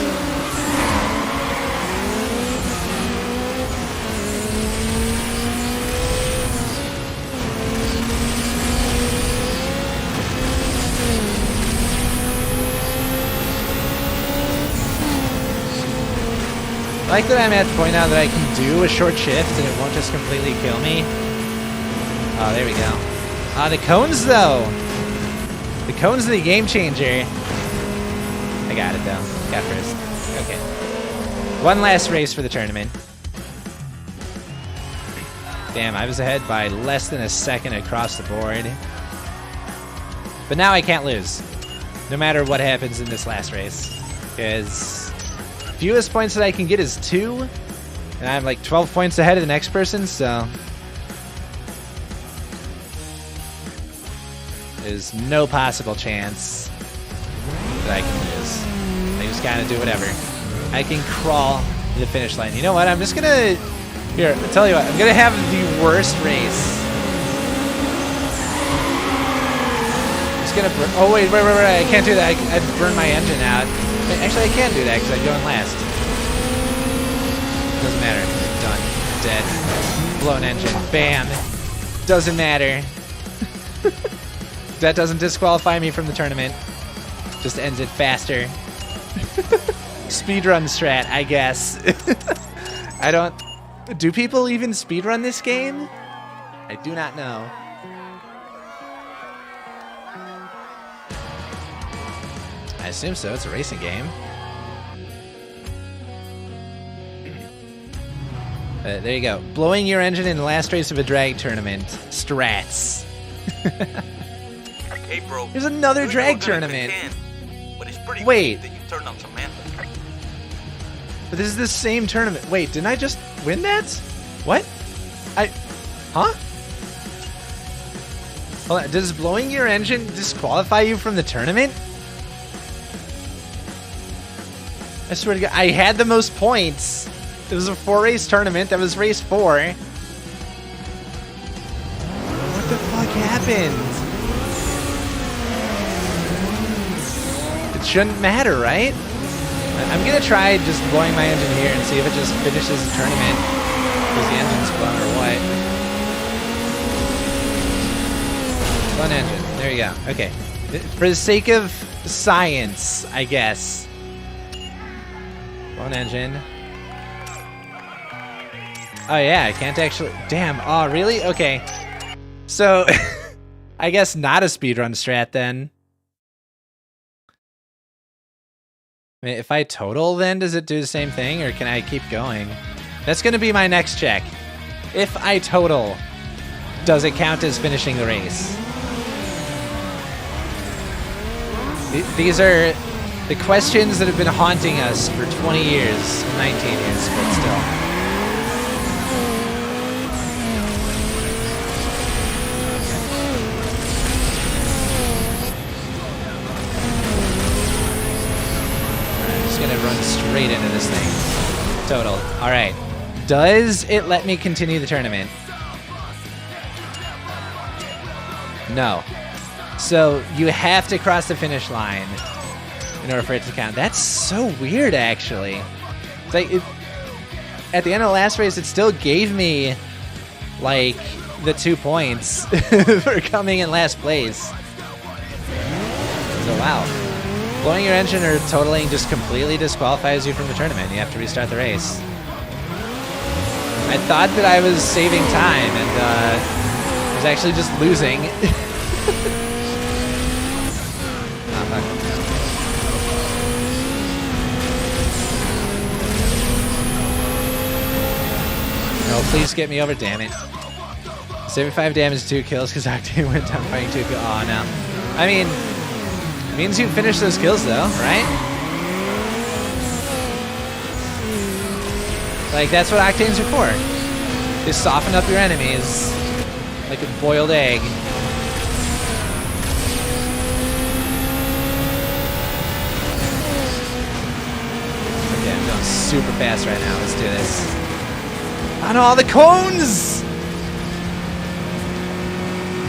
I like that I'm at the point now that I can do a short shift and it won't just completely kill me. Oh, there we go. The cones though. The cones are the game changer. I got it though. Got first. Okay. One last race for the tournament. Damn, I was ahead by less than a second across the board. But now I can't lose. No matter what happens in this last race. Because fewest points that I can get is 2. And I'm like 12 points ahead of the next person, so there's no possible chance that I can lose. I just gotta do whatever. I can crawl to the finish line. You know what? I'm just gonna... Here, I'll tell you what. I'm gonna have the worst race. I'm just gonna... Oh, wait. I can't do that. I'd burn my engine out. Actually, I can do that because I'm going last. Doesn't matter. Done. Dead. Blown engine. Bam. Doesn't matter. That doesn't disqualify me from the tournament. Just ends it faster. Speedrun strat, I guess. I don't... Do people even speedrun this game? I do not know. I assume so. It's a racing game. There you go. Blowing your engine in the last race of a drag tournament. Strats. Hey, bro. There's another drag tournament. But it's pretty Wait. that you turned on Samantha. But this is the same tournament. Wait, didn't I just win that? What? Huh? Hold on. Does blowing your engine disqualify you from the tournament? I swear to God, I had the most points. It was a 4-race tournament. That was race 4. What the fuck happened? It shouldn't matter, right? I'm gonna try just blowing my engine here and see if it just finishes the tournament because the engine's blown or what. Blown engine. There you go. Okay. For the sake of science, I guess. Blown engine. Oh yeah, I can't actually... Damn. Oh, really? Okay. So, I guess not a speedrun strat then. I mean, if I total, then does it do the same thing, or can I keep going? That's going to be my next check. If I total, does it count as finishing the race? These are the questions that have been haunting us for 20 years, 19 years, but still. Gonna run straight into this thing. Total. All right. Does it let me continue the tournament? No. So you have to cross the finish line in order for it to count. That's so weird, actually. It's like at the end of the last race, it still gave me like the 2 points for coming in last place. So wow. Blowing your engine or totaling just completely disqualifies you from the tournament. You have to restart the race. I thought that I was saving time, and I was actually just losing. Oh, fuck. No, please get me over, damn it. 75 damage, 2 kills, because Octane went down fighting 2 kills. Oh, no. I mean... It means you finish those kills, though, right? Like, that's what Octanes are for. They soften up your enemies like a boiled egg. Okay, I'm going super fast right now. Let's do this. On all the cones!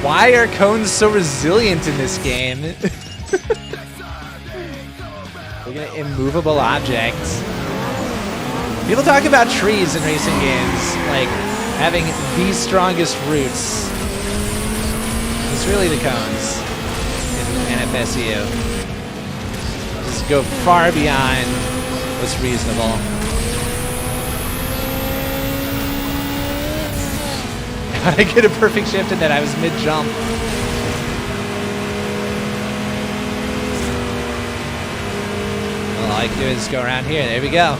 Why are cones so resilient in this game? Look at immovable objects. People talk about trees in racing games, like having the strongest roots. It's really the cones in NFSU. Just go far beyond what's reasonable. How'd I get a perfect shift in that? I was mid-jump. Well, all I can do is go around here. There we go.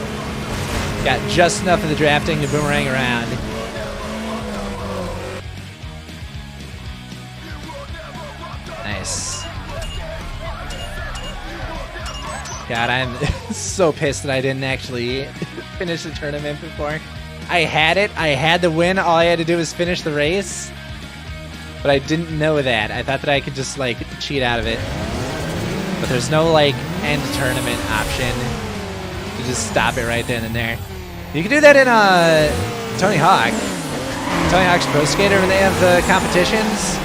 Got just enough of the drafting to boomerang around. Nice. God, I'm so pissed that I didn't actually finish the tournament before. I had it. I had the win. All I had to do was finish the race. But I didn't know that. I thought that I could just, like, cheat out of it. But there's no, like, end tournament option. You just stop it right then and there. You can do that in Tony Hawk. Tony Hawk's Pro Skater when they have the competitions.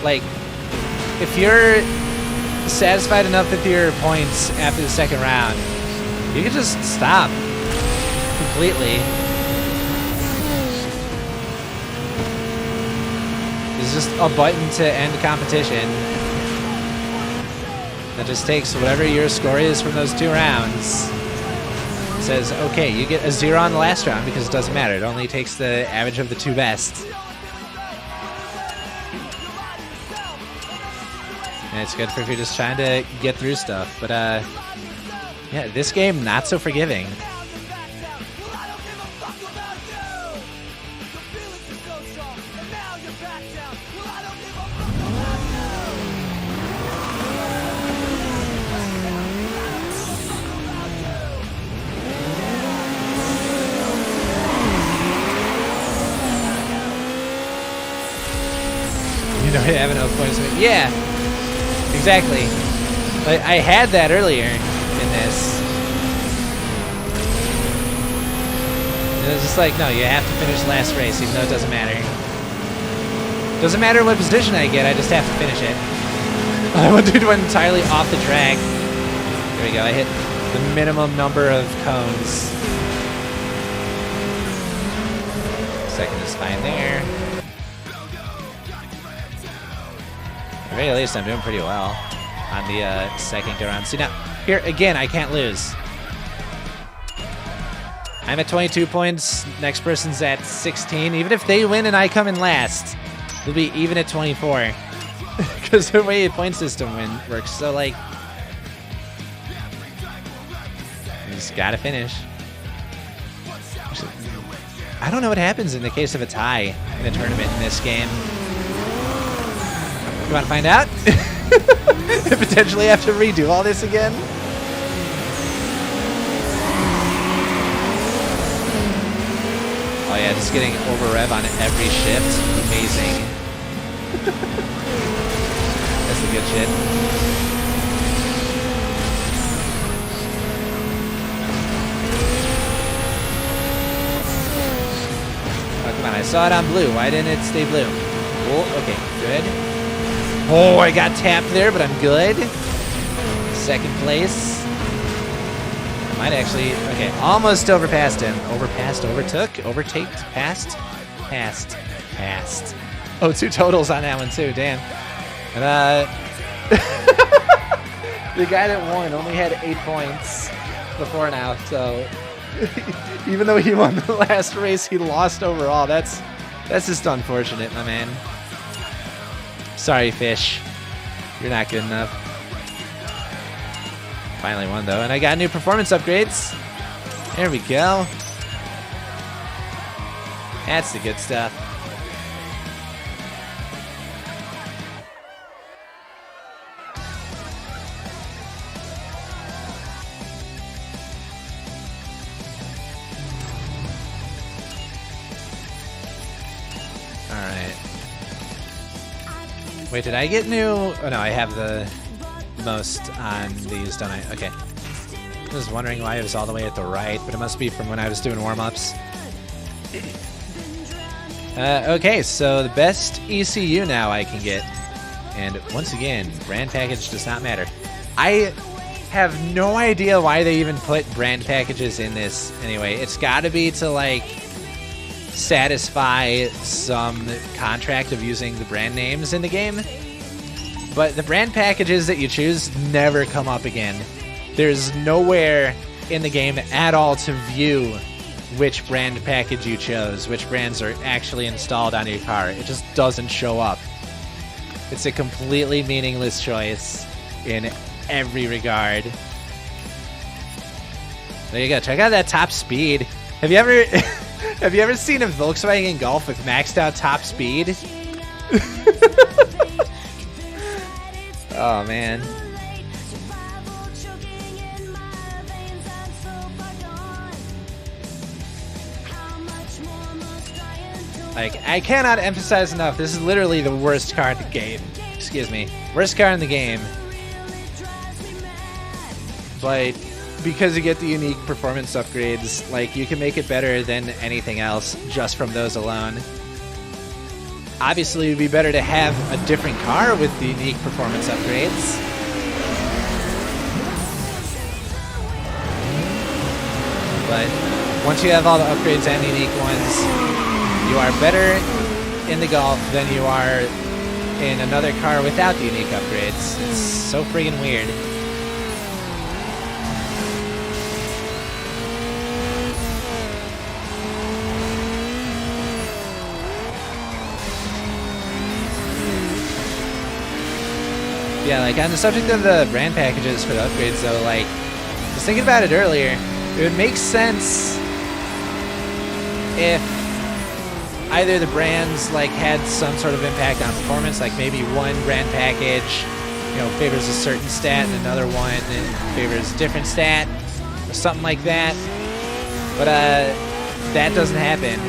Like, if you're satisfied enough with your points after the second round, you can just stop completely. There's just a button to end competition that just takes whatever your score is from those 2 rounds. It says, okay, you get a 0 on the last round because it doesn't matter. It only takes the average of the 2 best. And it's good for if you're just trying to get through stuff. But, yeah, this game, not so forgiving. You know, I have enough points. Yeah, exactly. I had that earlier in this. It was just like, no, you have to finish the last race, even though it doesn't matter. Doesn't matter what position I get, I just have to finish it. One dude went entirely off the track. There we go, I hit the minimum number of cones. Second is fine there. At the very least, I'm doing pretty well on the second go round. See, now, here, again, I can't lose. I'm at 22 points. Next person's at 16. Even if they win and I come in last, we'll be even at 24. Because the way the point system works. So, like, you just gotta finish. I don't know what happens in the case of a tie in a tournament in this game. You want to find out? I potentially have to redo all this again? Oh yeah, just getting over rev on every shift. Amazing. That's the good shit. Oh, come on, I saw it on blue. Why didn't it stay blue? Oh, okay, good. Oh, I got tapped there, but I'm good. Second place. I might actually, okay, almost overpassed him. Overpassed, overtook, overtaked, passed. Oh, 2 totals on that one too, damn. And the guy that won only had 8 points before now, so even though he won the last race, he lost overall. That's just unfortunate, my man. Sorry, fish. You're not good enough. Finally won, though. And I got new performance upgrades. There we go. That's the good stuff. Alright. Wait, did I get new? Oh no, I have the most on these, don't I? Okay. I was wondering why it was all the way at the right, but it must be from when I was doing warm-ups. Okay, so the best ECU now I can get And once again, brand package does not matter. I have no idea why they even put brand packages in this anyway. It's got to be to like satisfy some contract of using the brand names in the game. But the brand packages that you choose never come up again. There's nowhere in the game at all to view which brand package you chose, which brands are actually installed on your car. It just doesn't show up. It's a completely meaningless choice in every regard. There you go. Check out that top speed. Have you ever have you ever seen a Volkswagen Golf with maxed out top speed? Oh man. Like, I cannot emphasize enough, this is literally the worst car in the game. Excuse me. Worst car in the game. But because you get the unique performance upgrades, like, you can make it better than anything else just from those alone. Obviously, it would be better to have a different car with the unique performance upgrades. But once you have all the upgrades and unique ones, you are better in the Golf than you are in another car without the unique upgrades. It's so friggin' weird. Yeah, like on the subject of the brand packages for the upgrades though, like, just thinking about it earlier, it would make sense if either the brands like had some sort of impact on performance, like maybe one brand package, you know, favors a certain stat and another one favors a different stat or something like that. But that doesn't happen.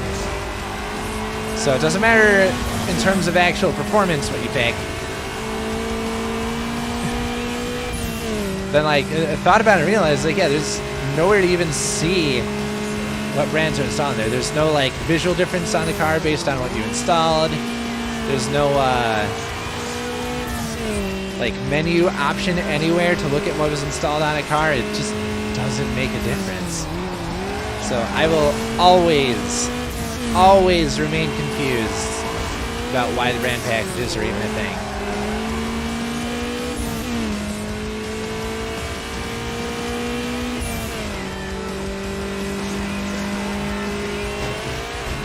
So it doesn't matter in terms of actual performance what you pick. Then like I thought about it and realized like, yeah, there's nowhere to even see what brands are installed there. There's no like visual difference on the car based on what you installed. There's no like menu option anywhere to look at what was installed on a car. It just doesn't make a difference. So I will always remain confused about why the brand packages are even a thing.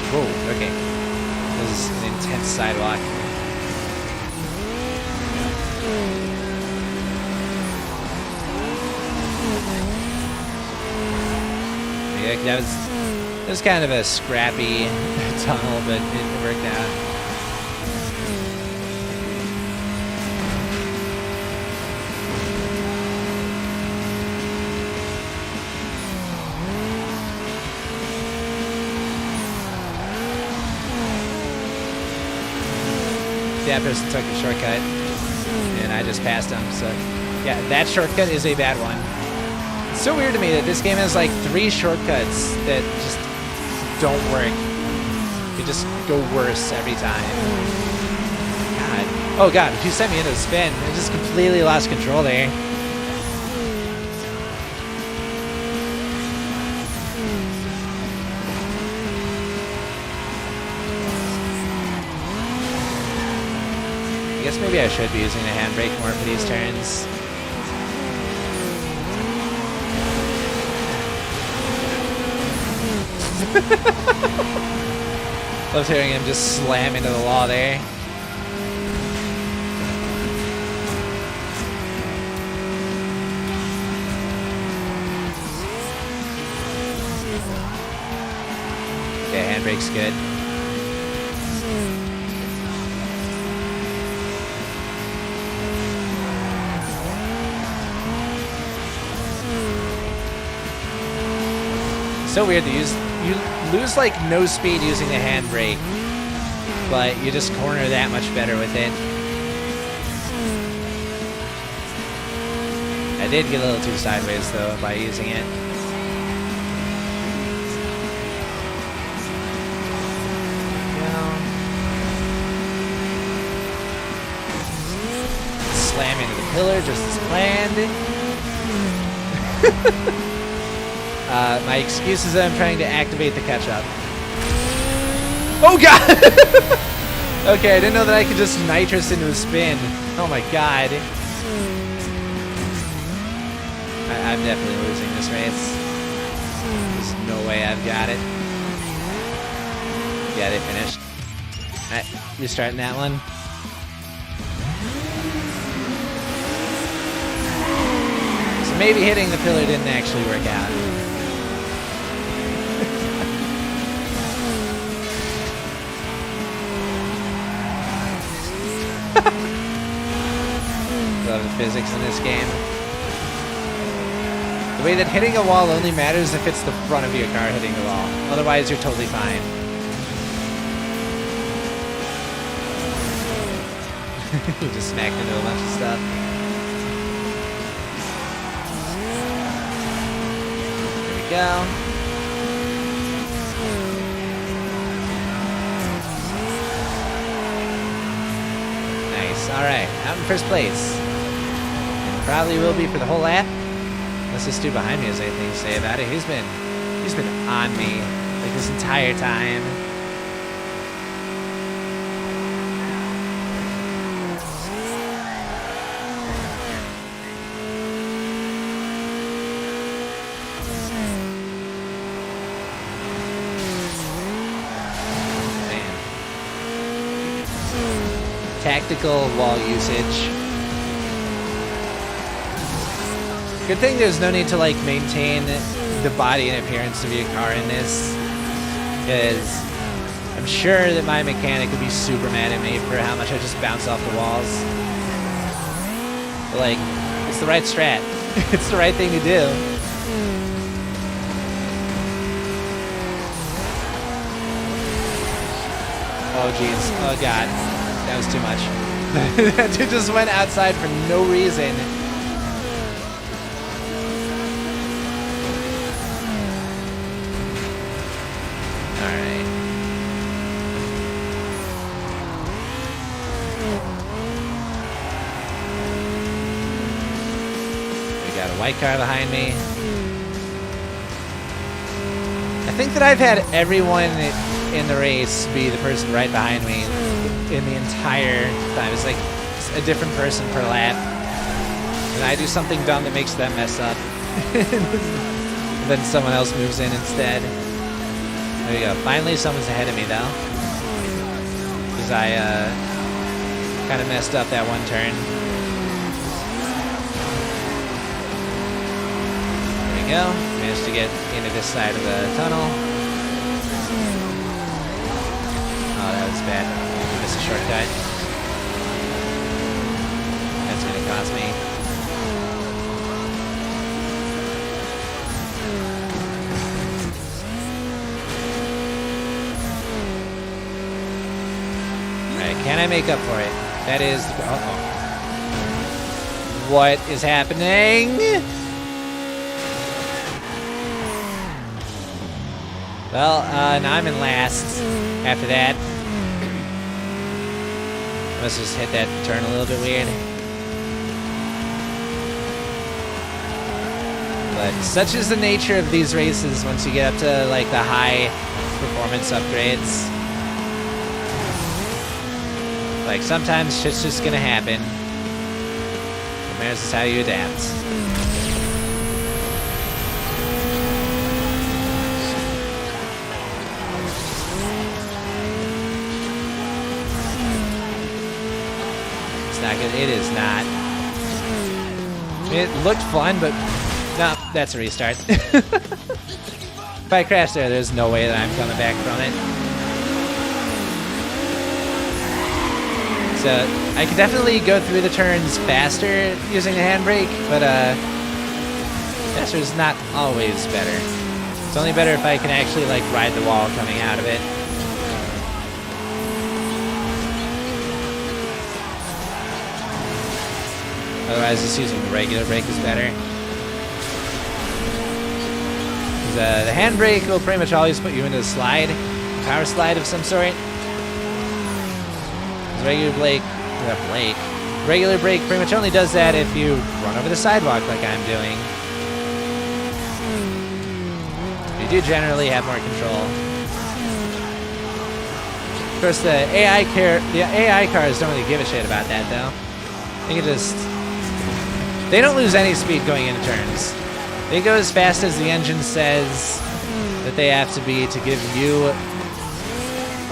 Whoa, okay. This is an intense sidewalk. Yeah, that was kind of a scrappy tunnel, but it worked out. That person took the shortcut, and I just passed him, so yeah, that shortcut is a bad one. It's so weird to me that this game has like 3 shortcuts that just don't work. They just go worse every time. God. Oh god, if you sent me into a spin, I just completely lost control there. I guess maybe I should be using the handbrake more for these turns. Loved hearing him just slam into the wall there. Yeah, handbrake's good. So weird to use. You lose like no speed using the handbrake, but you just corner that much better with it. I did get a little too sideways though by using it. pillar just as planned. My excuse is that I'm trying to activate the catch-up. Oh god! Okay, I didn't know that I could just nitrous into a spin. Oh my god. I'm definitely losing this race. There's no way I've got it. Yeah, they finished. Alright, restarting that one. So maybe hitting the pillar didn't actually work out. Love the physics in this game. The way that hitting a wall only matters if it's the front of your car hitting the wall. Otherwise, you're totally fine. You just smacked into a bunch of stuff. There we go. Nice. All right, out in first place. And probably will be for the whole lap. Unless this dude behind me has anything to say about it. He's been on me like this entire time. Man. Tactical wall usage. Good thing there's no need to like maintain the body and appearance of your car in this, because I'm sure that my mechanic would be super mad at me for how much I just bounce off the walls. But like, it's the right strat. It's the right thing to do. Oh jeez, oh god, that was too much. That dude just went outside for no reason. White car behind me. I think that I've had everyone in the race be the person right behind me in the entire time. It's like a different person per lap. And I do something dumb that makes them mess up. And then someone else moves in instead. There we go. Finally someone's ahead of me though. Because I kind of messed up that one turn. Go. Managed to get into this side of the tunnel. Oh, that was bad. Missed a shortcut. That's gonna cost me. Alright, can I make up for it? That is... Uh-oh. What is happening? Well, now I'm in last after that. Must just hit that turn a little bit weird. But such is the nature of these races once you get up to like the high performance upgrades. Like sometimes shit's just gonna happen. And there's just how you adapt. It is not. It looked fun, but no, that's a restart. If I crash there, there's no way that I'm coming back from it. So I can definitely go through the turns faster using the handbrake, but faster is not always better. It's only better if I can actually like ride the wall coming out of it. Otherwise, just using the regular brake is better. The handbrake will pretty much always put you into a slide, power slide of some sort. The regular Regular brake pretty much only does that if you run over the sidewalk like I'm doing. You do generally have more control. Of course, the AI cars don't really give a shit about that, though. They don't lose any speed going into turns. They go as fast as the engine says that they have to be to give you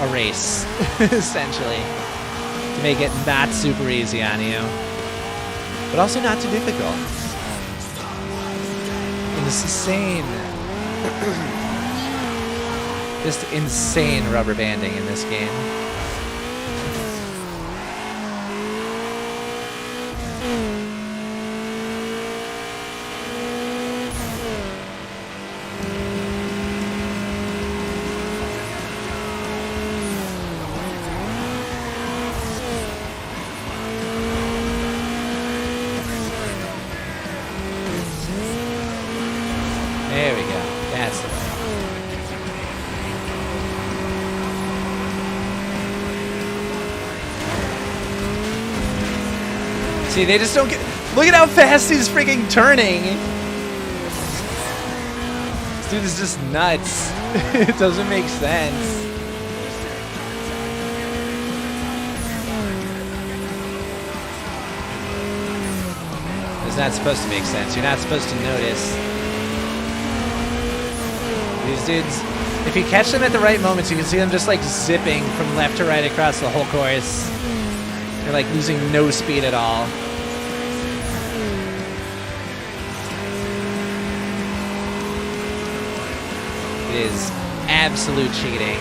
a race, essentially. To make it not super easy on you. But also not too difficult. Just insane rubber banding in this game. There we go. That's the way. See, they just don't get... Look at how fast he's freaking turning! This dude is just nuts. It doesn't make sense. It's not supposed to make sense. You're not supposed to notice. These dudes, if you catch them at the right moments, you can see them just like zipping from left to right across the whole course. They're like losing no speed at all. It is absolute cheating.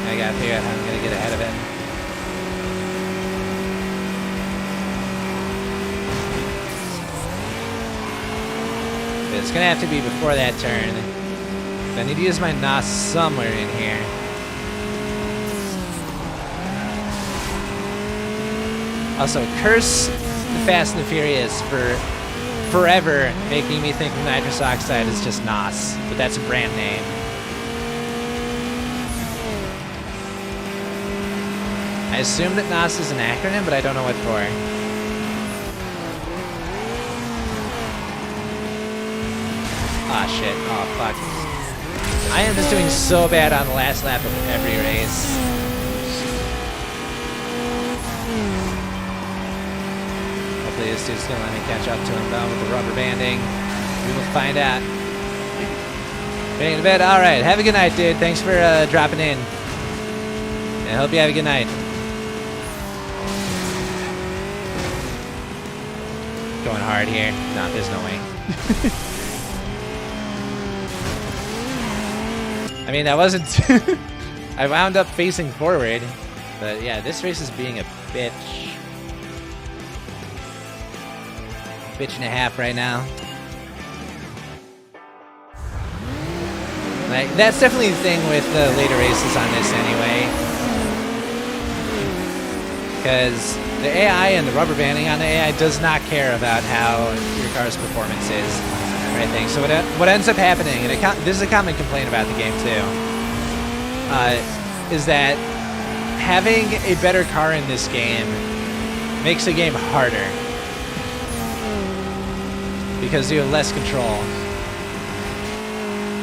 I gotta figure out how I'm gonna get ahead of it. But it's gonna have to be before that turn. I need to use my NOS somewhere in here. Also, curse the Fast and the Furious for forever making me think nitrous oxide is just NOS, but that's a brand name. I assume that NOS is an acronym, but I don't know what for. Ah, shit. Oh, fuck. I am just doing so bad on the last lap of every race. Hopefully this dude's gonna let me catch up to him, though, with the rubber banding. We will find out. Getting to bed? Alright, have a good night, dude. Thanks for dropping in. I hope you have a good night. Going hard here. No, there's no way. I mean, that wasn't... I wound up facing forward. But yeah, this race is being a bitch. Bitch and a half right now. Like, that's definitely the thing with the later races on this anyway. Because the AI and the rubber banding on the AI does not care about how your car's performance is or anything. So what ends up happening, and this is a common complaint about the game too, is that having a better car in this game makes the game harder because you have less control.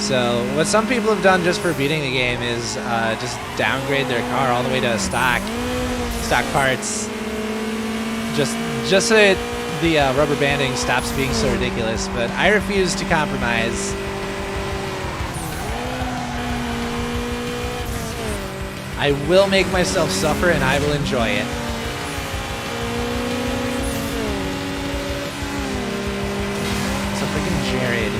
So what some people have done just for beating the game is just downgrade their car all the way to stock parts, just so that the rubber banding stops being so ridiculous. But I refuse to compromise. I will make myself suffer, and I will enjoy it. So freaking Jared.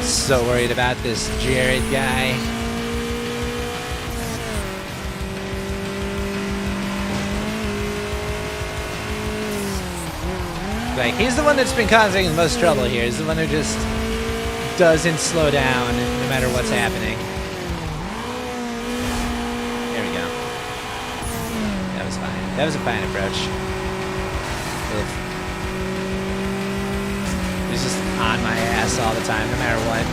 So worried about this Jared guy. Like, he's the one that's been causing the most trouble here. He's the one who just doesn't slow down no matter what's happening. There we go. That was fine. That was a fine approach. Oof. He's just on my ass all the time, no matter what.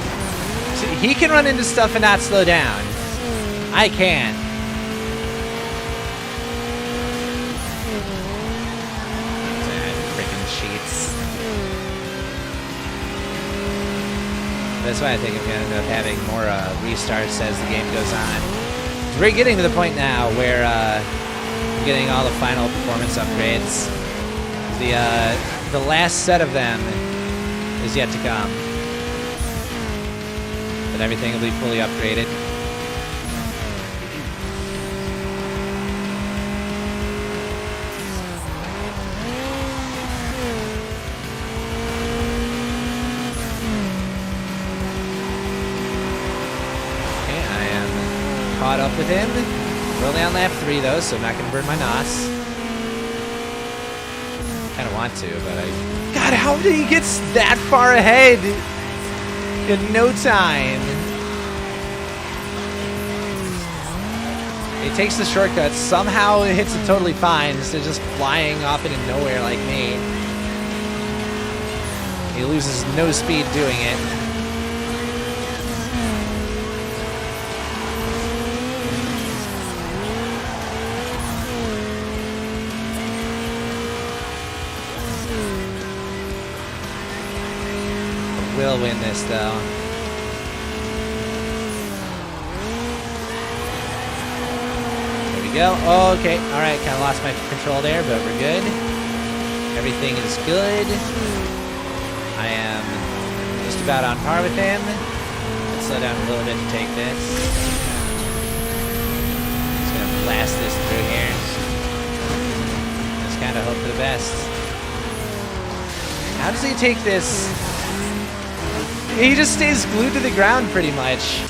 See, he can run into stuff and not slow down. I can't. Freaking cheats. That's why I think I'm going to end up having more restarts as the game goes on. We're getting to the point now where I'm getting all the final performance upgrades. The last set of them is yet to come. But everything will be fully upgraded. Okay, I am caught up with him. We're only on lap 3 though, so I'm not gonna burn my NOS. Kinda want to, but I... God, how did he get that far ahead in no time? He takes the shortcut, somehow it hits it totally fine instead of just flying off into nowhere like me. He loses no speed doing it. Will win this though. There we go. Oh, okay. All right. Kind of lost my control there, but we're good. Everything is good. I am just about on par with him. Let's slow down a little bit to take this. Just gonna blast this through here. Just kind of hope for the best. How does he take this? He just stays glued to the ground pretty much.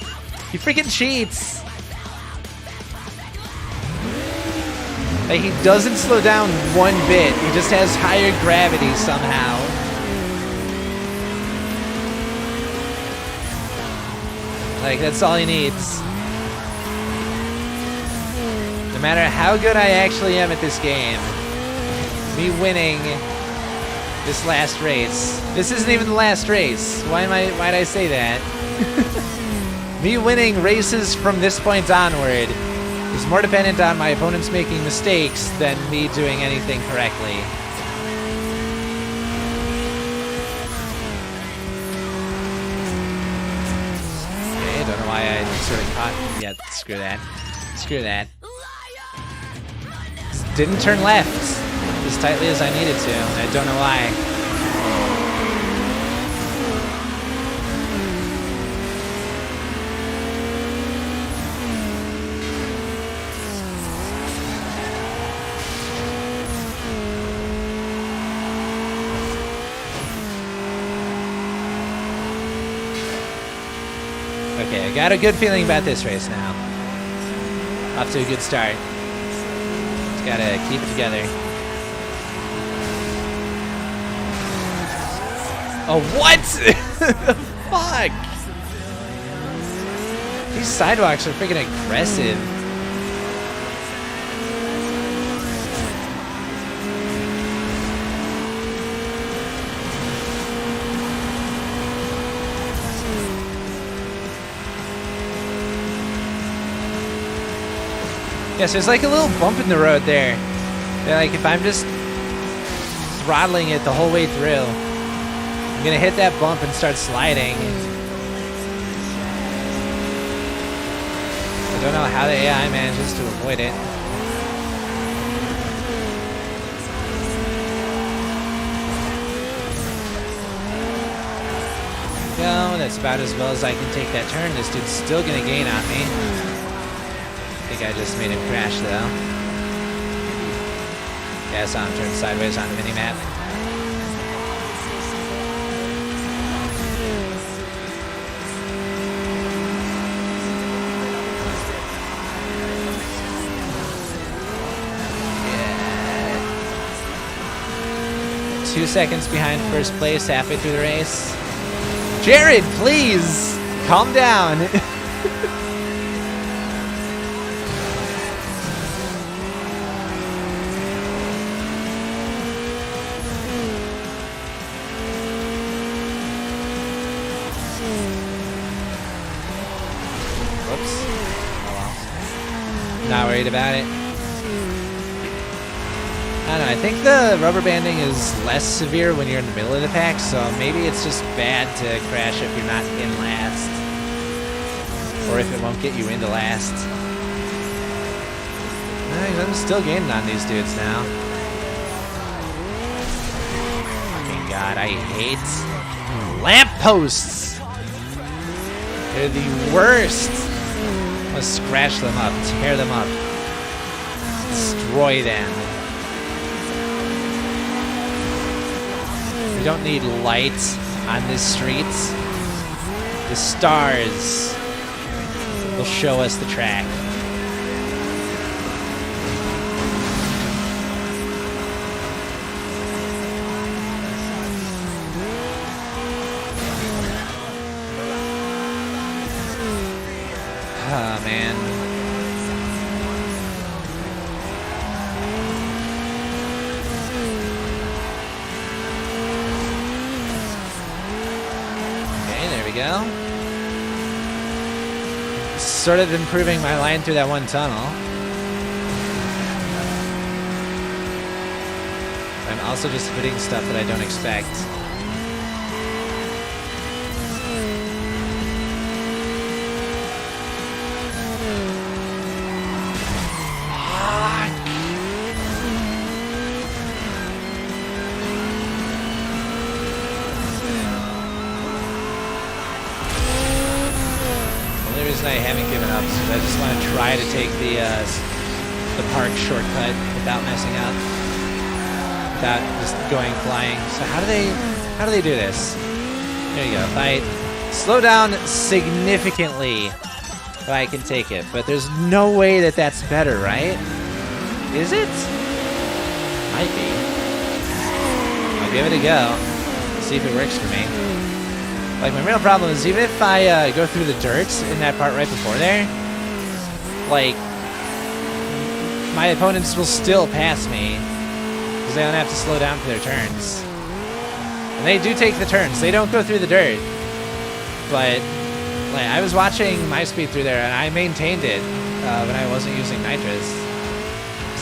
He freaking cheats. Like, he doesn't slow down one bit. He just has higher gravity somehow. Like, that's all he needs. No matter how good I actually am at this game, me winning this last race. This isn't even the last race. Why'd I say that? Me winning races from this point onward is more dependent on my opponents making mistakes than me doing anything correctly. Okay, don't know why I sort of caught. Yeah, screw that. Screw that. Didn't turn left as tightly as I needed to. I don't know why. Okay, I got a good feeling about this race now. Off to a good start. Just gotta keep it together. Oh, what? Fuck! These sidewalks are freaking aggressive. Yes, there's like a little bump in the road there. Like, if I'm just throttling it the whole way through, I'm gonna hit that bump and start sliding. I don't know how the AI manages to avoid it. Go, that's about as well as I can take that turn. This dude's still gonna gain on me. I think I just made him crash though. Yeah, I saw him turn sideways on the minimap. 2 seconds behind first place halfway through the race. Jared, please calm down. Whoops. Oh well. Not worried about it. I don't know, I think the rubber banding is less severe when you're in the middle of the pack, so maybe it's just bad to crash if you're not in last. Or if it won't get you into last. Nice, I'm still gaining on these dudes now. Fucking God, I hate lampposts! They're the worst! Let's scratch them up, tear them up, destroy them. We don't need lights on the streets. The stars will show us the track. Oh, man. Go. Sort of improving my line through that one tunnel. I'm also just hitting stuff that I don't expect. I haven't given up, so I just want to try to take the park shortcut without messing up, without just going flying. So how do they do this? There you go. If I slow down significantly, I can take it. But there's no way that that's better, right? Is it? Might be. I'll give it a go. See if it works for me. Like, my real problem is, even if I go through the dirt in that part right before there, like, my opponents will still pass me, because they don't have to slow down for their turns. And they do take the turns. They don't go through the dirt. But, like, I was watching my speed through there, and I maintained it when I wasn't using nitrous.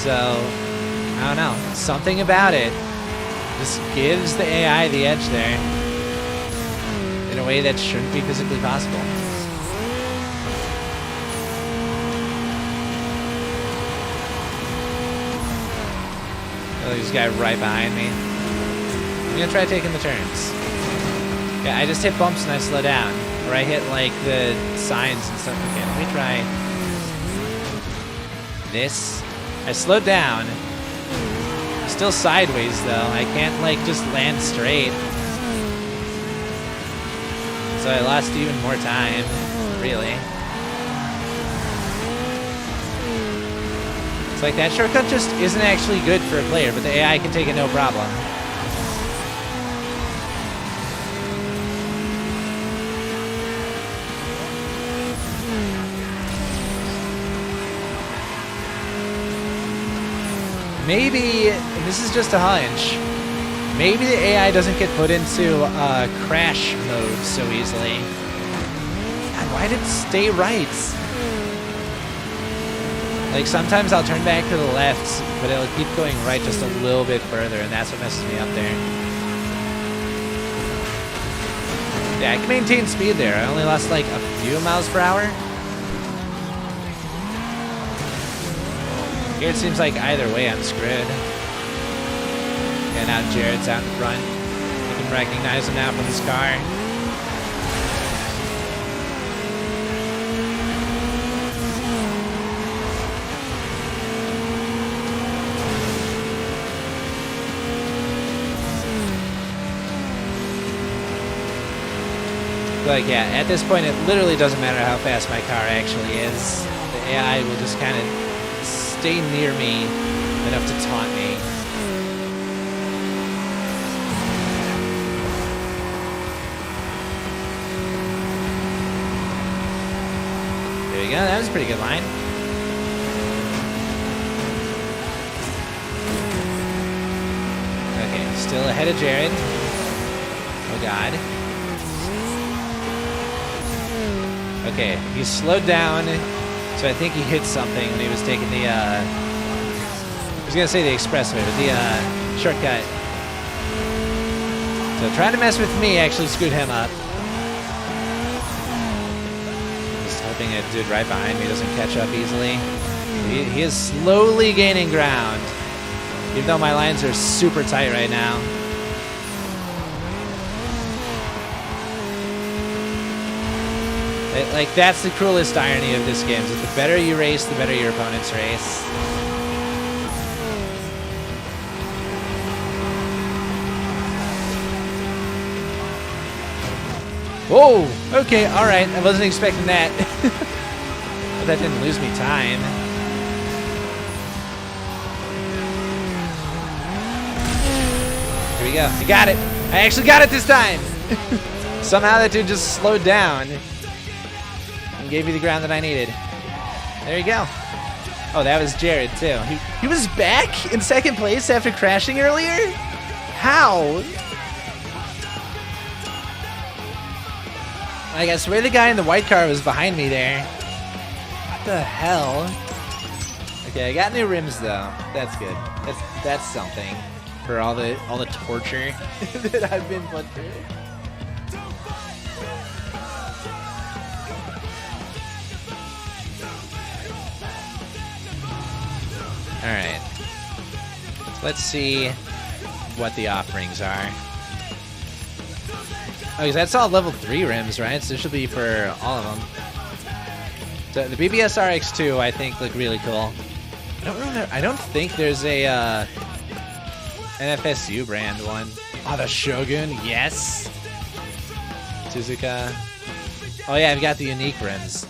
So, I don't know. Something about it just gives the AI the edge there. In a way that shouldn't be physically possible. Oh, there's a guy right behind me. I'm gonna try taking the turns. Yeah, I just hit bumps and I slow down. Or I hit like the signs and stuff. Okay, let me try this. I slowed down. Still sideways though. I can't like just land straight. So I lost even more time, really. It's like that shortcut just isn't actually good for a player, but the AI can take it no problem. Maybe, and this is just a hunch, maybe the AI doesn't get put into crash mode so easily. God, why did it stay right? Like, sometimes I'll turn back to the left, but it'll keep going right just a little bit further, and that's what messes me up there. Yeah, I can maintain speed there. I only lost like a few miles per hour. Here it seems like either way I'm screwed. Yeah, now Jared's out in front. I can recognize him now from his car. Like, yeah, at this point it literally doesn't matter how fast my car actually is. The AI will just kind of stay near me enough to taunt me. There we go. That was a pretty good line. Okay, still ahead of Jared. Oh, God. Okay, he slowed down, so I think he hit something when he was taking the, I was gonna say the expressway, but the, shortcut. So trying to mess with me actually screwed him up. Just hoping a dude right behind me doesn't catch up easily. He is slowly gaining ground, even though my lines are super tight right now. Like, that's the cruelest irony of this game, is that the better you race, the better your opponents race. Whoa! Okay, alright, I wasn't expecting that. But that didn't lose me time. Here we go. I got it! I actually got it this time! Somehow that dude just slowed down. Gave me the ground that I needed. There you go. Oh, that was Jared too. He was back in second place after crashing earlier? How? Like, I swear the guy in the white car was behind me there. What the hell? Okay, I got new rims though. That's good. That's something for all the torture that I've been put through. Alright, let's see what the offerings are. Oh, because that's all level 3 rims, right? So this should be for all of them. So the BBS RX2, I think, look really cool. I don't think there's a NFSU brand one. Oh, the Shogun, yes! Suzuka. Oh yeah, I've got the unique rims.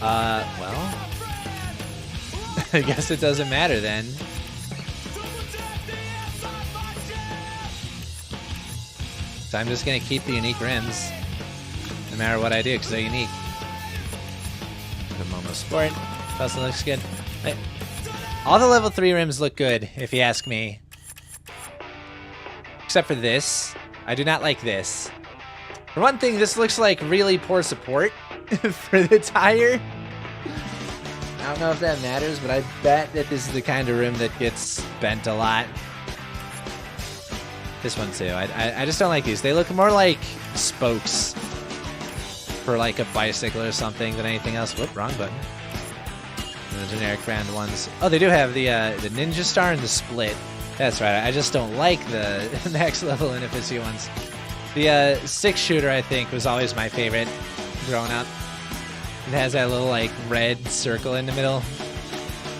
Well... I guess it doesn't matter then. So I'm just gonna keep the unique rims, no matter what I do, because they're unique. The Momo Sport also looks good. But all the level 3 rims look good, if you ask me. Except for this. I do not like this. For one thing, this looks like really poor support for the tire. I don't know if that matters, but I bet that this is the kind of rim that gets bent a lot. This one too. I just don't like these. They look more like spokes for like a bicycle or something than anything else. Whoop, wrong button. And the generic brand ones. Oh, they do have the Ninja Star and the Split. That's right. I just don't like the max level NFSU ones. The 6-shooter, I think, was always my favorite growing up. It has that little, like, red circle in the middle.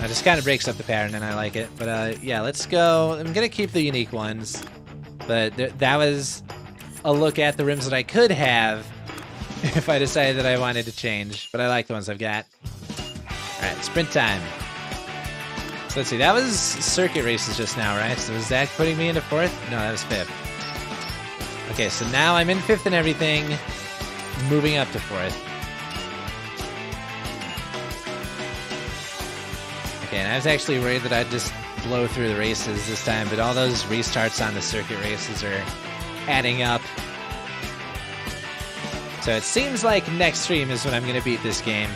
It just kind of breaks up the pattern, and I like it. But, yeah, let's go. I'm going to keep the unique ones. But that was a look at the rims that I could have if I decided that I wanted to change. But I like the ones I've got. All right, sprint time. So let's see. That was circuit races just now, right? So was that putting me into 4th? No, that was 5th. Okay, so now I'm in 5th and everything. Moving up to 4th. And I was actually worried that I'd just blow through the races this time, but all those restarts on the circuit races are adding up. So it seems like next stream is when I'm going to beat this game.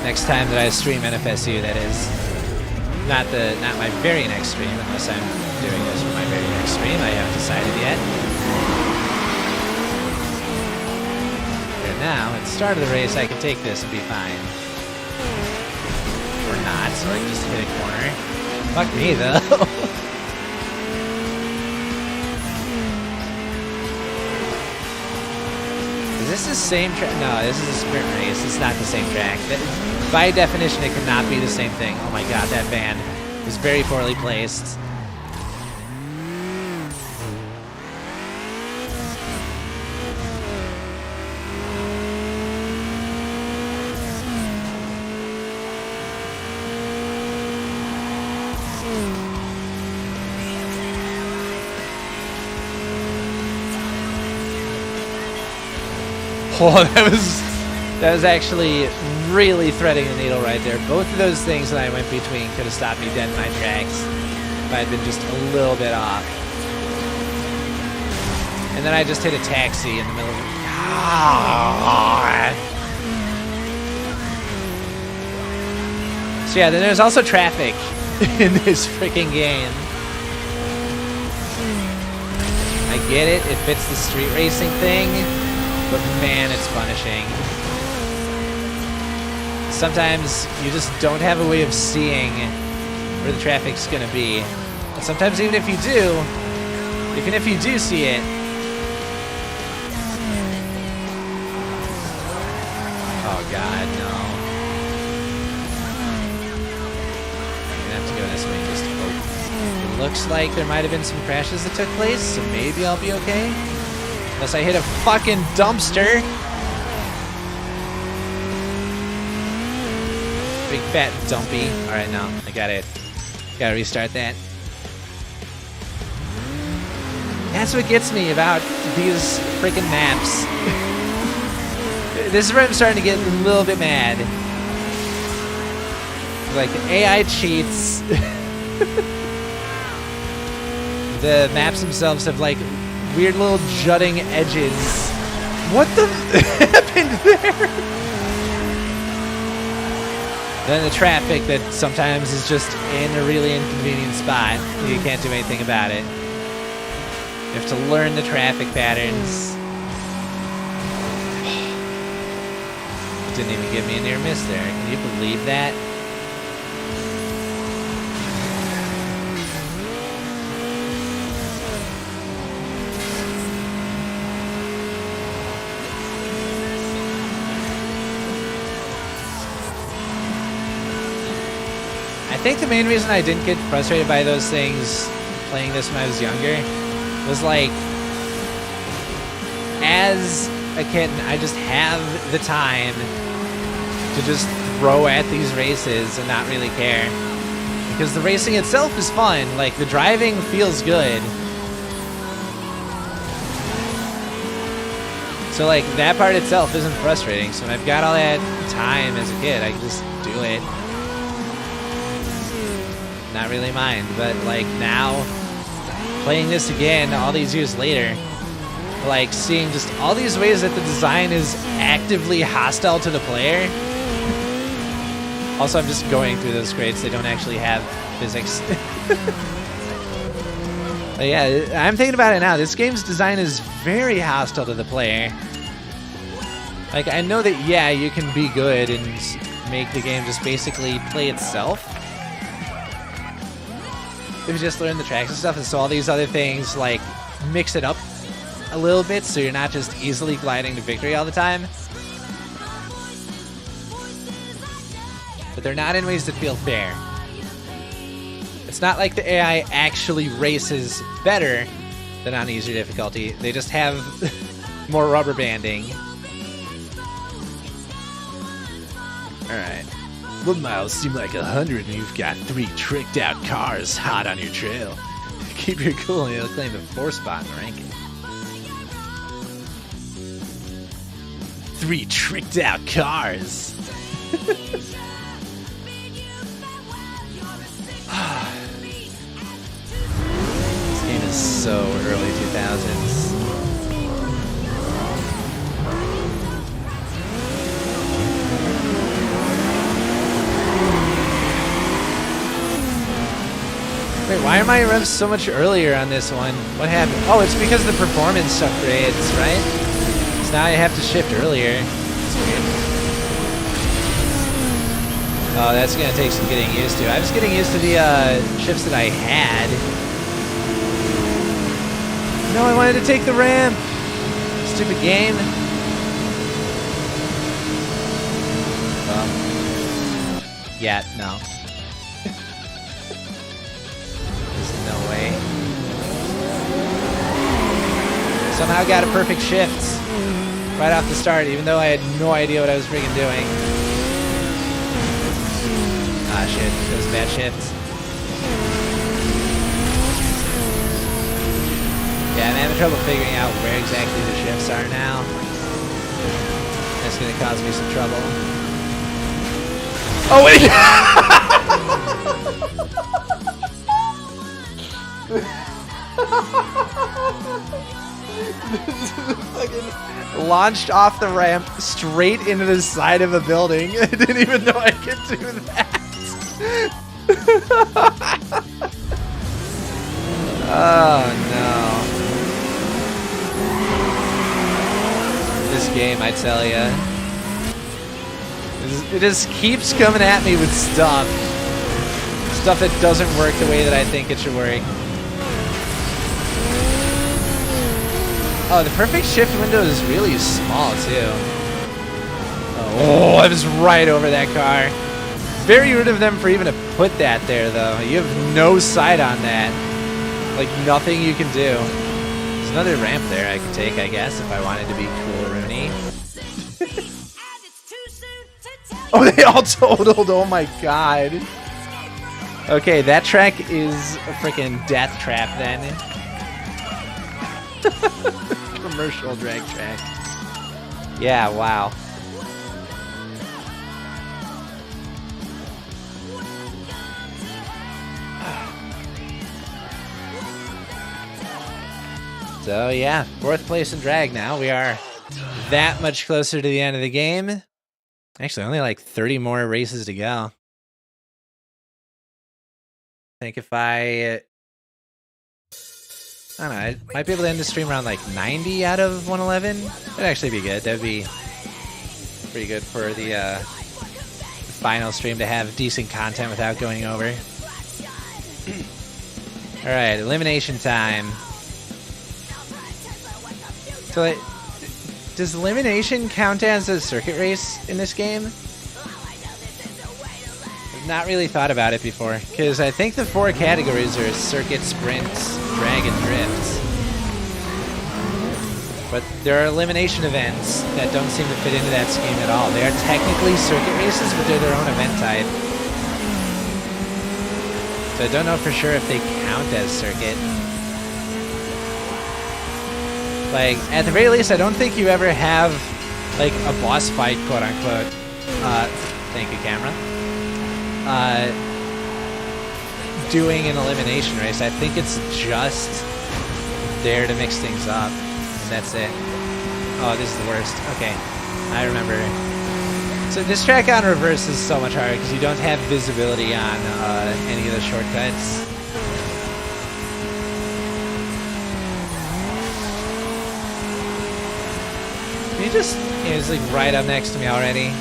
Next time that I stream NFSU, that is. Not my very next stream, unless I'm doing this for my very next stream. I haven't decided yet. Now, at the start of the race, I can take this and be fine. Or not, so I can just hit a corner. Fuck me, though. Is this the same track? No, this is a sprint race. It's not the same track. By definition, it cannot be the same thing. Oh my god, that van was very poorly placed. Oh, that was actually really threading the needle right there. Both of those things that I went between could have stopped me dead in my tracks if I had been just a little bit off. And then I just hit a taxi in the middle of it. So yeah, then there's also traffic in this freaking game. I get it, it fits the street racing thing, but man, it's punishing. Sometimes you just don't have a way of seeing where the traffic's gonna be. And sometimes even if you do see it, oh god, no. I'm gonna have to go this way just to hope. It looks like there might have been some crashes that took place, so maybe I'll be okay. Unless I hit a fucking dumpster. Big fat dumpy. Alright, now I got it. Gotta restart that. That's what gets me about these freaking maps. This is where I'm starting to get a little bit mad. Like, the AI cheats. The maps themselves have, like, weird little jutting edges. What the happened there? Then the traffic that sometimes is just in a really inconvenient spot. You can't do anything about it. You have to learn the traffic patterns. Didn't even give me a near miss there. Can you believe that? I think the main reason I didn't get frustrated by those things playing this when I was younger was like, as a kid, I just have the time to just throw at these races and not really care. Because the racing itself is fun, like the driving feels good. So like that part itself isn't frustrating, so when I've got all that time as a kid, I can just do it. Not really mind, but like now, playing this again all these years later, like seeing just all these ways that the design is actively hostile to the player. Also, I'm just going through those grades, they don't actually have physics. But yeah, I'm thinking about it now, this game's design is very hostile to the player. Like, I know that, yeah, you can be good and make the game just basically play itself. If you just learn the tracks and stuff, and so all these other things, like, mix it up a little bit so you're not just easily gliding to victory all the time. But they're not in ways that feel fair. It's not like the AI actually races better than on easier difficulty. They just have more rubber banding. Alright. 1 mile seem like 100 and you've got 3 tricked out cars hot on your trail. Keep your cool and you'll claim a 4 spot in the ranking. 3 tricked out cars. This game is so early 2000s. Wait, why are my revs so much earlier on this one? What happened? Oh, it's because of the performance upgrades, right? So now I have to shift earlier. That's weird. Oh, that's gonna take some getting used to. I was getting used to the shifts that I had. No, I wanted to take the ramp. Stupid game. Yeah, no. No way. Somehow got a perfect shift right off the start, even though I had no idea what I was freaking doing. Ah, shit. That was a bad shift. Yeah, I'm having trouble figuring out where exactly the shifts are now. That's gonna cause me some trouble. Oh wait! Fucking launched off the ramp straight into the side of a building. I didn't even know I could do that. Oh no. This game, I tell ya. It just keeps coming at me with stuff. Stuff that doesn't work the way that I think it should work. Oh, the perfect shift window is really small, too. Oh, I was right over that car. Very rude of them for even to put that there, though. You have no sight on that. Like, nothing you can do. There's another ramp there I could take, I guess, if I wanted to be cool, Rooney. Oh, they all totaled. Oh, my God. Okay, that track is a freaking death trap, then. Commercial drag track. Yeah, wow. So yeah, 4th place in drag now. We are that much closer to the end of the game. Actually, only like 30 more races to go. I think if I don't know, I might be able to end the stream around like 90 out of 111. That'd actually be good. That'd be pretty good for the final stream to have decent content without going over. Alright, elimination time. So, does elimination count as a circuit race in this game? I've not really thought about it before, because I think the 4 categories are circuit, sprints, drag, and drifts. But there are elimination events that don't seem to fit into that scheme at all. They are technically circuit races, but they're their own event type. So I don't know for sure if they count as circuit. Like, at the very least, I don't think you ever have, like, a boss fight, quote-unquote. Thank you, camera. Doing an elimination race. I think it's just there to mix things up. And that's it. Oh, this is the worst. Okay, I remember. So this track on reverse is so much harder because you don't have visibility on any of the shortcuts. He just is like right up next to me already.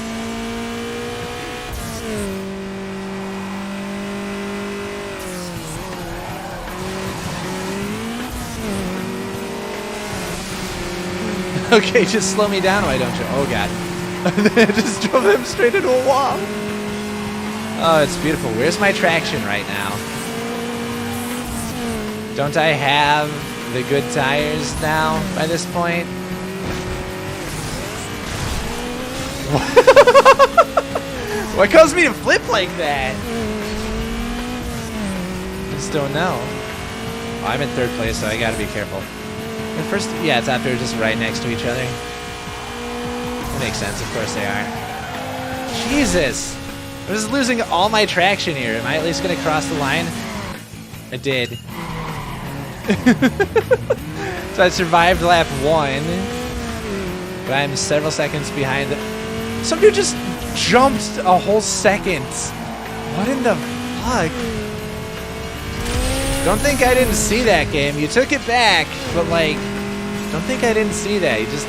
Okay, just slow me down, why don't you? Oh god. I just drove him straight into a wall. Oh, it's beautiful. Where's my traction right now? Don't I have the good tires now by this point? What caused me to flip like that? I just don't know. Oh, I'm in 3rd place, so I gotta be careful. And first, yeah, it's after just right next to each other. That makes sense, of course they are. Jesus! I'm just losing all my traction here. Am I at least gonna cross the line? I did. So I survived lap 1. But I'm several seconds behind. Some dude just jumped a whole second. What in the fuck? Don't think I didn't see that, game. You took it back, but like, don't think I didn't see that. You just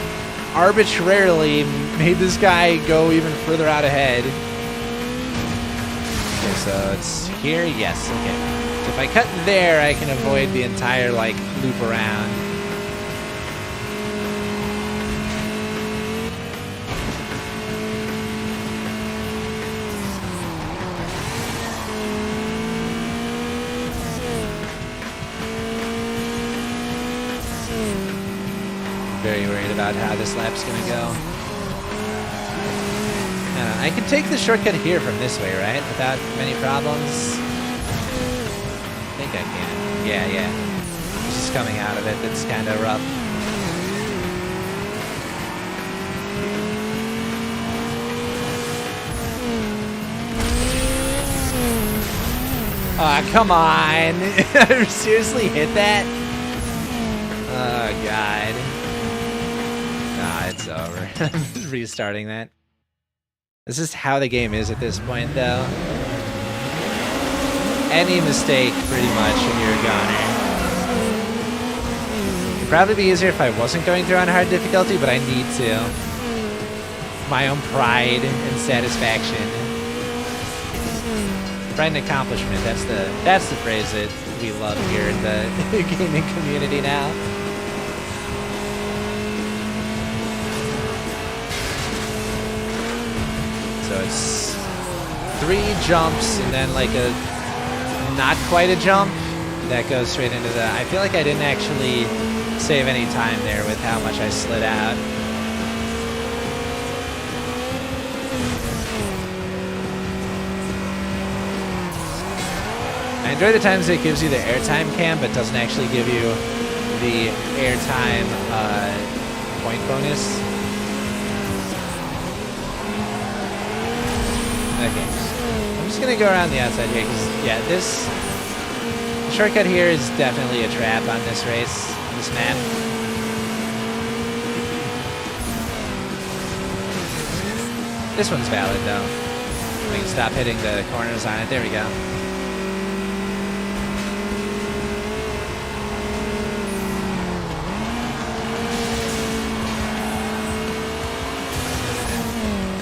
arbitrarily made this guy go even further out ahead. Okay, so it's here. Yes. Okay. So if I cut there, I can avoid the entire like loop around. Very worried about how this lap's gonna go. I can take the shortcut here from this way, right? Without many problems. I think I can. Yeah. It's just coming out of it that's kind of rough. come on. Seriously hit that? Oh, God. Nah, it's over. I'm restarting that. This is how the game is at this point, though. Any mistake, pretty much, and you're a goner. It'd probably be easier if I wasn't going through on hard difficulty, but I need to. My own pride and satisfaction. Pride and accomplishment, that's the phrase that we love here in the gaming community now. So it's 3 jumps and then like a not quite a jump that goes straight into the... I feel like I didn't actually save any time there with how much I slid out. I enjoy the times it gives you the airtime cam, but doesn't actually give you the airtime point bonus. Okay, I'm just gonna go around the outside here, because yeah, this shortcut here is definitely a trap on this race, this map. This one's valid though. We can stop hitting the corners on it. There we go.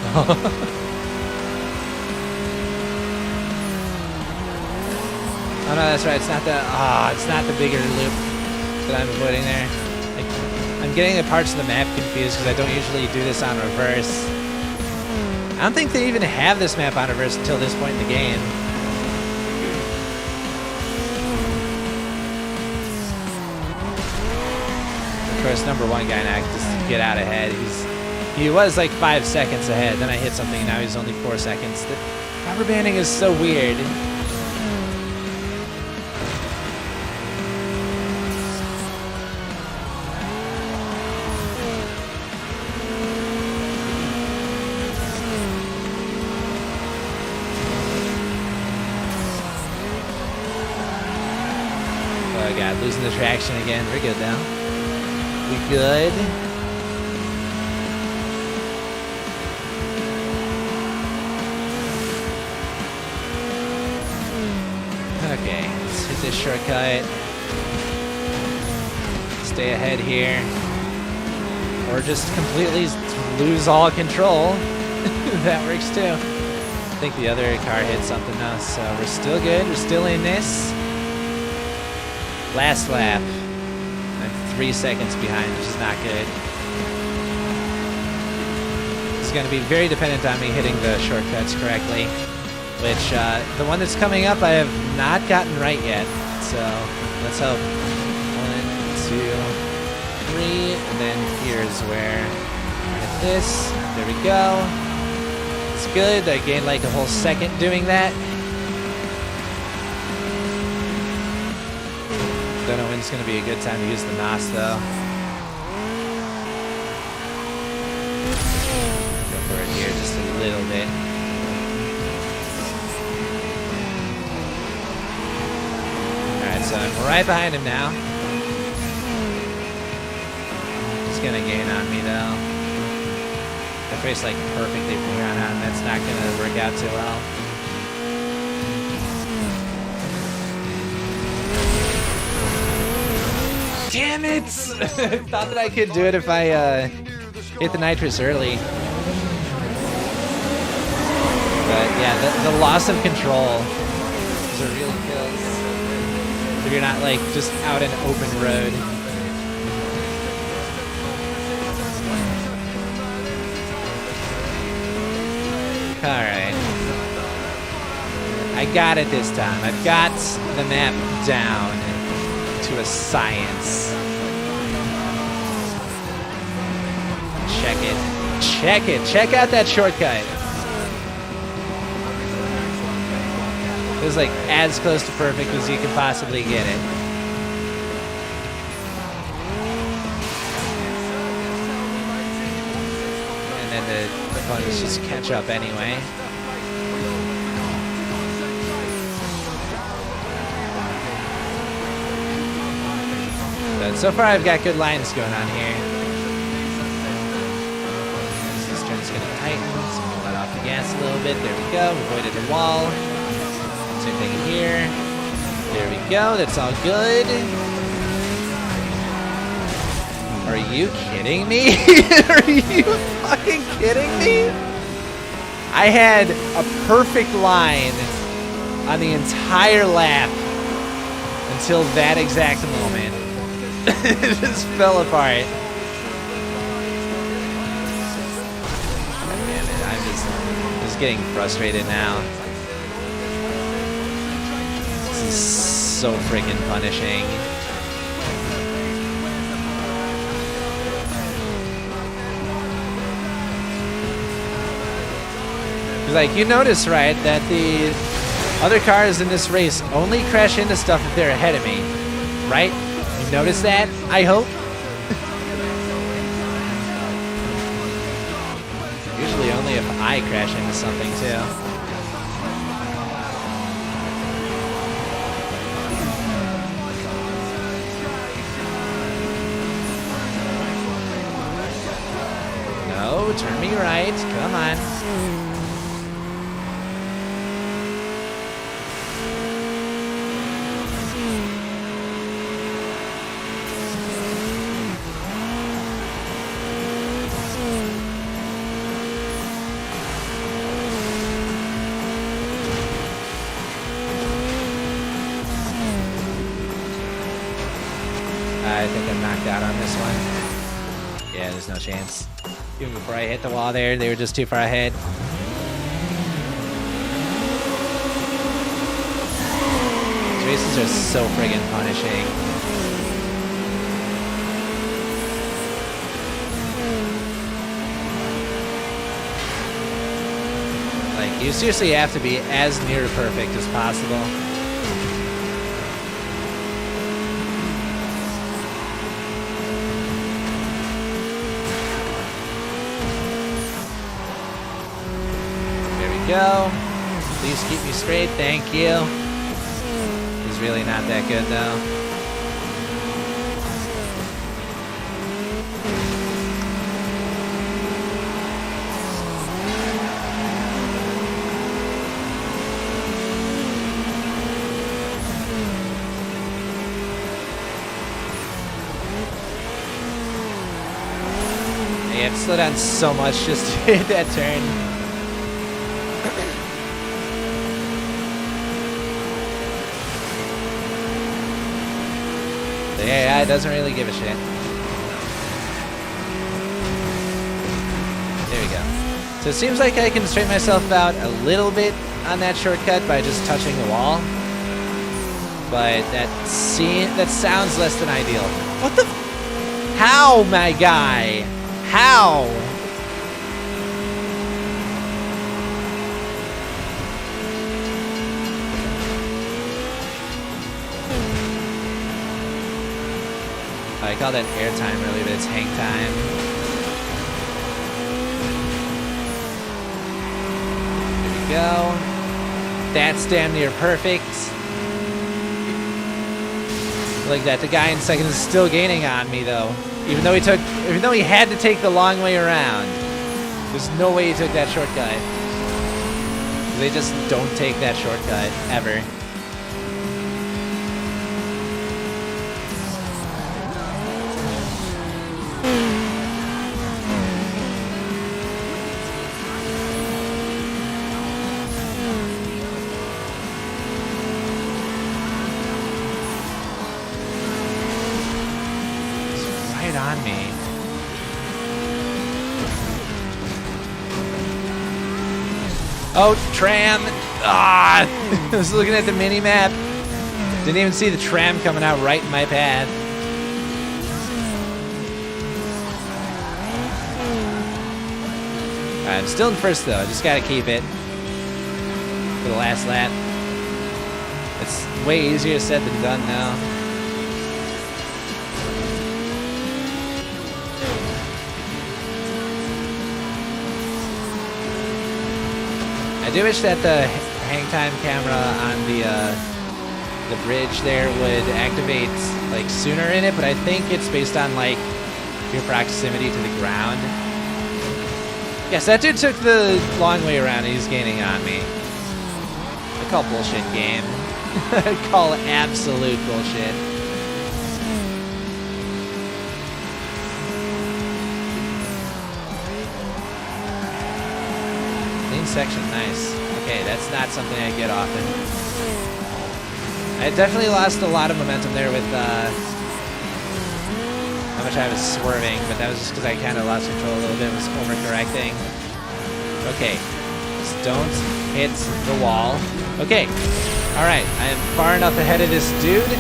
Oh no, that's right. It's not the it's not the bigger loop that I'm avoiding there. Like, I'm getting the parts of the map confused because I don't usually do this on reverse. I don't think they even have this map on reverse until this point in the game. Of course, #1 guy now just to get out ahead. He was like 5 seconds ahead. Then I hit something, and now he's only 4 seconds. The rubber banding is so weird. Oh god, losing the traction again. We're good now. We good? Okay, let's hit this shortcut. Stay ahead here. Or just completely lose all control. That works too. I think the other car hit something else, so we're still good. We're still in this. Last lap. I'm 3 seconds behind, which is not good. It's going to be very dependent on me hitting the shortcuts correctly. Which, the one that's coming up I have not gotten right yet. So, let's hope. 1, 2, 3, and then here's where I hit this. There we go. It's good. I gained like a whole second doing that. Don't know when it's going to be a good time to use the NOS though. Go for it here just a little bit. Alright, so I'm right behind him now. He's going to gain on me though. If I race like perfectly from here on out, that's not going to work out too well. Damn it! Thought that I could do it if I hit the nitrous early. But yeah, the loss of control is a real kill. If you're not like just out an open road. Alright. I got it this time. I've got the map down to a science. Check it. Check it. Check out that shortcut. It was like as close to perfect as you could possibly get it. And then the opponents just catch up anyway. So far, I've got good lines going on here. This turn's gonna tighten, so I'm gonna let off the gas a little bit. There we go. Avoided the wall. Same thing here. There we go. That's all good. Are you kidding me? Are you fucking kidding me? I had a perfect line on the entire lap until that exact moment. It just fell apart. Damn it, I'm just getting frustrated now. This is so freaking punishing. Like, you notice, right, that the other cars in this race only crash into stuff if they're ahead of me, right? You notice that, I hope? Usually only if I crash into something, too. No, turn me right, come on. I think I'm knocked out on this one. Yeah, there's no chance. Even before I hit the wall there, they were just too far ahead. These races are so friggin' punishing. Like, you seriously have to be as near perfect as possible. Go. Please keep me straight, thank you. He's really not that good though. I have to slow down so much just to hit that turn. Yeah, it doesn't really give a shit. There we go. So it seems like I can straighten myself out a little bit on that shortcut by just touching the wall. But that sounds less than ideal. What the? How, my guy? How? I call that airtime really, but it's hang time. There we go. That's damn near perfect. Like that, the guy in second is still gaining on me though. Even though he had to take the long way around. There's no way he took that shortcut. They just don't take that shortcut ever. On me. Oh, tram! Ah! I was looking at the mini map. Didn't even see the tram coming out right in my path. Alright, I'm still in first though. I just gotta keep it for the last lap. It's way easier said than done now. I do wish that the hang time camera on the the bridge there would activate like sooner in it, but I think it's based on like your proximity to the ground. Yes, that dude took the long way around and he's gaining on me. I call bullshit game. I call absolute bullshit. Lean section, nice. Okay, that's not something I get often. I definitely lost a lot of momentum there with how much I was swerving, but that was just because I kind of lost control a little bit, was overcorrecting. Okay, just don't hit the wall. Okay, alright, I am far enough ahead of this dude.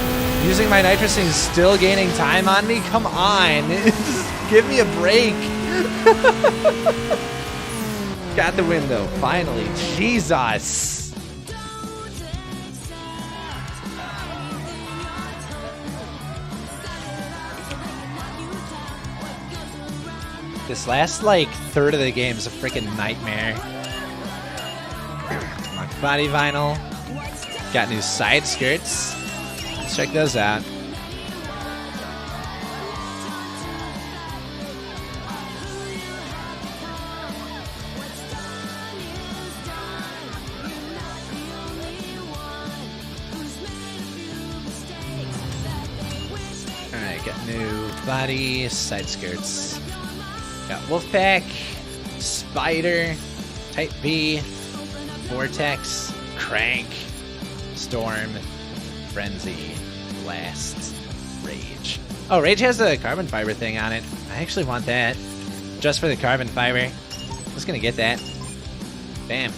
Using my nitrous and still gaining time on me? Come on, just give me a break. Got the win though, finally, Jesus. This last, like, third of the game is a freaking nightmare. Unlocked body vinyl. Got new side skirts. Let's check those out. Alright, got new body, side skirts. Got Wolfpack, Spider, Type B, Vortex, Crank, Storm, Frenzy, Blast, Rage. Oh, Rage has the carbon fiber thing on it. I actually want that. Just for the carbon fiber. I was gonna get that. Damn.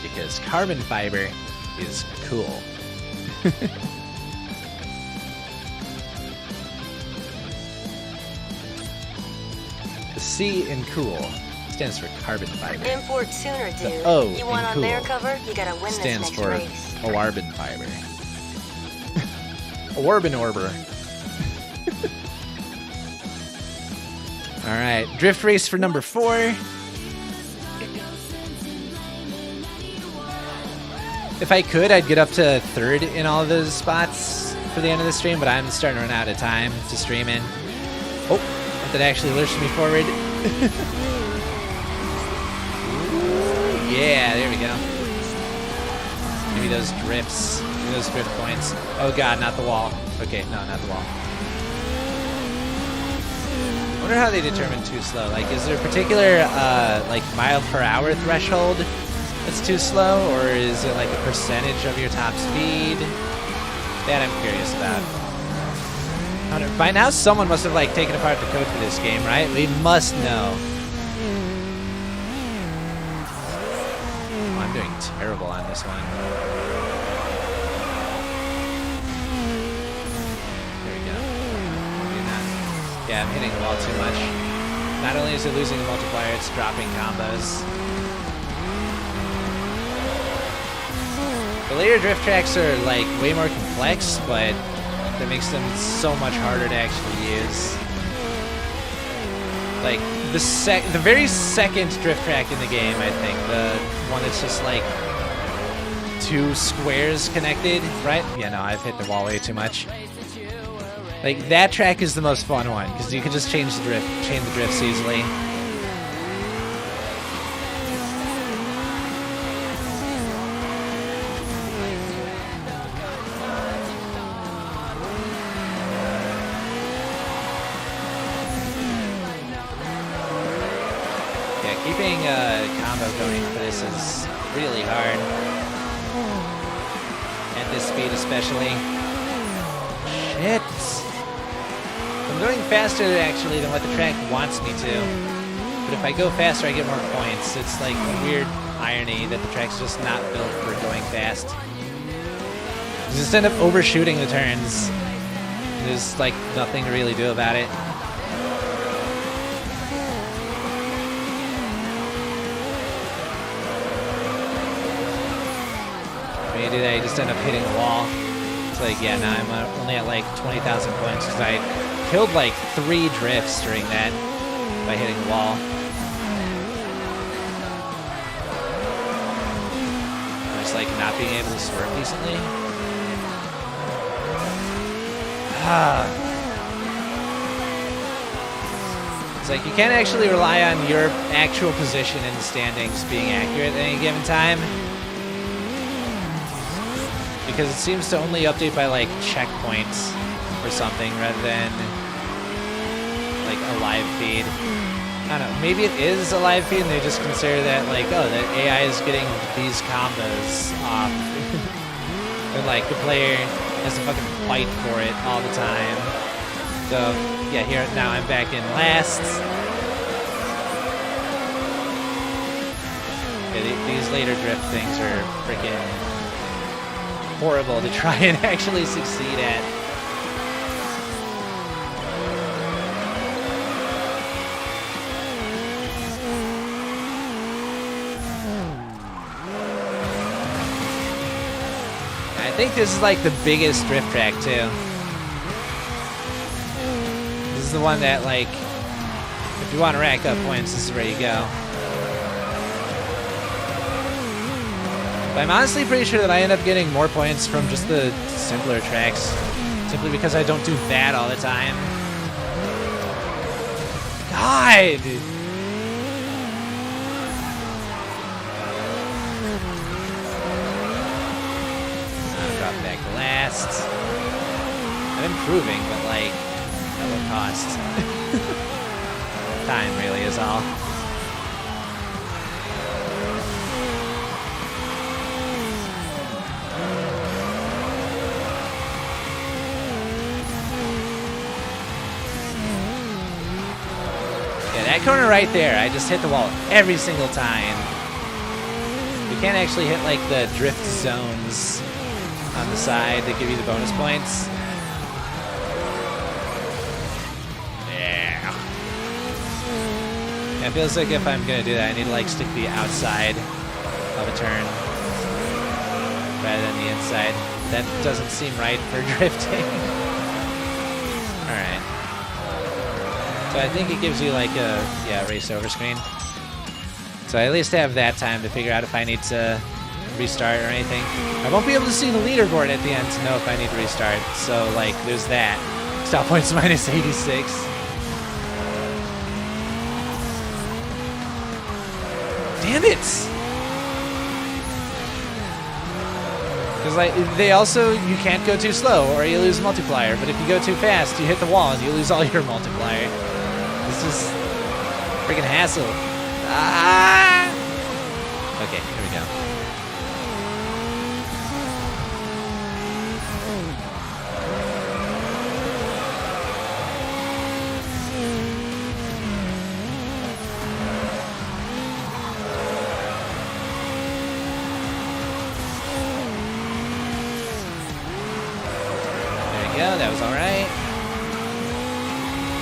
Because carbon fiber is cool. C in cool stands for carbon fiber. Import sooner, dude. The O you want in on cool their cover? You gotta win stands this next for race. carbon fiber. Orbin Orber. All right, drift race for number 4. If I could, I'd get up to 3rd in all of those spots for the end of the stream, but I'm starting to run out of time to stream in. Oh, that actually lurched me forward. Yeah, there we go. Give me those drifts. Give me those drift points. Oh god, not the wall. Okay, no, not the wall. I wonder how they determine too slow. Like, is there a particular, like, mile per hour threshold that's too slow? Or is it, like, a percentage of your top speed? That I'm curious about. By now, someone must have, like, taken apart the code for this game, right? We must know. Oh, I'm doing terrible on this one. There we go. Maybe not. Yeah, I'm hitting the wall too much. Not only is it losing the multiplier, it's dropping combos. The later drift tracks are, like, way more complex, but that makes them so much harder to actually use. Like, the very second drift track in the game, I think, the one that's just like 2 squares connected, right? Yeah, no, I've hit the wall way too much. Like, that track is the most fun one, because you can just change the drifts easily. Keeping a combo going for this is really hard. At this speed especially. Shit! I'm going faster actually than what the track wants me to. But if I go faster I get more points. It's like a weird irony that the track's just not built for going fast. You just end up overshooting the turns. There's like nothing to really do about it. When you do that, you just end up hitting the wall. It's like, yeah, now I'm only at like 20,000 points because I killed like 3 drifts during that by hitting the wall. just like not being able to swerve decently. It's like you can't actually rely on your actual position in the standings being accurate at any given time, because it seems to only update by like checkpoints or something rather than like a live feed. I don't know, maybe it is a live feed and they just consider that like, oh, the AI is getting these combos off. And like the player has to fucking fight for it all the time. So yeah, here now I'm back in last. Yeah, these later drift things are freaking horrible to try and actually succeed at. I think this is like the biggest drift track too. This is the one that, like, if you want to rack up points, this is where you go. But I'm honestly pretty sure that I end up getting more points from just the simpler tracks, simply because I don't do that all the time. God! Back to last. I'm improving, but like, at what cost? Time really is all. Yeah, that corner right there, I just hit the wall every single time. You can't actually hit like the drift zones on the side that give you the bonus points. Yeah. It feels like if I'm gonna do that, I need to like stick to the outside of a turn rather than the inside. That doesn't seem right for drifting. Alright. So I think it gives you like a, yeah, race over screen. So I at least have that time to figure out if I need to restart or anything. I won't be able to see the leaderboard at the end to know if I need to restart. So like, there's that. Stop points minus 86. Damn it! Because like, they also, you can't go too slow or you lose multiplier. But if you go too fast, you hit the wall and you lose all your multiplier. This is freaking hassle. Ah! Okay, here we go. That was all right.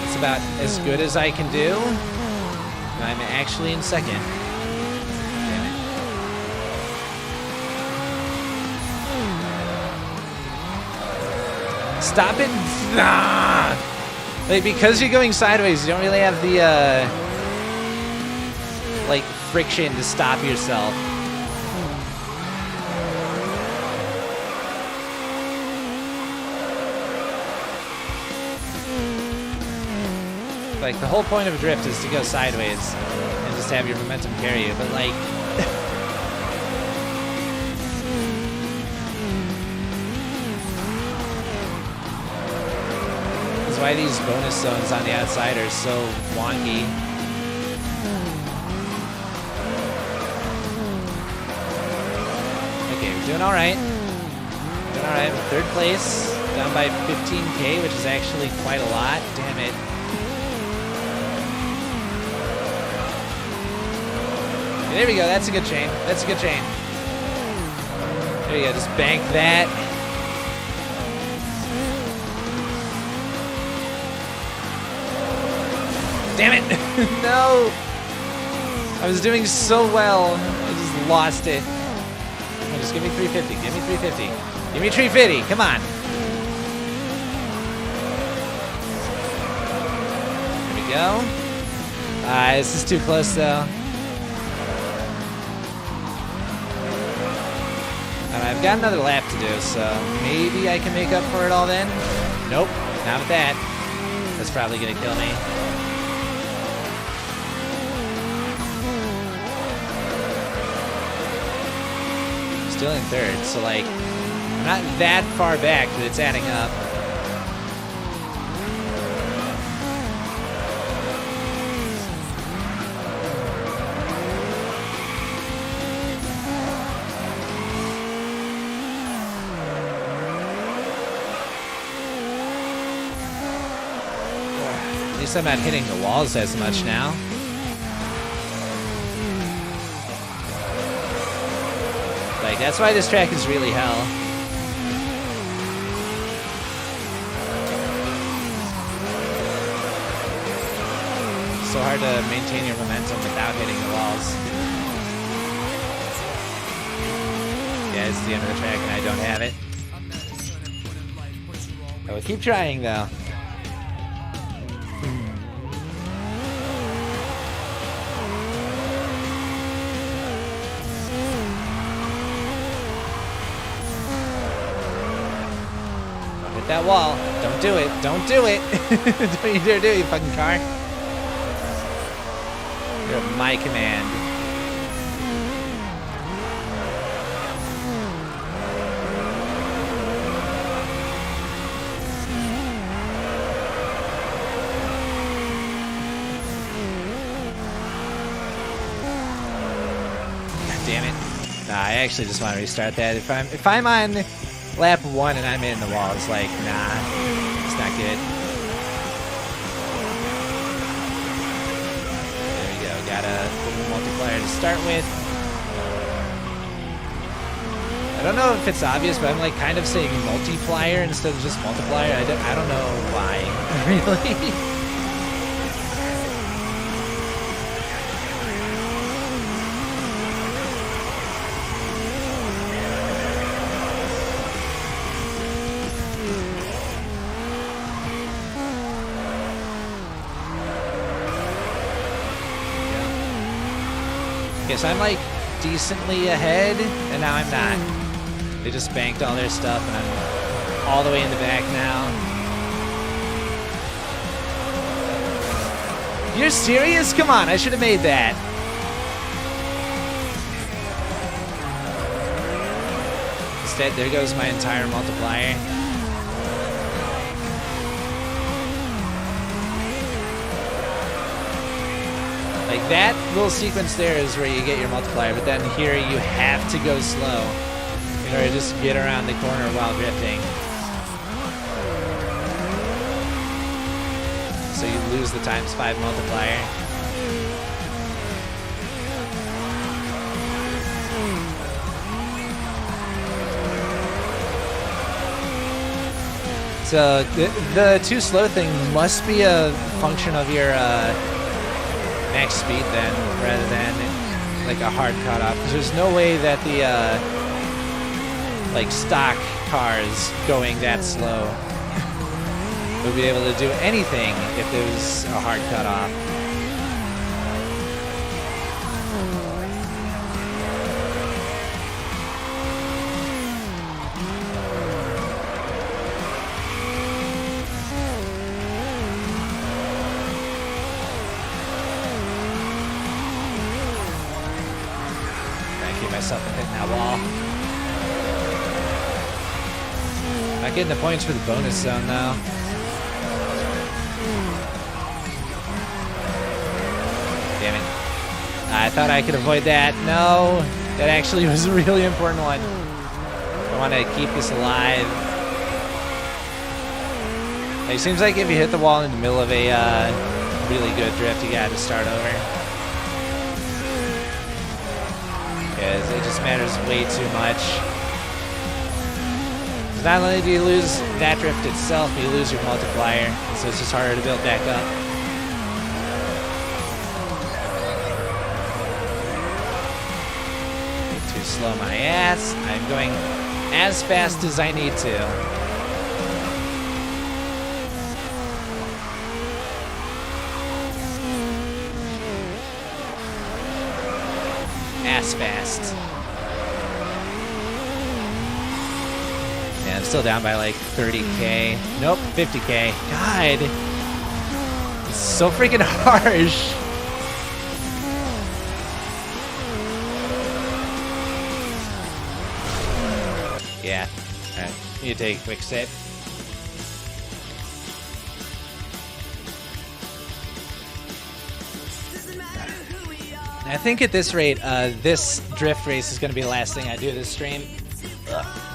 It's about as good as I can do. I'm actually in second. Damn it. Stop it. Ah! Like, because you're going sideways, you don't really have the like friction to stop yourself. Like, the whole point of a drift is to go sideways and just have your momentum carry you, but like... That's why these bonus zones on the outside are so wonky. Okay, we're doing alright. Doing alright, we're third place, down by 15k, which is actually quite a lot. Damn it. There we go, that's a good chain. That's a good chain. There you go, just bank that. Damn it! No! I was doing so well. I just lost it. Come on, just give me 350. Give me 350. Give me 350. Come on. There we go. This is too close though. I've got another lap to do, so maybe I can make up for it all then. Nope, not with that. That's probably gonna kill me. Still in third, so like, I'm not that far back, but it's adding up. At least I'm not hitting the walls as much now. Like, that's why this track is really hell. It's so hard to maintain your momentum without hitting the walls. Yeah, it's the end of the track and I don't have it. I will keep trying though. That wall. Don't do it. Don't do it. Don't you dare do it, you fucking car. You're at my command. God damn it. Nah, I actually just want to restart that. If I'm on lap 1 and I'm in the wall, it's like, nah, it's not good. There we go, got a little multiplier to start with. I don't know if it's obvious, but I'm like kind of saying multiplier instead of just multiplier. I don't know why, really. Okay, so I'm like decently ahead, and now I'm not. They just banked all their stuff, and I'm all the way in the back now. You're serious? Come on, I should have made that. Instead, there goes my entire multiplier. Like, that little sequence there is where you get your multiplier, but then here you have to go slow in order to just get around the corner while drifting. So you lose the ×5 multiplier. So the too slow thing must be a function of your max speed then, rather than like a hard cutoff, because there's no way that the like stock cars going that slow would be able to do anything if there was a hard cutoff. Myself from hitting that wall. Not getting the points for the bonus zone though. Damn it. I thought I could avoid that. No, that actually was a really important one. I want to keep this alive. It seems like if you hit the wall in the middle of a really good drift, you gotta start over. Because it just matters way too much. Not only do you lose that drift itself, you lose your multiplier, so it's just harder to build back up. Too slow my ass. I'm going as fast as I need to. Ass fast. Still down by like 30k. Nope, 50k. God. It's so freaking harsh. Yeah. Alright. Need to take a quick sip. I think at this rate, this drift race is going to be the last thing I do this stream. Ugh.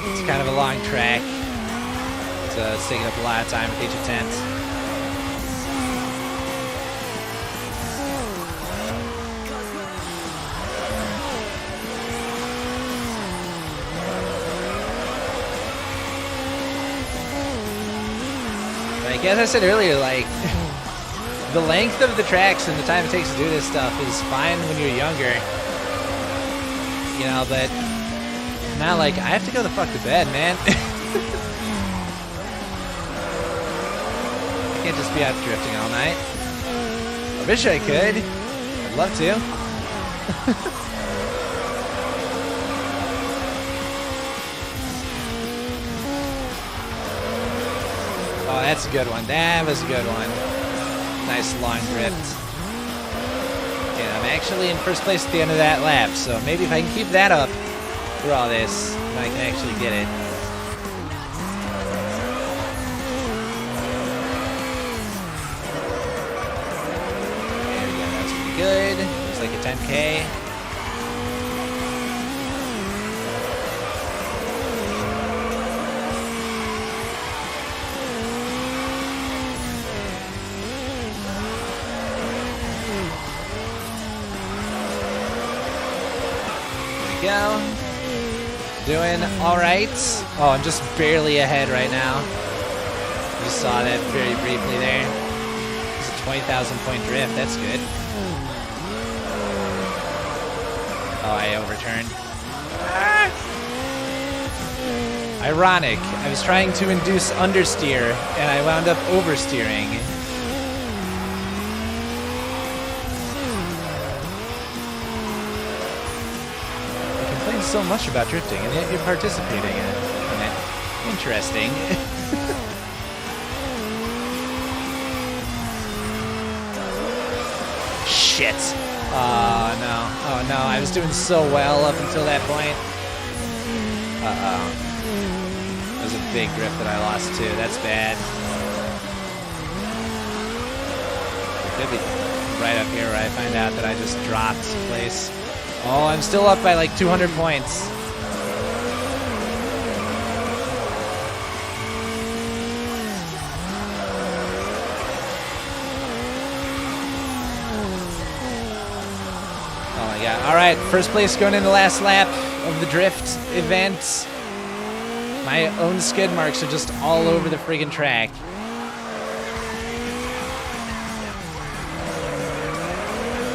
It's kind of a long track. It's taking up a lot of time with each attempt. Like, as I said earlier, like, the length of the tracks and the time it takes to do this stuff is fine when you're younger. You know, but now, like, I have to go the fuck to bed, man. I can't just be out drifting all night. I wish I could. I'd love to. Oh, that's a good one. That was a good one. Nice long drift. Yeah, I'm actually in first place at the end of that lap, so maybe if I can keep that up through all this, I can actually get it. There we go, that's pretty good. Looks like a 10K. Go. Doing all right. Oh, I'm just barely ahead right now. Just saw that very briefly there. It's a 20,000 point drift. That's good. Oh, I overturned. Ah! Ironic. I was trying to induce understeer, and I wound up oversteering. So much about drifting, and yet you're participating in it. Interesting. Shit. Oh no. Oh no. I was doing so well up until that point. Uh-oh. That was a big drift that I lost too. That's bad. It could be right up here where I find out that I just dropped place. Oh, I'm still up by like 200 points. Oh my god. Alright, first place going in the last lap of the drift event. My own skid marks are just all over the friggin' track.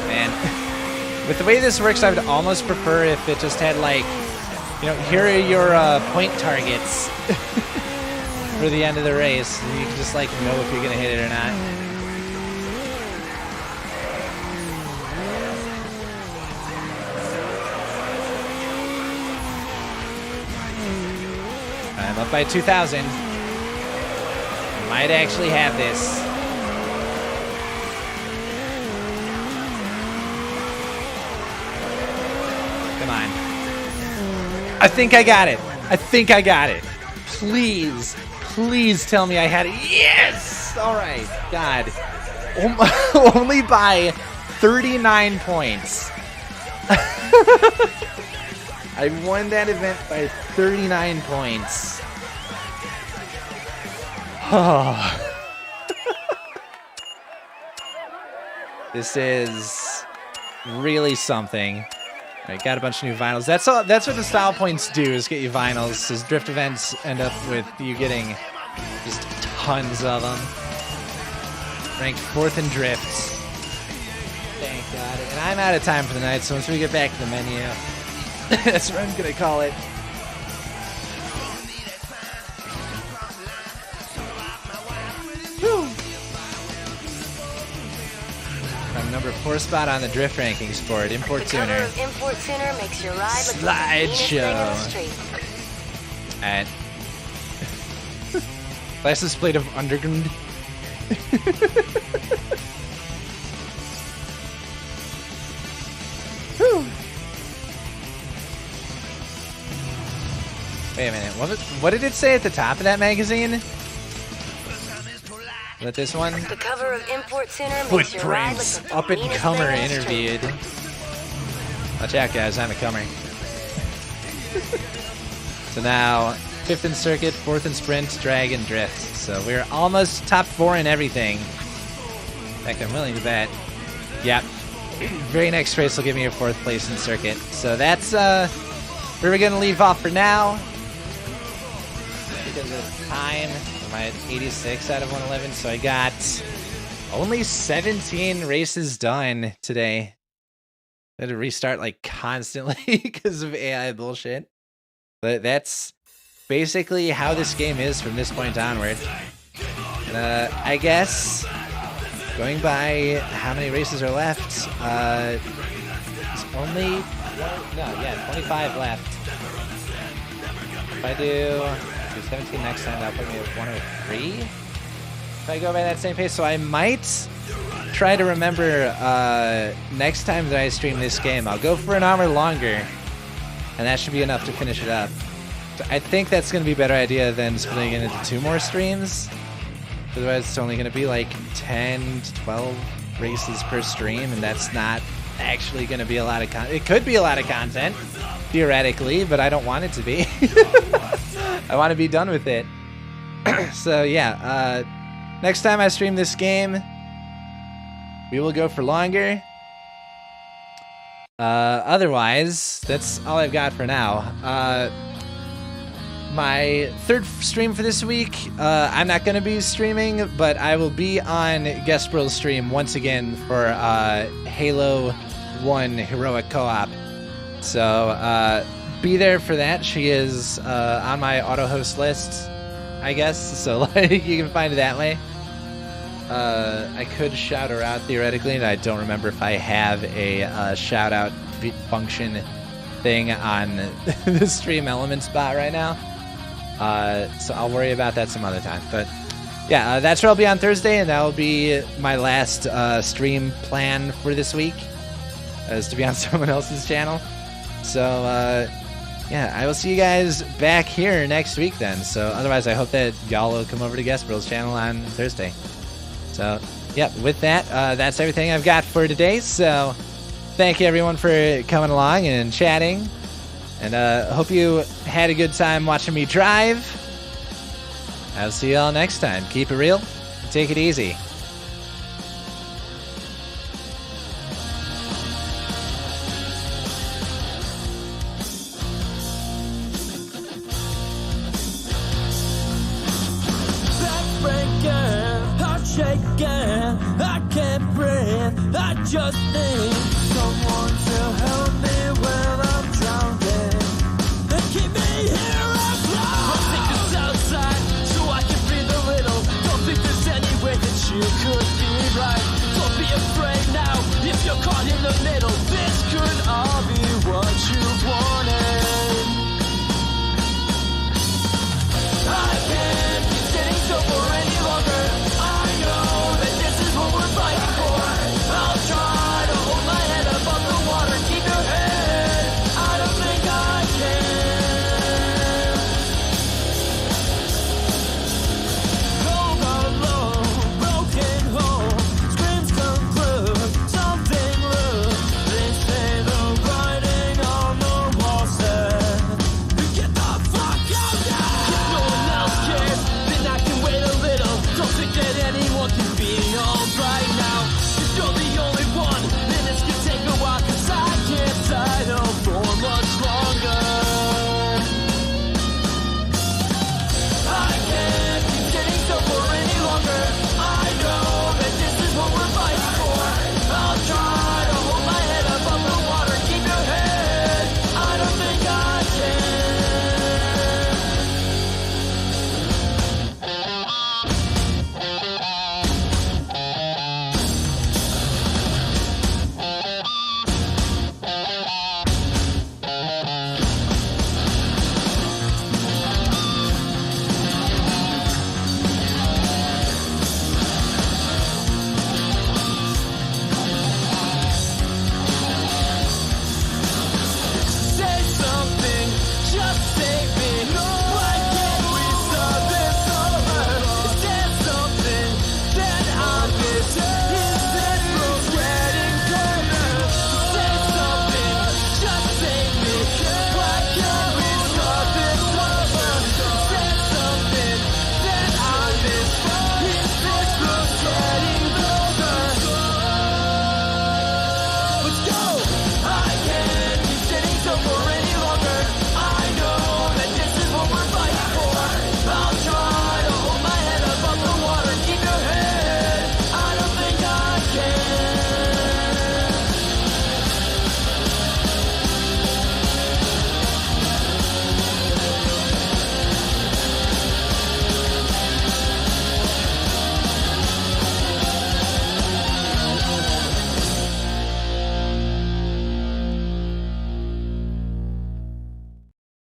Man. With the way this works, I would almost prefer if it just had, like, you know, here are your point targets for the end of the race. And you can just, like, know if you're going to hit it or not. I'm up by 2,000. Might actually have this. Come on. I think I got it. I think I got it. Please, please tell me I had it. Yes! All right. God. Only by 39 points. I won that event by 39 points. This is really something. I got a bunch of new vinyls. That's what the style points do, is get you vinyls. As drift events end up with you getting just tons of them. Ranked 4th in drifts. Thank God. And I'm out of time for the night, so once we get back to the menu, that's what I'm gonna call it. Whew. I'm number 4 spot on the drift rankings board. Import The cover tuner. of Import Tuner makes your ride look like the meanest thing in the Slideshow. street. And license plate of underground. Whew. Wait a minute. What did it say at the top of that magazine? Is that this one? The cover of Import Center makes your ride look Footprints. like the Up and meanest comer thing on the street. interviewed. Watch out, guys. I'm a comer. So now, 5th in circuit, 4th in sprint, drag, and drift. So we're almost top 4 in everything. In fact, I'm willing to bet. Yep. Very next race will give me a 4th place in circuit. So that's where we're going to leave off for now. Because of time, I'm at 86 out of 111. So I got only 17 races done today. I had to restart like constantly because of AI bullshit. But that's basically how this game is from this point onward. And, I guess going by how many races are left, it's only 25 left. If I do 17 next time, that'll put me at 103. If I go by that same pace, so I might try to remember next time that I stream this game, I'll go for an hour longer, and that should be enough to finish it up. So I think that's going to be a better idea than splitting it into 2 more streams. Otherwise, it's only going to be like 10 to 12 races per stream, and that's not actually going to be a lot of content. It could be a lot of content, theoretically, but I don't want it to be. I want to be done with it. So yeah, next time I stream this game, we will go for longer. Otherwise, that's all I've got for now. My 3rd stream for this week, I'm not going to be streaming, but I will be on Guestbro's stream once again for Halo 1 Heroic Co-op. So be there for that. She is on my auto-host list, I guess, so like you can find it that way. I could shout her out theoretically, and I don't remember if I have a shout out function thing on the stream element spot right now. So I'll worry about that some other time. But yeah, that's where I'll be on Thursday, and that will be my last stream plan for this week, is to be on someone else's channel. So yeah, I will see you guys back here next week then. So otherwise, I hope that y'all will come over to Guestbro's channel on Thursday. So, yep, with that, that's everything I've got for today. So, thank you everyone for coming along and chatting. And hope you had a good time watching me drive. I'll see you all next time. Keep it real. Take it easy. Shaking, I can't breathe. I just need someone to help me.